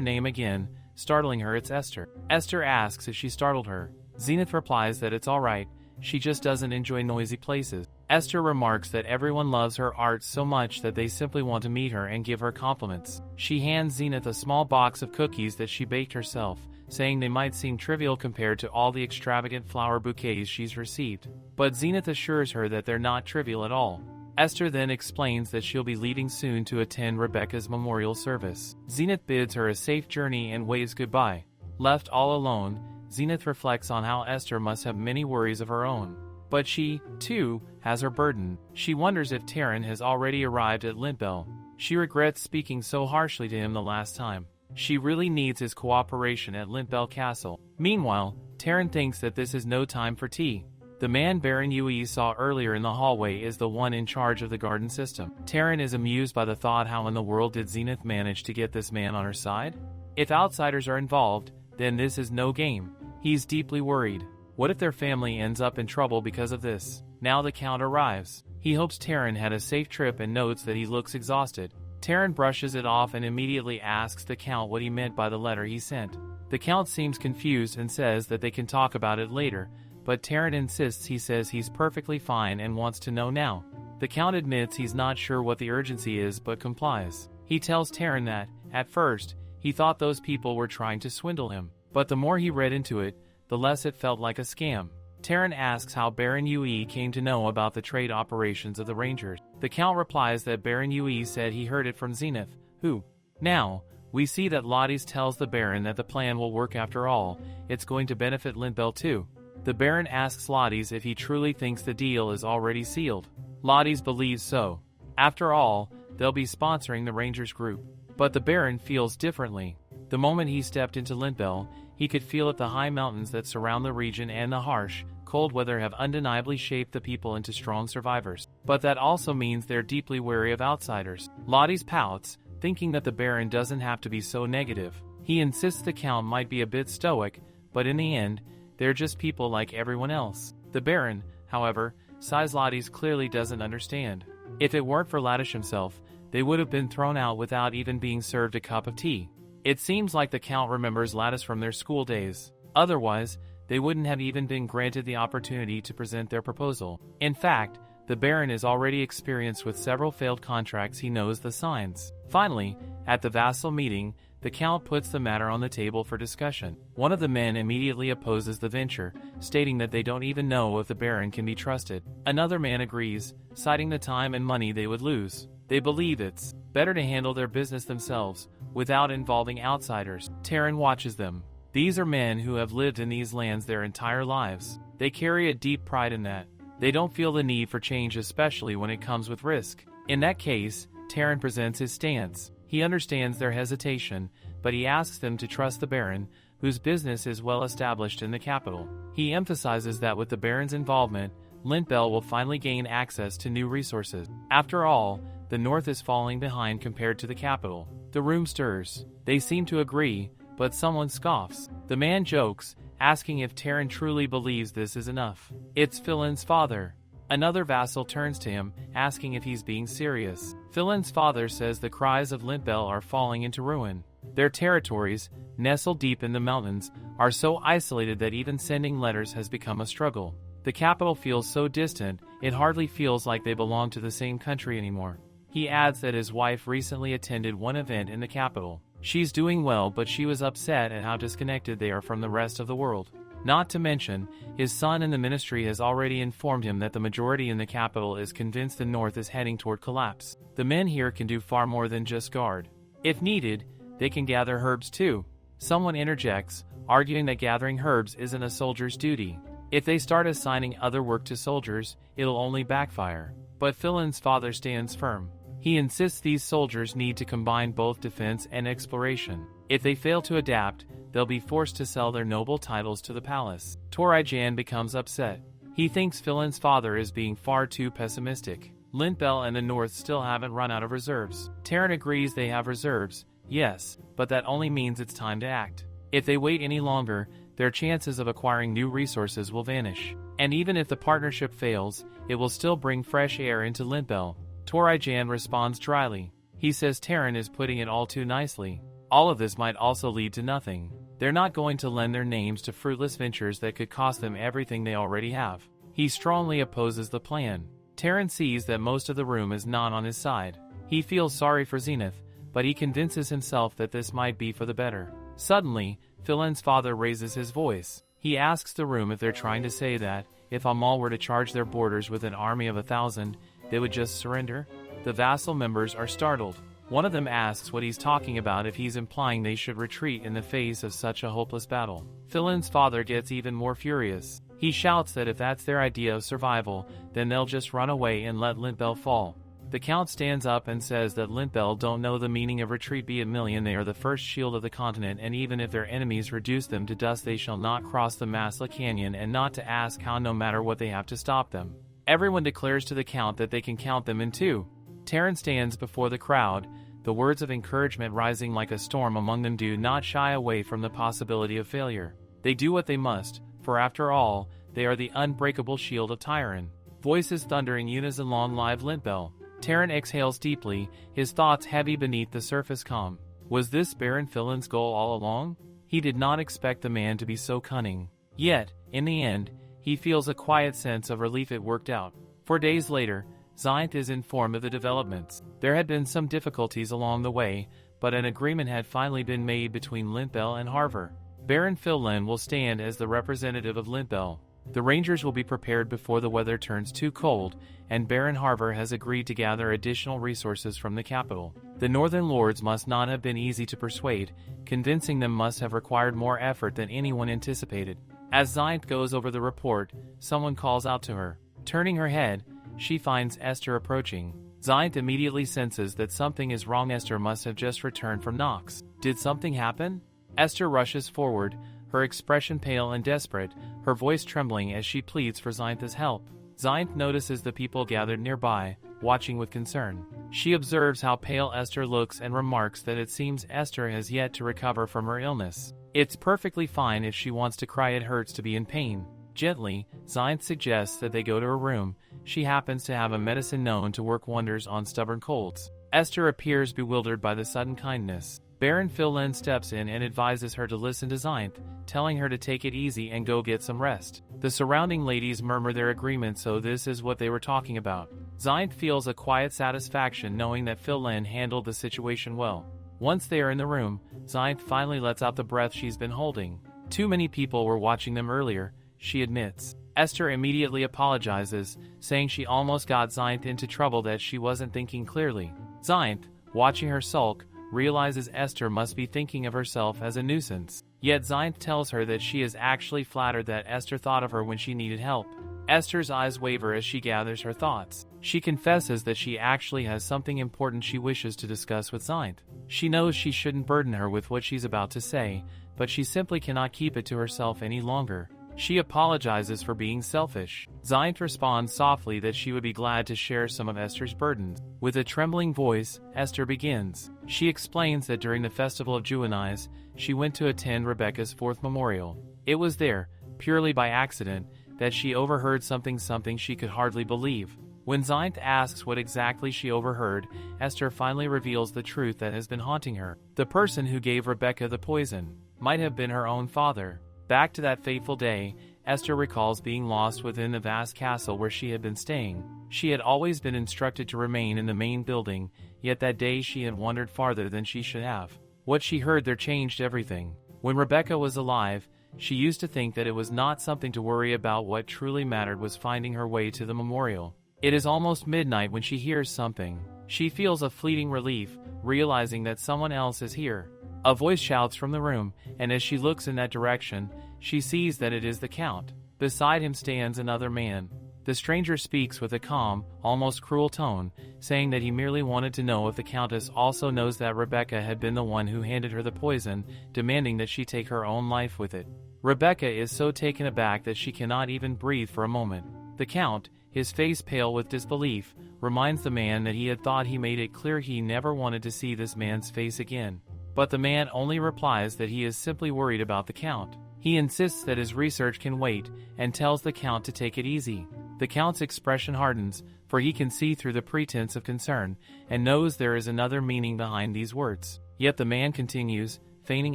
name again, startling her. It's Esther. Esther asks if she startled her. Zenith replies that it's alright, she just doesn't enjoy noisy places. Esther remarks that everyone loves her art so much that they simply want to meet her and give her compliments. She hands Zenith a small box of cookies that she baked herself, saying they might seem trivial compared to all the extravagant flower bouquets she's received. But Zenith assures her that they're not trivial at all. Esther then explains that she'll be leaving soon to attend Rebecca's memorial service. Zenith bids her a safe journey and waves goodbye. Left all alone, Zenith reflects on how Esther must have many worries of her own. But she, too, has her burden. She wonders if Taran has already arrived at Lintbell. She regrets speaking so harshly to him the last time. She really needs his cooperation at Lintbell Castle. Meanwhile, Taran thinks that this is no time for tea. The man Baron Yue saw earlier in the hallway is the one in charge of the garden system. Taran is amused by the thought, how in the world did Zenith manage to get this man on her side? If outsiders are involved, then this is no game. He's deeply worried. What if their family ends up in trouble because of this? Now the Count arrives. He hopes Taran had a safe trip and notes that he looks exhausted. Taran brushes it off and immediately asks the Count what he meant by the letter he sent. The Count seems confused and says that they can talk about it later, but Taran insists. He says he's perfectly fine and wants to know now. The Count admits he's not sure what the urgency is but complies. He tells Taran that, at first, he thought those people were trying to swindle him, but the more he read into it, the less it felt like a scam. Taran asks how Baron Yue came to know about the trade operations of the Rangers. The Count replies that Baron Yue said he heard it from Zenith, who. Now, we see that Lottie's tells the Baron that the plan will work after all. It's going to benefit Lintbell too. The Baron asks Lottie's if he truly thinks the deal is already sealed. Lottie's believes so. After all, they'll be sponsoring the Rangers group. But the Baron feels differently. The moment he stepped into Lintbell, he could feel it. The high mountains that surround the region and the harsh, cold weather have undeniably shaped the people into strong survivors. But that also means they're deeply wary of outsiders. Lottie's pouts, thinking that the Baron doesn't have to be so negative. He insists the Count might be a bit stoic, but in the end, they're just people like everyone else. The Baron, however, says Lottis clearly doesn't understand. If it weren't for Lattish himself, they would have been thrown out without even being served a cup of tea. It seems like the Count remembers Lattish from their school days. Otherwise, they wouldn't have even been granted the opportunity to present their proposal. In fact, the Baron is already experienced with several failed contracts. He knows the signs. Finally, at the vassal meeting, the Count puts the matter on the table for discussion. One of the men immediately opposes the venture, stating that they don't even know if the Baron can be trusted. Another man agrees, citing the time and money they would lose. They believe it's better to handle their business themselves, without involving outsiders. Taran watches them. These are men who have lived in these lands their entire lives. They carry a deep pride in that. They don't feel the need for change, especially when it comes with risk. In that case, Taran presents his stance. He understands their hesitation, but he asks them to trust the Baron, whose business is well established in the capital. He emphasizes that with the Baron's involvement, Lintbell will finally gain access to new resources. After all, the North is falling behind compared to the capital. The room stirs. They seem to agree, but someone scoffs. The man jokes, asking if Taran truly believes this is enough. It's Fillain's father. Another vassal turns to him, asking if he's being serious. Fillain's father says the cries of Lintbell are falling into ruin. Their territories, nestled deep in the mountains, are so isolated that even sending letters has become a struggle. The capital feels so distant, it hardly feels like they belong to the same country anymore. He adds that his wife recently attended one event in the capital. She's doing well, but she was upset at how disconnected they are from the rest of the world. Not to mention, his son in the ministry has already informed him that the majority in the capital is convinced the North is heading toward collapse. The men here can do far more than just guard. If needed, they can gather herbs too. Someone interjects, arguing that gathering herbs isn't a soldier's duty. If they start assigning other work to soldiers, it'll only backfire. But Fillain's father stands firm. He insists these soldiers need to combine both defense and exploration. If they fail to adapt, they'll be forced to sell their noble titles to the palace. Torijan becomes upset. He thinks Fillain's father is being far too pessimistic. Lintbell and the North still haven't run out of reserves. Taran agrees they have reserves, yes, but that only means it's time to act. If they wait any longer, their chances of acquiring new resources will vanish. And even if the partnership fails, it will still bring fresh air into Lintbell. Torijan responds dryly. He says Taran is putting it all too nicely. All of this might also lead to nothing. They're not going to lend their names to fruitless ventures that could cost them everything they already have. He strongly opposes the plan. Taran sees that most of the room is not on his side. He feels sorry for Zenith, but he convinces himself that this might be for the better. Suddenly, Fillain's father raises his voice. He asks the room if they're trying to say that, if Amal were to charge their borders with an army of 1,000, they would just surrender? The vassal members are startled. One of them asks what he's talking about, if he's implying they should retreat in the face of such a hopeless battle. Fillain's father gets even more furious. He shouts that if that's their idea of survival, then they'll just run away and let Lintbell fall. The Count stands up and says that Lintbell don't know the meaning of retreat. Be a million, they are the first shield of the continent, and even if their enemies reduce them to dust, they shall not cross the Masla Canyon, and not to ask how, no matter what they have to stop them. Everyone declares to the Count that they can count them in two. Taran stands before the crowd, the words of encouragement rising like a storm among them. Do not shy away from the possibility of failure. They do what they must, for after all, they are the unbreakable shield of Taran. Voices thunder in unison. Long live Lintbell. Taran exhales deeply, his thoughts heavy beneath the surface calm. Was this Baron Fillain's goal all along? He did not expect the man to be so cunning. Yet, in the end, he feels a quiet sense of relief it worked out. 4 days later, Zenith is informed of the developments. There had been some difficulties along the way, but an agreement had finally been made between Lintbell and Harver. Baron Fillain will stand as the representative of Lintbell. The Rangers will be prepared before the weather turns too cold, and Baron Harver has agreed to gather additional resources from the capital. The Northern Lords must not have been easy to persuade. Convincing them must have required more effort than anyone anticipated. As Zenith goes over the report, someone calls out to her. Turning her head, she finds Esther approaching. Zenith immediately senses that something is wrong. Esther must have just returned from Nox. Did something happen? Esther rushes forward, her expression pale and desperate, her voice trembling as she pleads for Zenith's help. Zenith notices the people gathered nearby, watching with concern. She observes how pale Esther looks and remarks that it seems Esther has yet to recover from her illness. It's perfectly fine if she wants to cry, it hurts to be in pain. Gently, Zenith suggests that they go to her room. She happens to have a medicine known to work wonders on stubborn colds. Esther appears bewildered by the sudden kindness. Baron Fillain steps in and advises her to listen to Zenith, telling her to take it easy and go get some rest. The surrounding ladies murmur their agreement, so this is what they were talking about. Zenith feels a quiet satisfaction knowing that Fillain handled the situation well. Once they are in the room, Zenith finally lets out the breath she's been holding. Too many people were watching them earlier, she admits. Esther immediately apologizes, saying she almost got Zenith into trouble, that she wasn't thinking clearly. Zenith, watching her sulk, realizes Esther must be thinking of herself as a nuisance. Yet Zenith tells her that she is actually flattered that Esther thought of her when she needed help. Esther's eyes waver as she gathers her thoughts. She confesses that she actually has something important she wishes to discuss with Zenith. She knows she shouldn't burden her with what she's about to say, but she simply cannot keep it to herself any longer. She apologizes for being selfish. Zenith responds softly that she would be glad to share some of Esther's burdens. With a trembling voice, Esther begins. She explains that during the Festival of Juvenils, she went to attend Rebecca's 4th memorial. It was there, purely by accident, that she overheard something she could hardly believe. When Zenith asks what exactly she overheard, Esther finally reveals the truth that has been haunting her. The person who gave Rebecca the poison might have been her own father. Back to that fateful day, Esther recalls being lost within the vast castle where she had been staying. She had always been instructed to remain in the main building, yet that day she had wandered farther than she should have. What she heard there changed everything. When Rebecca was alive, she used to think that it was not something to worry about. What truly mattered was finding her way to the memorial. It is almost midnight when she hears something. She feels a fleeting relief, realizing that someone else is here. A voice shouts from the room, and as she looks in that direction, she sees that it is the Count. Beside him stands another man. The stranger speaks with a calm, almost cruel tone, saying that he merely wanted to know if the Countess also knows that Rebecca had been the one who handed her the poison, demanding that she take her own life with it. Rebecca is so taken aback that she cannot even breathe for a moment. The Count, his face pale with disbelief, reminds the man that he had thought he made it clear he never wanted to see this man's face again. But the man only replies that he is simply worried about the Count. He insists that his research can wait, and tells the Count to take it easy. The Count's expression hardens, for he can see through the pretense of concern, and knows there is another meaning behind these words. Yet the man continues, feigning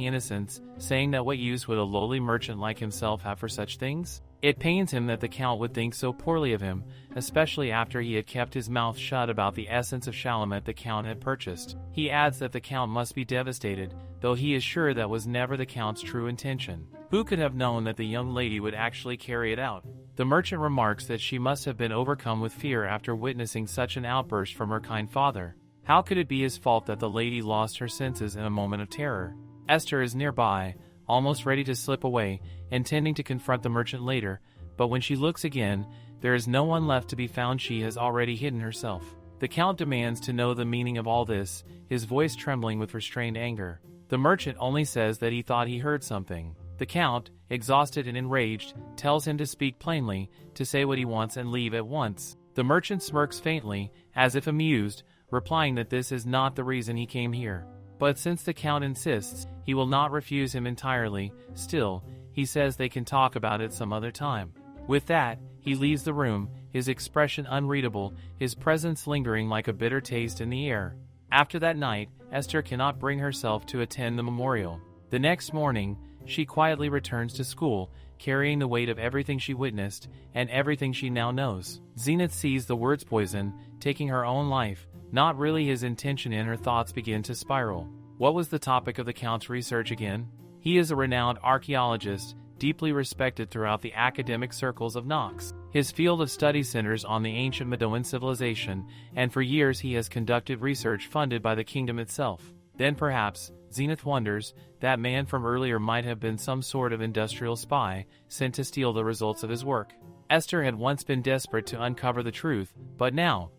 innocence, saying that what use would a lowly merchant like himself have for such things? It pains him that the Count would think so poorly of him, especially after he had kept his mouth shut about the essence of Chalamet the Count had purchased. He adds that the Count must be devastated, though he is sure that was never the Count's true intention. Who could have known that the young lady would actually carry it out? The merchant remarks that she must have been overcome with fear after witnessing such an outburst from her kind father. How could it be his fault that the lady lost her senses in a moment of terror? Esther is nearby, almost ready to slip away, intending to confront the merchant later, but when she looks again, there is no one left to be found. She has already hidden herself. The Count demands to know the meaning of all this, his voice trembling with restrained anger. The merchant only says that he thought he heard something. The Count, exhausted and enraged, tells him to speak plainly, to say what he wants and leave at once. The merchant smirks faintly, as if amused, replying that this is not the reason he came here. But since the Count insists, he will not refuse him entirely. Still, he says they can talk about it some other time. With that, he leaves the room, his expression unreadable, his presence lingering like a bitter taste in the air. After that night, Esther cannot bring herself to attend the memorial. The next morning, she quietly returns to school, carrying the weight of everything she witnessed, and everything she now knows. Zenith sees the words poison, taking her own life, not really his intention, and her thoughts begin to spiral. What was the topic of the Count's research again? He is a renowned archaeologist, deeply respected throughout the academic circles of Nox. His field of study centers on the ancient Medoan civilization, and for years he has conducted research funded by the kingdom itself. Then perhaps, Zenith wonders, that man from earlier might have been some sort of industrial spy, sent to steal the results of his work. Esther had once been desperate to uncover the truth, but now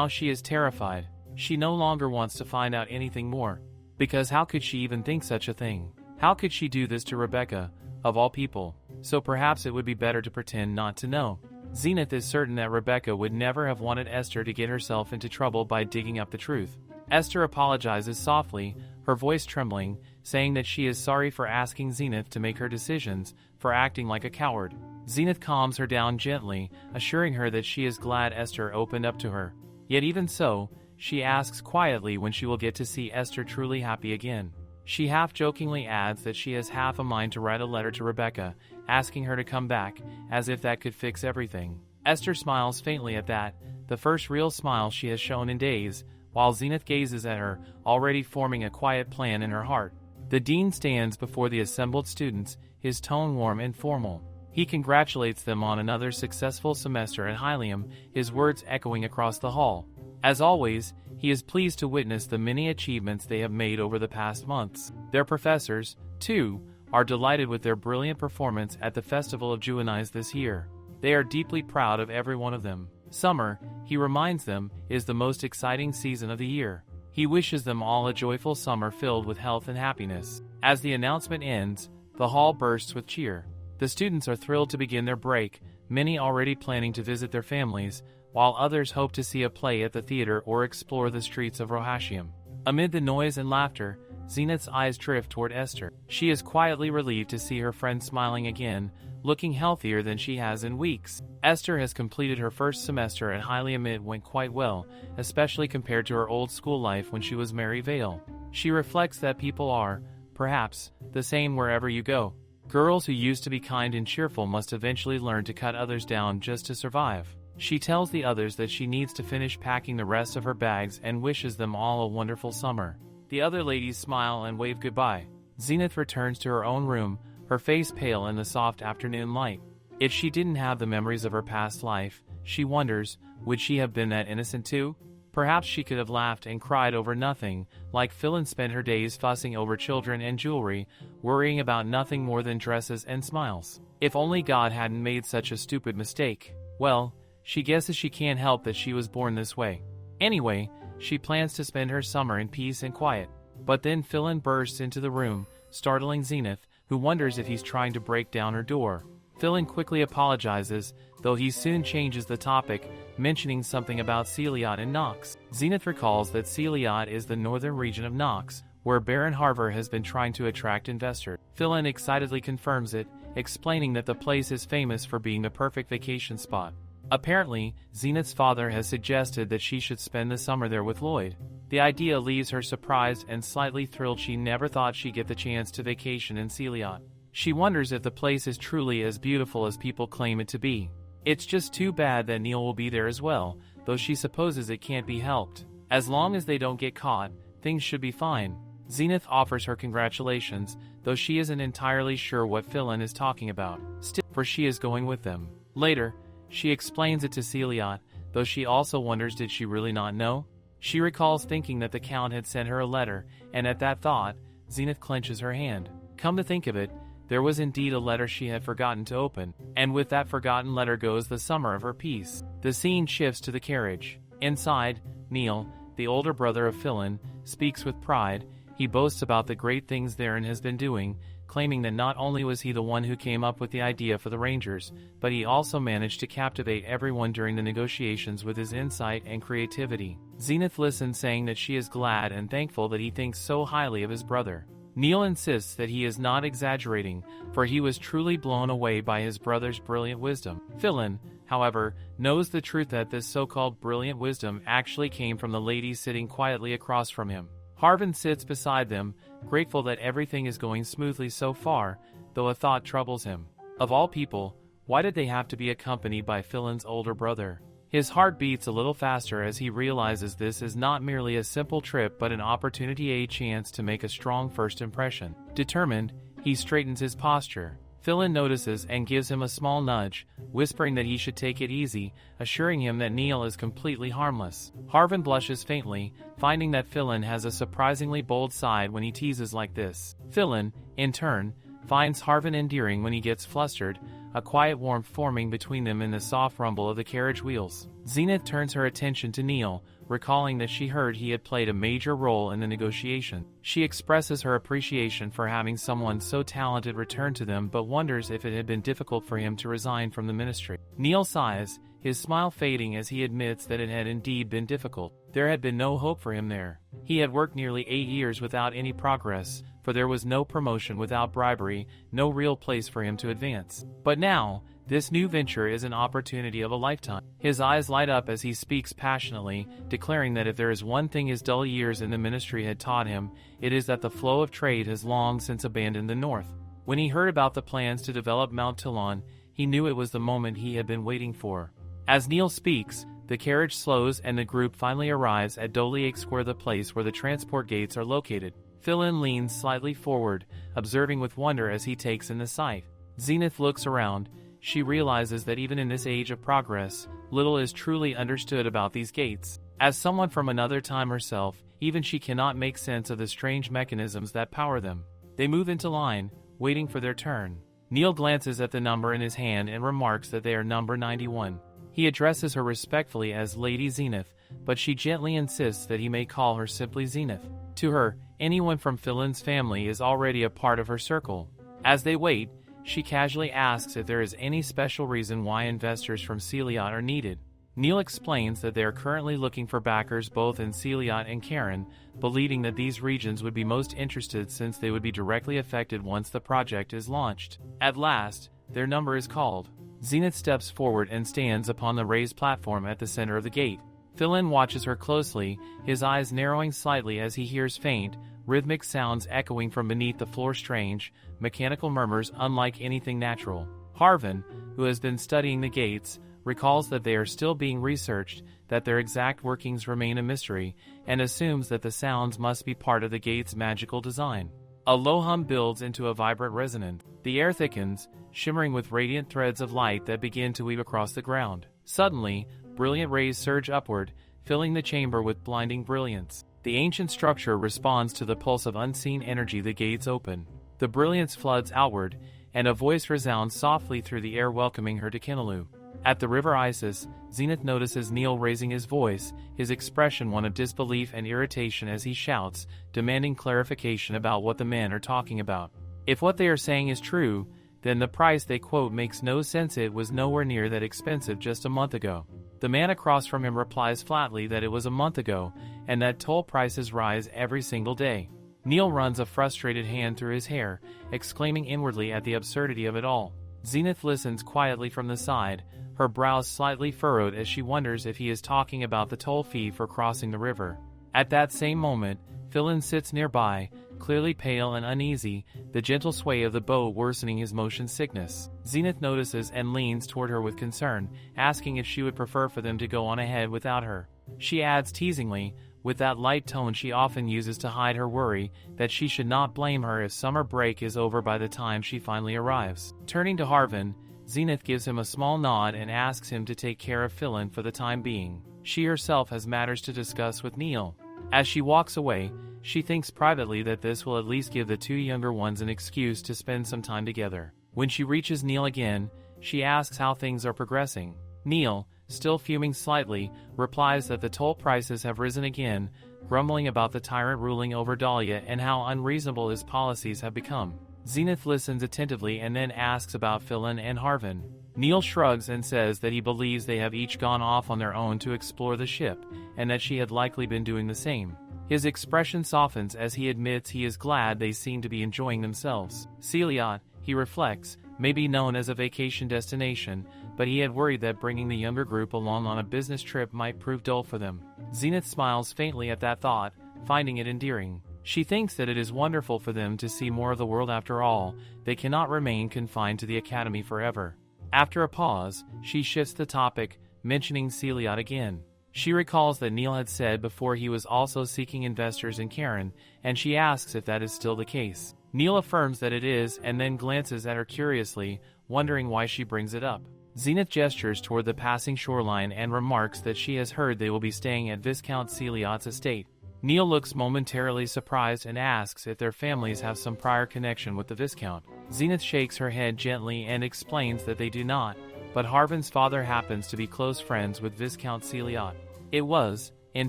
she is terrified. She no longer wants to find out anything more. Because how could she even think such a thing? How could she do this to Rebecca, of all people? So perhaps it would be better to pretend not to know. Zenith is certain that Rebecca would never have wanted Esther to get herself into trouble by digging up the truth. Esther apologizes softly, her voice trembling, saying that she is sorry for asking Zenith to make her decisions, for acting like a coward. Zenith calms her down gently, assuring her that she is glad Esther opened up to her. Yet even so, she asks quietly when she will get to see Esther truly happy again. She half-jokingly adds that she has half a mind to write a letter to Rebecca, asking her to come back, as if that could fix everything. Esther smiles faintly at that, the first real smile she has shown in days, while Zenith gazes at her, already forming a quiet plan in her heart. The dean stands before the assembled students, his tone warm and formal. He congratulates them on another successful semester at Haleium, his words echoing across the hall. As always, he is pleased to witness the many achievements they have made over the past months. Their professors, too, are delighted with their brilliant performance at the Festival of Juveniles this year. They are deeply proud of every one of them. Summer, he reminds them, is the most exciting season of the year. He wishes them all a joyful summer filled with health and happiness. As the announcement ends, the hall bursts with cheer. The students are thrilled to begin their break, many already planning to visit their families, while others hope to see a play at the theater or explore the streets of Haleium. Amid the noise and laughter, Zenith's eyes drift toward Esther. She is quietly relieved to see her friend smiling again, looking healthier than she has in weeks. Esther has completed her first semester at Haleium. It went quite well, especially compared to her old school life when she was Mary Vale. She reflects that people are, perhaps, the same wherever you go. Girls who used to be kind and cheerful must eventually learn to cut others down just to survive. She tells the others that she needs to finish packing the rest of her bags and wishes them all a wonderful summer. The other ladies smile and wave goodbye. Zenith returns to her own room, her face pale in the soft afternoon light. If she didn't have the memories of her past life, she wonders, would she have been that innocent too? Perhaps she could have laughed and cried over nothing, like Fillain spent her days fussing over children and jewelry, worrying about nothing more than dresses and smiles. If only God hadn't made such a stupid mistake. Well, she guesses she can't help that she was born this way. Anyway, she plans to spend her summer in peace and quiet. But then Fillain bursts into the room, startling Zenith, who wonders if he's trying to break down her door. Fillain quickly apologizes, though he soon changes the topic, mentioning something about Celiot and Nox. Zenith recalls that Celiot is the northern region of Nox, where Baron Harver has been trying to attract investors. Fillain excitedly confirms it, explaining that the place is famous for being the perfect vacation spot. Apparently, Zenith's father has suggested that she should spend the summer there with Lloyd. The idea leaves her surprised and slightly thrilled. She never thought she'd get the chance to vacation in Celiot. She wonders if the place is truly as beautiful as people claim it to be. It's just too bad that Neil will be there as well, though she supposes it can't be helped. As long as they don't get caught, things should be fine. Zenith offers her congratulations, though she isn't entirely sure what Fillain is talking about. Still, for she is going with them. Later, she explains it to Celiot, though she also wonders, did she really not know? She recalls thinking that the Count had sent her a letter, and at that thought, Zenith clenches her hand. Come to think of it, there was indeed a letter she had forgotten to open, and with that forgotten letter goes the summer of her peace. The scene shifts to the carriage. Inside, Neil, the older brother of Fillain, speaks with pride. He boasts about the great things Taran has been doing, claiming that not only was he the one who came up with the idea for the Rangers, but he also managed to captivate everyone during the negotiations with his insight and creativity. Zenith listens, saying that she is glad and thankful that he thinks so highly of his brother. Neil insists that he is not exaggerating, for he was truly blown away by his brother's brilliant wisdom. Fillain, however, knows the truth that this so-called brilliant wisdom actually came from the lady sitting quietly across from him. Harvin sits beside them, grateful that everything is going smoothly so far, though a thought troubles him. Of all people, why did they have to be accompanied by Fillain's older brother? His heart beats a little faster as he realizes this is not merely a simple trip but an opportunity, a chance to make a strong first impression. Determined, he straightens his posture. Fillain notices and gives him a small nudge, whispering that he should take it easy, assuring him that Neil is completely harmless. Harvin blushes faintly, finding that Fillain has a surprisingly bold side when he teases like this. Fillain, in turn, finds Harvin endearing when he gets flustered, a quiet warmth forming between them in the soft rumble of the carriage wheels. Zenith turns her attention to Neil, recalling that she heard he had played a major role in the negotiation. She expresses her appreciation for having someone so talented return to them, but wonders if it had been difficult for him to resign from the ministry. Neil sighs, his smile fading as he admits that it had indeed been difficult. There had been no hope for him there. He had worked nearly 8 years without any progress, for there was no promotion without bribery, no real place for him to advance. But now, this new venture is an opportunity of a lifetime. His eyes light up as he speaks passionately, declaring that if there is one thing his dull years in the ministry had taught him, it is that the flow of trade has long since abandoned the north. When he heard about the plans to develop Mount Fillain, he knew it was the moment he had been waiting for. As Neil speaks, the carriage slows and the group finally arrives at Doliac Square, the place where the transport gates are located. Fillain leans slightly forward, observing with wonder as he takes in the sight. Zenith looks around. She realizes that even in this age of progress, little is truly understood about these gates. As someone from another time herself, even she cannot make sense of the strange mechanisms that power them. They move into line, waiting for their turn. Neil glances at the number in his hand and remarks that they are number 91. He addresses her respectfully as Lady Zenith, but she gently insists that he may call her simply Zenith. To her, anyone from Fillain's family is already a part of her circle. As they wait, she casually asks if there is any special reason why investors from Celiot are needed. Neil explains that they are currently looking for backers both in Celiot and Cairn, believing that these regions would be most interested since they would be directly affected once the project is launched. At last, their number is called. Zenith steps forward and stands upon the raised platform at the center of the gate. Fillain watches her closely, his eyes narrowing slightly as he hears faint, rhythmic sounds echoing from beneath the floor, strange, mechanical murmurs unlike anything natural. Harvin, who has been studying the gates, recalls that they are still being researched, that their exact workings remain a mystery, and assumes that the sounds must be part of the gate's magical design. A low hum builds into a vibrant resonance. The air thickens, shimmering with radiant threads of light that begin to weave across the ground. Suddenly, brilliant rays surge upward, filling the chamber with blinding brilliance. The ancient structure responds to the pulse of unseen energy. The gates open. The brilliance floods outward, and a voice resounds softly through the air welcoming her to Kinaloo. At the river Isis, Zenith notices Neil raising his voice, his expression one of disbelief and irritation as he shouts, demanding clarification about what the men are talking about. If what they are saying is true, then the price they quote makes no sense. It was nowhere near that expensive just a month ago. The man across from him replies flatly that it was a month ago, and that toll prices rise every single day. Neil runs a frustrated hand through his hair, exclaiming inwardly at the absurdity of it all. Zenith listens quietly from the side, her brows slightly furrowed as she wonders if he is talking about the toll fee for crossing the river. At that same moment, Fillain sits nearby, clearly pale and uneasy, the gentle sway of the boat worsening his motion sickness. Zenith notices and leans toward her with concern, asking if she would prefer for them to go on ahead without her. She adds teasingly, with that light tone she often uses to hide her worry, that she should not blame her if summer break is over by the time she finally arrives. Turning to Harvin, Zenith gives him a small nod and asks him to take care of Fillain for the time being. She herself has matters to discuss with Neil. As she walks away, she thinks privately that this will at least give the two younger ones an excuse to spend some time together. When she reaches Neil again, she asks how things are progressing. Neil, still fuming slightly, replies that the toll prices have risen again, grumbling about the tyrant ruling over Dahlia and how unreasonable his policies have become. Zenith listens attentively and then asks about Fillain and Harvin. Neil shrugs and says that he believes they have each gone off on their own to explore the ship, and that she had likely been doing the same. His expression softens as he admits he is glad they seem to be enjoying themselves. Celiot, he reflects, may be known as a vacation destination, but he had worried that bringing the younger group along on a business trip might prove dull for them. Zenith smiles faintly at that thought, finding it endearing. She thinks that it is wonderful for them to see more of the world. After all, they cannot remain confined to the academy forever. After a pause, she shifts the topic, mentioning Celiot again. She recalls that Neil had said before he was also seeking investors in Cairn, and she asks if that is still the case. Neil affirms that it is and then glances at her curiously, wondering why she brings it up. Zenith gestures toward the passing shoreline and remarks that she has heard they will be staying at Viscount Celiot's estate. Neil looks momentarily surprised and asks if their families have some prior connection with the Viscount. Zenith shakes her head gently and explains that they do not, but Harvin's father happens to be close friends with Viscount Celiot. It was, in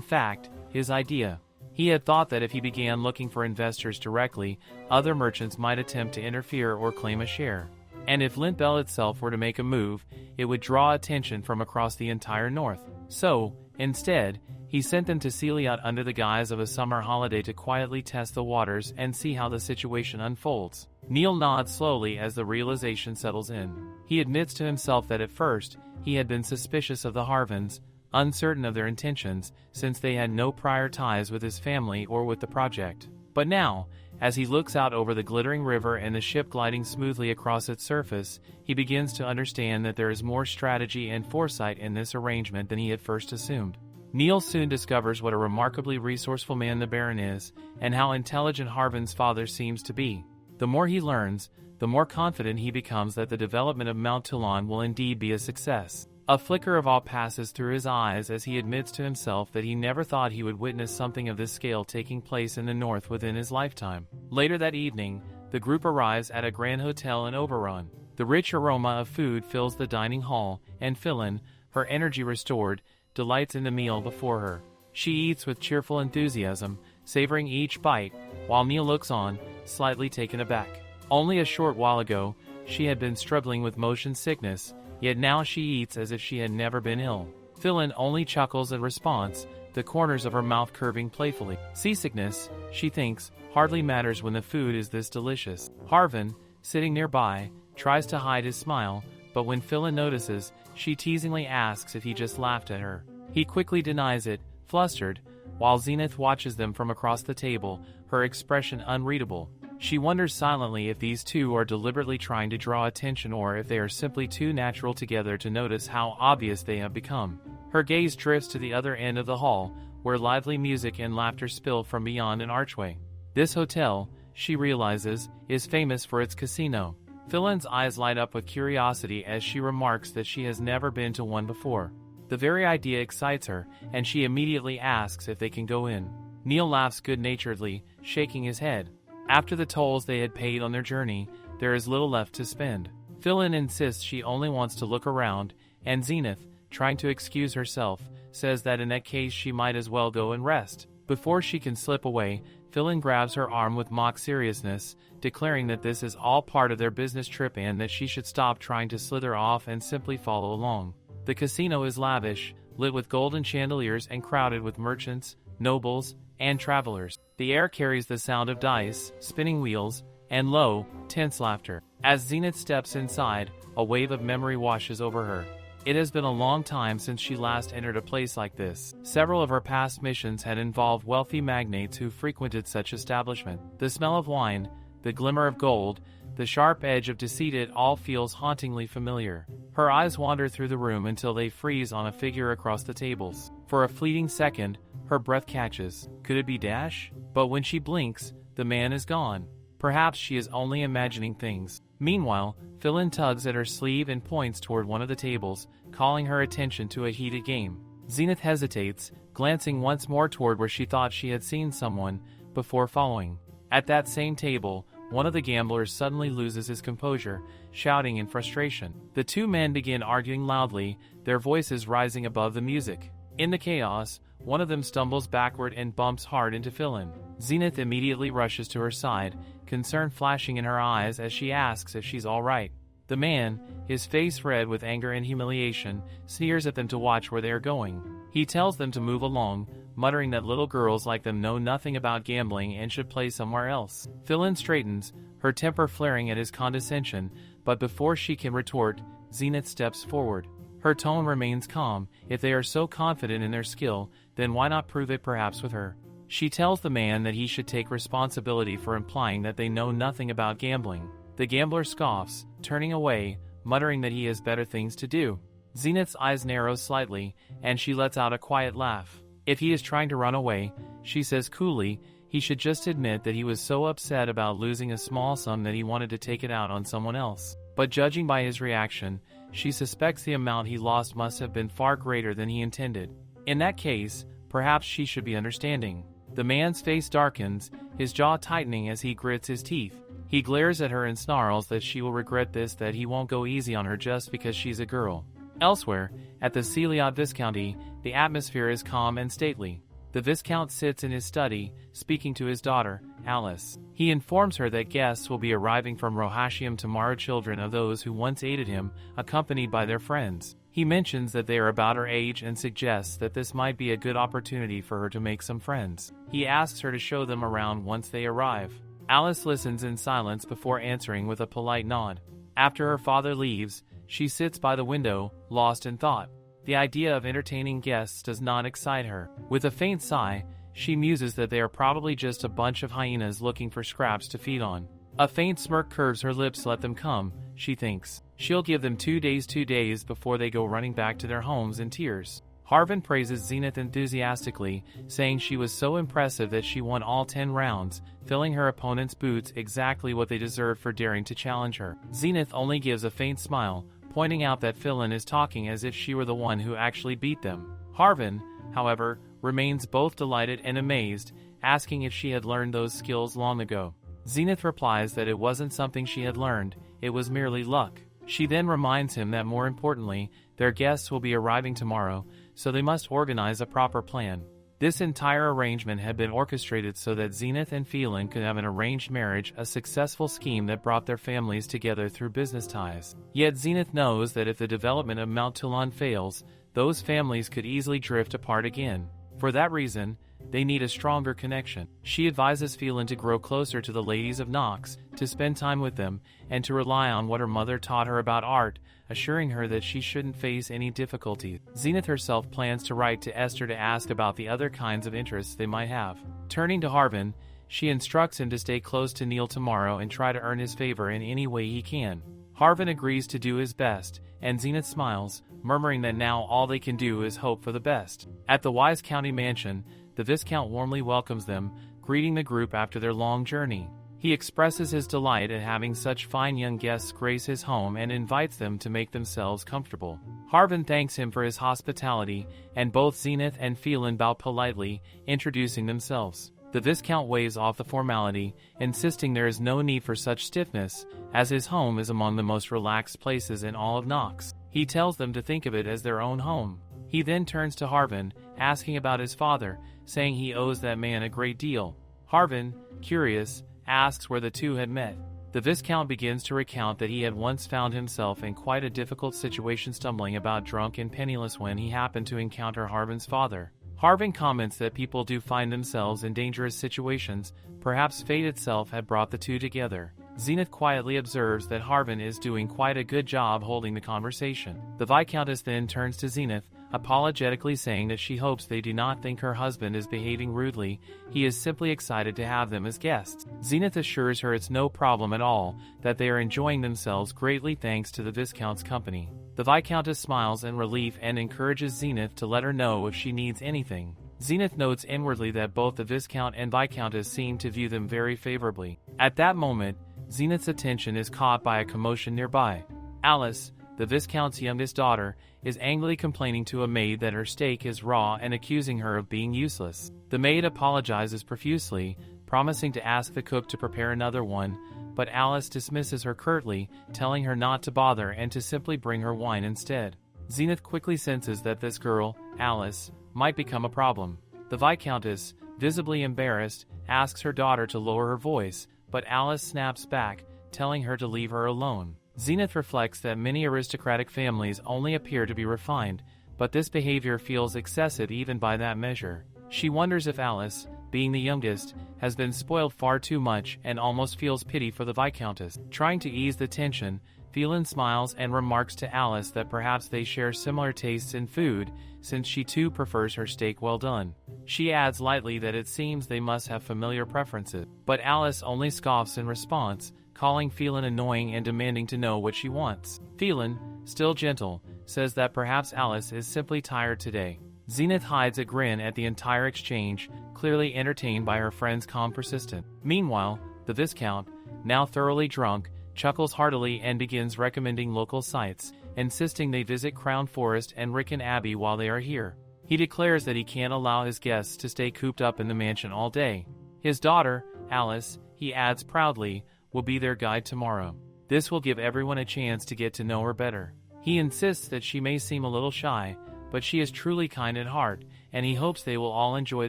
fact, his idea. He had thought that if he began looking for investors directly, other merchants might attempt to interfere or claim a share. and if Lintbell itself were to make a move, it would draw attention from across the entire north. So, instead, he sent them to Celiot under the guise of a summer holiday to quietly test the waters and see how the situation unfolds. Neil nods slowly as the realization settles in. He admits to himself that at first, he had been suspicious of the Harvins, uncertain of their intentions, since they had no prior ties with his family or with the project. But now, as he looks out over the glittering river and the ship gliding smoothly across its surface, he begins to understand that there is more strategy and foresight in this arrangement than he had first assumed. Neil soon discovers what a remarkably resourceful man the Baron is, and how intelligent Harvin's father seems to be. The more he learns, the more confident he becomes that the development of Mount Toulon will indeed be a success. A flicker of awe passes through his eyes as he admits to himself that he never thought he would witness something of this scale taking place in the north within his lifetime. Later that evening, the group arrives at a grand hotel in Oberon. The rich aroma of food fills the dining hall, and Fillain, her energy restored, delights in the meal before her. She eats with cheerful enthusiasm, savoring each bite, while Neil looks on, slightly taken aback. Only a short while ago, she had been struggling with motion sickness, yet now she eats as if she had never been ill. Fillain only chuckles in response, the corners of her mouth curving playfully. Seasickness, she thinks, hardly matters when the food is this delicious. Harvin, sitting nearby, tries to hide his smile, but when Fillain notices, she teasingly asks if he just laughed at her. He quickly denies it, flustered, while Zenith watches them from across the table, her expression unreadable. She wonders silently if these two are deliberately trying to draw attention or if they are simply too natural together to notice how obvious they have become. Her gaze drifts to the other end of the hall, where lively music and laughter spill from beyond an archway. This hotel, she realizes, is famous for its casino. Fillain's eyes light up with curiosity as she remarks that she has never been to one before. The very idea excites her, and she immediately asks if they can go in. Neil laughs good-naturedly, shaking his head. After the tolls they had paid on their journey, there is little left to spend. Fillain insists she only wants to look around, and Zenith, trying to excuse herself, says that in that case she might as well go and rest. Before she can slip away, Fillain grabs her arm with mock seriousness, declaring that this is all part of their business trip and that she should stop trying to slither off and simply follow along. The casino is lavish, lit with golden chandeliers and crowded with merchants, nobles, and travelers. The air carries the sound of dice, spinning wheels, and low, tense laughter. As Zenith steps inside, a wave of memory washes over her. It has been a long time since she last entered a place like this. Several of her past missions had involved wealthy magnates who frequented such establishment. The smell of wine, the glimmer of gold, the sharp edge of deceit, it all feels hauntingly familiar. Her eyes wander through the room until they freeze on a figure across the tables. For a fleeting second, her breath catches. Could it be Dash? But when she blinks, the man is gone. Perhaps she is only imagining things. Meanwhile, Fillain tugs at her sleeve and points toward one of the tables, calling her attention to a heated game. Zenith hesitates, glancing once more toward where she thought she had seen someone, before following. At that same table, one of the gamblers suddenly loses his composure, shouting in frustration. The two men begin arguing loudly, their voices rising above the music. In the chaos, one of them stumbles backward and bumps hard into Fillain. Zenith immediately rushes to her side, concern flashing in her eyes as she asks if she's all right. The man, his face red with anger and humiliation, sneers at them to watch where they are going. He tells them to move along, muttering that little girls like them know nothing about gambling and should play somewhere else. Fillain straightens, her temper flaring at his condescension, but before she can retort, Zenith steps forward. Her tone remains calm. If they are so confident in their skill, then why not prove it perhaps with her? She tells the man that he should take responsibility for implying that they know nothing about gambling. The gambler scoffs, turning away, muttering that he has better things to do. Zenith's eyes narrow slightly, and she lets out a quiet laugh. If he is trying to run away, she says coolly, he should just admit that he was so upset about losing a small sum that he wanted to take it out on someone else. But judging by his reaction, she suspects the amount he lost must have been far greater than he intended. In that case, perhaps she should be understanding. The man's face darkens, his jaw tightening as he grits his teeth. He glares at her and snarls that she will regret this, that he won't go easy on her just because she's a girl. Elsewhere, at the Celiot Viscounty, the atmosphere is calm and stately. The Viscount sits in his study, speaking to his daughter, Alice. He informs her that guests will be arriving from Haleium tomorrow, children of those who once aided him, accompanied by their friends. He mentions that they are about her age and suggests that this might be a good opportunity for her to make some friends. He asks her to show them around once they arrive. Alice listens in silence before answering with a polite nod. After her father leaves, she sits by the window, lost in thought. The idea of entertaining guests does not excite her. With a faint sigh, she muses that they are probably just a bunch of hyenas looking for scraps to feed on. A faint smirk curves her lips. Let them come, she thinks. She'll give them 2 days before they go running back to their homes in tears. Harvin praises Zenith enthusiastically, saying she was so impressive that she won all 10 rounds, filling her opponent's boots exactly what they deserved for daring to challenge her. Zenith only gives a faint smile, pointing out that Fillain is talking as if she were the one who actually beat them. Harvin, however, remains both delighted and amazed, asking if she had learned those skills long ago. Zenith replies that it wasn't something she had learned, it was merely luck. She then reminds him that more importantly, their guests will be arriving tomorrow, so they must organize a proper plan. This entire arrangement had been orchestrated so that Zenith and Fillain could have an arranged marriage, a successful scheme that brought their families together through business ties. Yet Zenith knows that if the development of Mount Taran fails, those families could easily drift apart again. For that reason, they need a stronger connection. She advises Fillain to grow closer to the ladies of Nox, to spend time with them, and to rely on what her mother taught her about art, assuring her that she shouldn't face any difficulties. Zenith herself plans to write to Esther to ask about the other kinds of interests they might have. Turning to Harvin, she instructs him to stay close to Neil tomorrow and try to earn his favor in any way he can. Harvin agrees to do his best, and Zenith smiles, murmuring that now all they can do is hope for the best. At the Wise County mansion, the Viscount warmly welcomes them, greeting the group after their long journey. He expresses his delight at having such fine young guests grace his home and invites them to make themselves comfortable. Harvin thanks him for his hospitality, and both Zenith and Fillain bow politely, introducing themselves. The Viscount waves off the formality, insisting there is no need for such stiffness, as his home is among the most relaxed places in all of Nox. He tells them to think of it as their own home. He then turns to Harvin, asking about his father, saying he owes that man a great deal. Harvin, curious, asks where the two had met. The Viscount begins to recount that he had once found himself in quite a difficult situation, stumbling about drunk and penniless when he happened to encounter Harvin's father. Harvin comments that people do find themselves in dangerous situations, perhaps fate itself had brought the two together. Zenith quietly observes that Harvin is doing quite a good job holding the conversation. The Viscountess then turns to Zenith, apologetically saying that she hopes they do not think her husband is behaving rudely. He is simply excited to have them as guests. Zenith assures her it's no problem at all, that they are enjoying themselves greatly thanks to the Viscount's company. The Viscountess smiles in relief and encourages Zenith to let her know if she needs anything. Zenith notes inwardly that both the Viscount and Viscountess seem to view them very favorably. At that moment, Zenith's attention is caught by a commotion nearby. Alice, the Viscount's youngest daughter, is angrily complaining to a maid that her steak is raw and accusing her of being useless. The maid apologizes profusely, promising to ask the cook to prepare another one, but Alice dismisses her curtly, telling her not to bother and to simply bring her wine instead. Zenith quickly senses that this girl, Alice, might become a problem. The Viscountess, visibly embarrassed, asks her daughter to lower her voice, but Alice snaps back, telling her to leave her alone. Zenith reflects that many aristocratic families only appear to be refined, but this behavior feels excessive even by that measure. She wonders if Alice, being the youngest, has been spoiled far too much and almost feels pity for the Viscountess. Trying to ease the tension, Fillain smiles and remarks to Alice that perhaps they share similar tastes in food, since she too prefers her steak well done. She adds lightly that it seems they must have familiar preferences, but Alice only scoffs in response, calling Fillain annoying and demanding to know what she wants. Fillain, still gentle, says that perhaps Alice is simply tired today. Zenith hides a grin at the entire exchange, clearly entertained by her friend's calm persistence. Meanwhile, the Viscount, now thoroughly drunk, chuckles heartily and begins recommending local sites, insisting they visit Crown Forest and Rickon Abbey while they are here. He declares that he can't allow his guests to stay cooped up in the mansion all day. His daughter, Alice, he adds proudly, will be their guide tomorrow. This will give everyone a chance to get to know her better. He insists that she may seem a little shy, but she is truly kind at heart, and he hopes they will all enjoy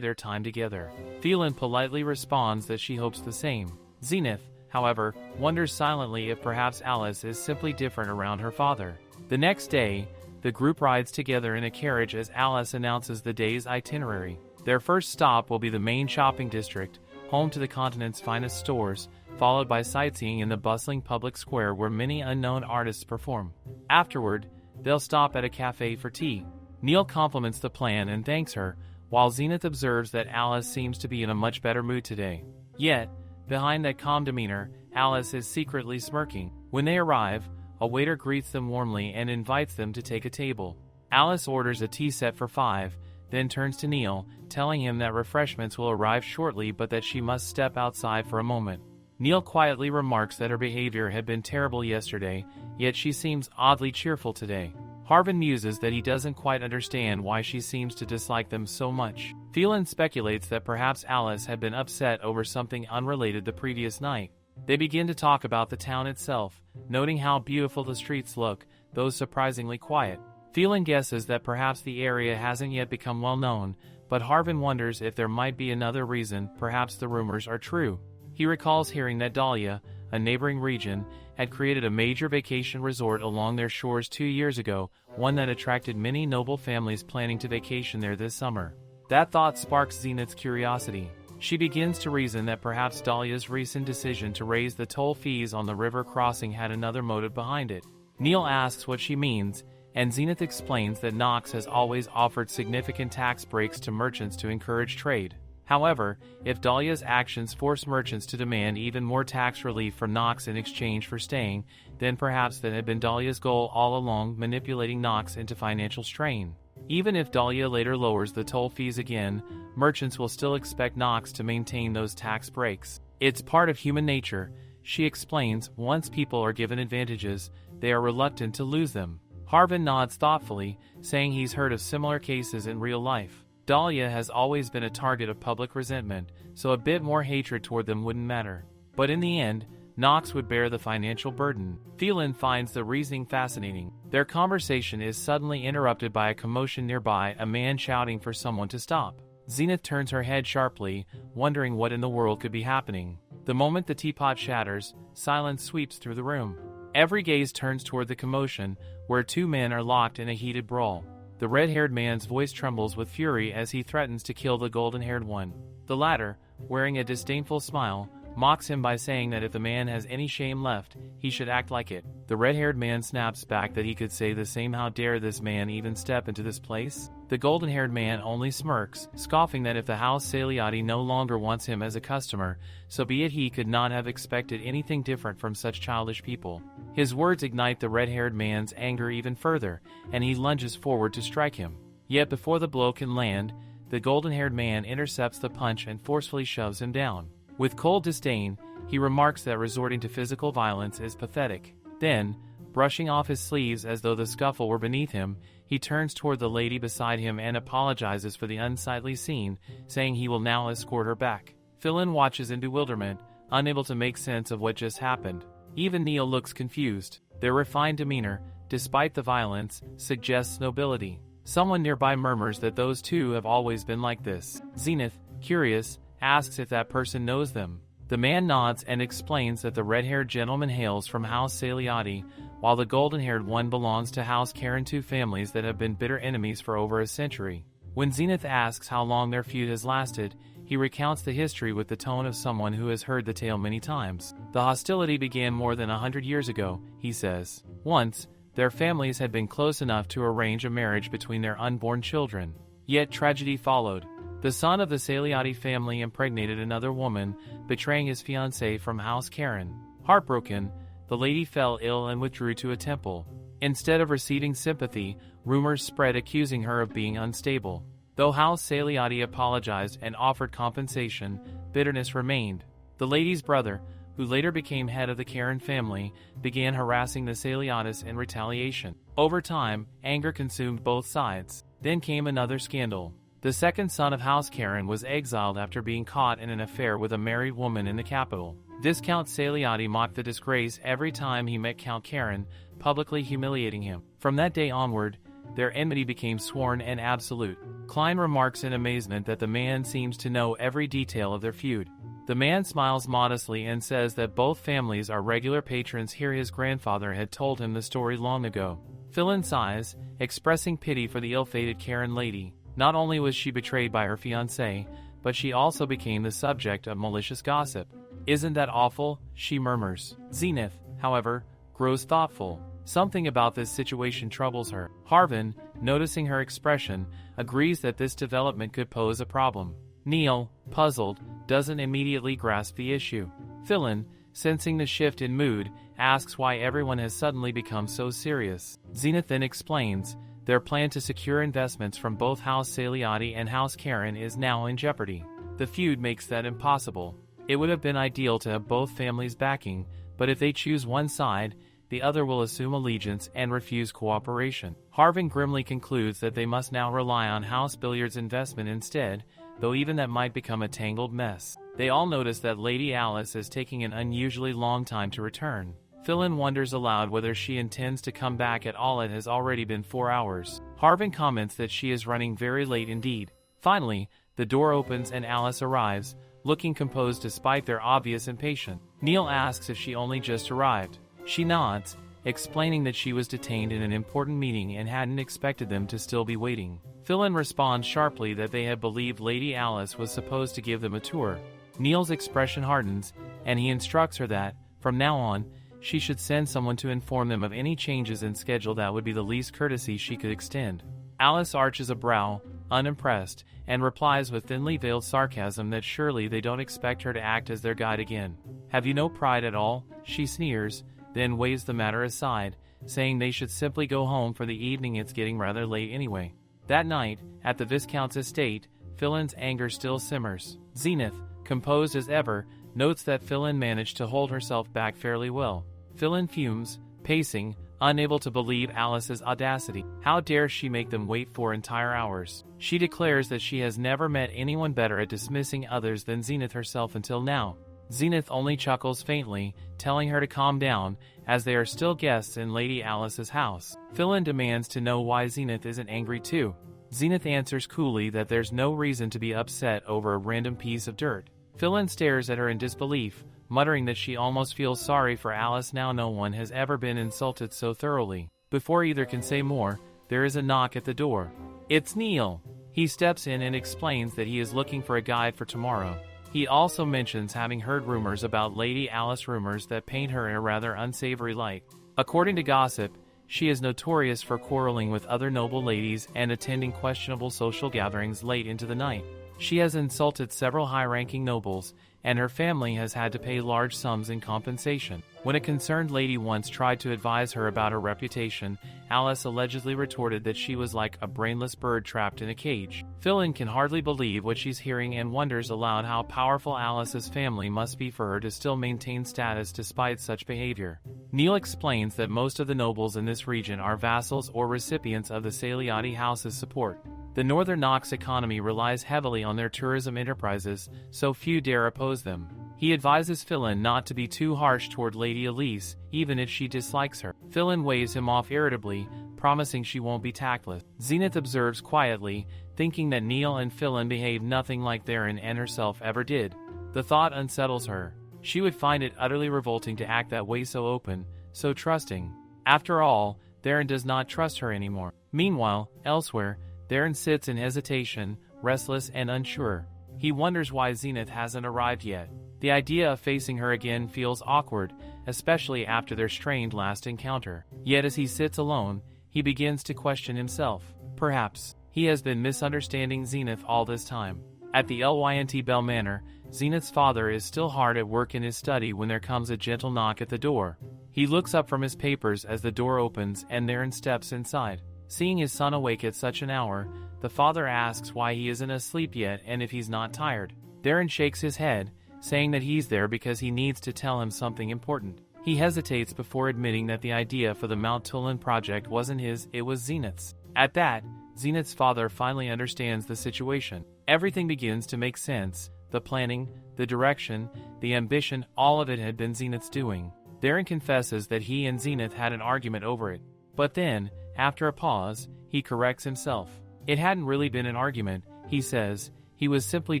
their time together. Fillain politely responds that she hopes the same. Zenith, however, wonders silently if perhaps Alice is simply different around her father. The next day, the group rides together in a carriage as Alice announces the day's itinerary. Their first stop will be the main shopping district, home to the continent's finest stores, followed by sightseeing in the bustling public square where many unknown artists perform. Afterward, they'll stop at a cafe for tea. Neil compliments the plan and thanks her, while Zenith observes that Alice seems to be in a much better mood today. Yet, behind that calm demeanor, Alice is secretly smirking. When they arrive, a waiter greets them warmly and invites them to take a table. Alice orders a tea set for 5, then turns to Neil, telling him that refreshments will arrive shortly but that she must step outside for a moment. Neil quietly remarks that her behavior had been terrible yesterday, yet she seems oddly cheerful today. Harvin muses that he doesn't quite understand why she seems to dislike them so much. Fillain speculates that perhaps Alice had been upset over something unrelated the previous night. They begin to talk about the town itself, noting how beautiful the streets look, though surprisingly quiet. Fillain guesses that perhaps the area hasn't yet become well known, but Harvin wonders if there might be another reason, perhaps the rumors are true. He recalls hearing that Dahlia, a neighboring region, had created a major vacation resort along their shores 2 years ago, one that attracted many noble families planning to vacation there this summer. That thought sparks Zenith's curiosity. She begins to reason that perhaps Dahlia's recent decision to raise the toll fees on the river crossing had another motive behind it. Neil asks what she means, and Zenith explains that Nox has always offered significant tax breaks to merchants to encourage trade. However, if Dahlia's actions force merchants to demand even more tax relief from Nox in exchange for staying, then perhaps that had been Dahlia's goal all along, manipulating Nox into financial strain. Even if Dahlia later lowers the toll fees again, merchants will still expect Nox to maintain those tax breaks. It's part of human nature, she explains. Once people are given advantages, they are reluctant to lose them. Harvin nods thoughtfully, saying he's heard of similar cases in real life. Dahlia has always been a target of public resentment, so a bit more hatred toward them wouldn't matter. But in the end, Nox would bear the financial burden. Fillain finds the reasoning fascinating. Their conversation is suddenly interrupted by a commotion nearby, a man shouting for someone to stop. Zenith turns her head sharply, wondering what in the world could be happening. The moment the teapot shatters, silence sweeps through the room. Every gaze turns toward the commotion, where 2 men are locked in a heated brawl. The red-haired man's voice trembles with fury as he threatens to kill the golden-haired one. The latter, wearing a disdainful smile, mocks him by saying that if the man has any shame left, he should act like it. The red-haired man snaps back that he could say the same. How dare this man even step into this place? The golden-haired man only smirks, scoffing that if the House Saliati no longer wants him as a customer, so be it. He could not have expected anything different from such childish people. His words ignite the red-haired man's anger even further, and he lunges forward to strike him. Yet before the blow can land, the golden-haired man intercepts the punch and forcefully shoves him down. With cold disdain, he remarks that resorting to physical violence is pathetic. Then, brushing off his sleeves as though the scuffle were beneath him, he turns toward the lady beside him and apologizes for the unsightly scene, saying he will now escort her back. Fillain watches in bewilderment, unable to make sense of what just happened. Even Neil looks confused. Their refined demeanor, despite the violence, suggests nobility. Someone nearby murmurs that those two have always been like this. Zenith, curious, asks if that person knows them. The man nods and explains that the red-haired gentleman hails from House Saliati, while the golden-haired one belongs to House Karen, 2 families that have been bitter enemies for over a century. When Zenith asks how long their feud has lasted, he recounts the history with the tone of someone who has heard the tale many times. The hostility began more than 100 years ago, he says. Once, their families had been close enough to arrange a marriage between their unborn children. Yet tragedy followed. The son of the Saliati family impregnated another woman, betraying his fiancée from House Karen. Heartbroken, the lady fell ill and withdrew to a temple. Instead of receiving sympathy, rumors spread accusing her of being unstable. Though House Saliati apologized and offered compensation, bitterness remained. The lady's brother, who later became head of the Karen family, began harassing the Saliatis in retaliation. Over time, anger consumed both sides. Then came another scandal. The second son of House Karen was exiled after being caught in an affair with a married woman in the capital. Viscount Saliati mocked the disgrace every time he met Count Karen, publicly humiliating him. From that day onward, their enmity became sworn and absolute. Klein remarks in amazement that the man seems to know every detail of their feud. The man smiles modestly and says that both families are regular patrons here. His grandfather had told him the story long ago. Fillain sighs, expressing pity for the ill-fated Karen lady. Not only was she betrayed by her fiancé, but she also became the subject of malicious gossip. "Isn't that awful?" she murmurs. Zenith, however, grows thoughtful. Something about this situation troubles her. Harvin, noticing her expression, agrees that this development could pose a problem. Neil, puzzled, doesn't immediately grasp the issue. Fillain, sensing the shift in mood, asks why everyone has suddenly become so serious. Zenith then explains, their plan to secure investments from both House Saliati and House Karen is now in jeopardy. The feud makes that impossible. It would have been ideal to have both families backing, but if they choose one side, the other will assume allegiance and refuse cooperation. Harvin grimly concludes that they must now rely on House Billiard's investment instead, though even that might become a tangled mess. They all notice that Lady Alice is taking an unusually long time to return. Fillain wonders aloud whether she intends to come back at all. It has already been 4 hours. Harvin comments that she is running very late indeed. Finally, the door opens and Alice arrives, looking composed despite their obvious impatience. Neil asks if she only just arrived. She nods, explaining that she was detained in an important meeting and hadn't expected them to still be waiting. Fillain responds sharply that they had believed Lady Alice was supposed to give them a tour. Neil's expression hardens, and he instructs her that, from now on, she should send someone to inform them of any changes in schedule. That would be the least courtesy she could extend. Alice arches a brow, unimpressed, and replies with thinly veiled sarcasm that surely they don't expect her to act as their guide again. "Have you no pride at all?" she sneers, then waves the matter aside, saying they should simply go home for the evening. It's getting rather late anyway. That night, at the Viscount's estate, Fillain's anger still simmers. Zenith, composed as ever, notes that Fillain managed to hold herself back fairly well. Fillain fumes, pacing, unable to believe Alice's audacity. How dare she make them wait 4 entire hours? She declares that she has never met anyone better at dismissing others than Zenith herself until now. Zenith only chuckles faintly, telling her to calm down, as they are still guests in Lady Alice's house. Fillain demands to know why Zenith isn't angry too. Zenith answers coolly that there's no reason to be upset over a random piece of dirt. Fillain stares at her in disbelief, muttering that she almost feels sorry for Alice. Now no one has ever been insulted so thoroughly. Before either can say more, there is a knock at the door. It's Neil. He steps in and explains that he is looking for a guide for tomorrow. He also mentions having heard rumors about Lady Alice, rumors that paint her in a rather unsavory light. According to gossip, she is notorious for quarreling with other noble ladies and attending questionable social gatherings late into the night. She has insulted several high-ranking nobles, and her family has had to pay large sums in compensation. When a concerned lady once tried to advise her about her reputation, Alice allegedly retorted that she was like a brainless bird trapped in a cage. Fillain can hardly believe what she's hearing and wonders aloud how powerful Alice's family must be for her to still maintain status despite such behavior. Neil explains that most of the nobles in this region are vassals or recipients of the Saliati house's support. The Northern Nox economy relies heavily on their tourism enterprises, so few dare oppose them. He advises Fillain not to be too harsh toward Lady Elise, even if she dislikes her. Fillain waves him off irritably, promising she won't be tactless. Zenith observes quietly, thinking that Neil and Fillain behave nothing like Theron and herself ever did. The thought unsettles her. She would find it utterly revolting to act that way, so open, so trusting. After all, Theron does not trust her anymore. Meanwhile, elsewhere, Theron sits in hesitation, restless and unsure. He wonders why Zenith hasn't arrived yet. The idea of facing her again feels awkward, especially after their strained last encounter. Yet as he sits alone, he begins to question himself. Perhaps he has been misunderstanding Zenith all this time. At the Lynt Bell Manor, Zenith's father is still hard at work in his study when there comes a gentle knock at the door. He looks up from his papers as the door opens and Theron steps inside. Seeing his son awake at such an hour, the father asks why he isn't asleep yet and if he's not tired. Theron shakes his head, saying that he's there because he needs to tell him something important. He hesitates before admitting that the idea for the Mount Tulin project wasn't his, it was Zenith's. At that, Zenith's father finally understands the situation. Everything begins to make sense. The planning, the direction, the ambition, all of it had been Zenith's doing. Theron confesses that he and Zenith had an argument over it. But then, after a pause, he corrects himself. It hadn't really been an argument, he says, he was simply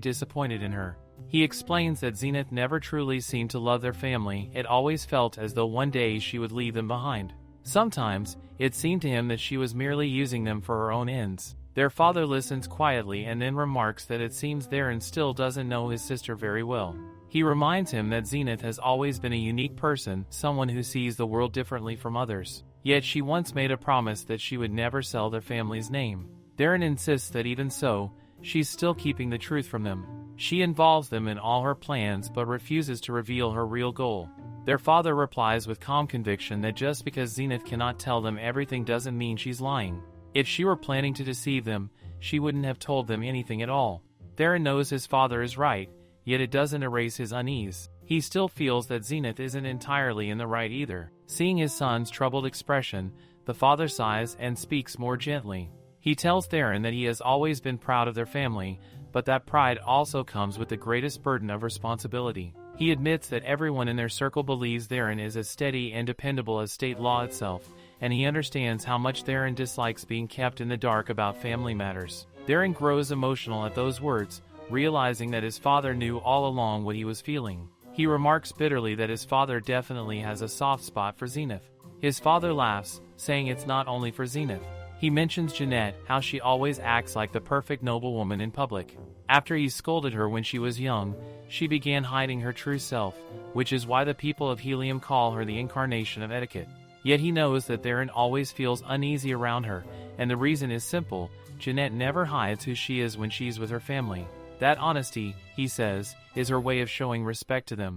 disappointed in her. He explains that Zenith never truly seemed to love their family, it always felt as though one day she would leave them behind. Sometimes, it seemed to him that she was merely using them for her own ends. Their father listens quietly and then remarks that it seems Taran still doesn't know his sister very well. He reminds him that Zenith has always been a unique person, someone who sees the world differently from others. Yet she once made a promise that she would never sell their family's name. Taran insists that even so, she's still keeping the truth from them. She involves them in all her plans but refuses to reveal her real goal. Their father replies with calm conviction that just because Zenith cannot tell them everything doesn't mean she's lying. If she were planning to deceive them, she wouldn't have told them anything at all. Taran knows his father is right, yet it doesn't erase his unease. He still feels that Zenith isn't entirely in the right either. Seeing his son's troubled expression, the father sighs and speaks more gently. He tells Taran that he has always been proud of their family, but that pride also comes with the greatest burden of responsibility. He admits that everyone in their circle believes Taran is as steady and dependable as state law itself, and he understands how much Taran dislikes being kept in the dark about family matters. Taran grows emotional at those words, realizing that his father knew all along what he was feeling. He remarks bitterly that his father definitely has a soft spot for Zenith. His father laughs, saying it's not only for Zenith. He mentions Jeanette, how she always acts like the perfect noblewoman in public. After he scolded her when she was young, she began hiding her true self, which is why the people of Haleium call her the incarnation of etiquette. Yet he knows that Taran always feels uneasy around her, and the reason is simple: Jeanette never hides who she is when she's with her family. That honesty, he says, is her way of showing respect to them.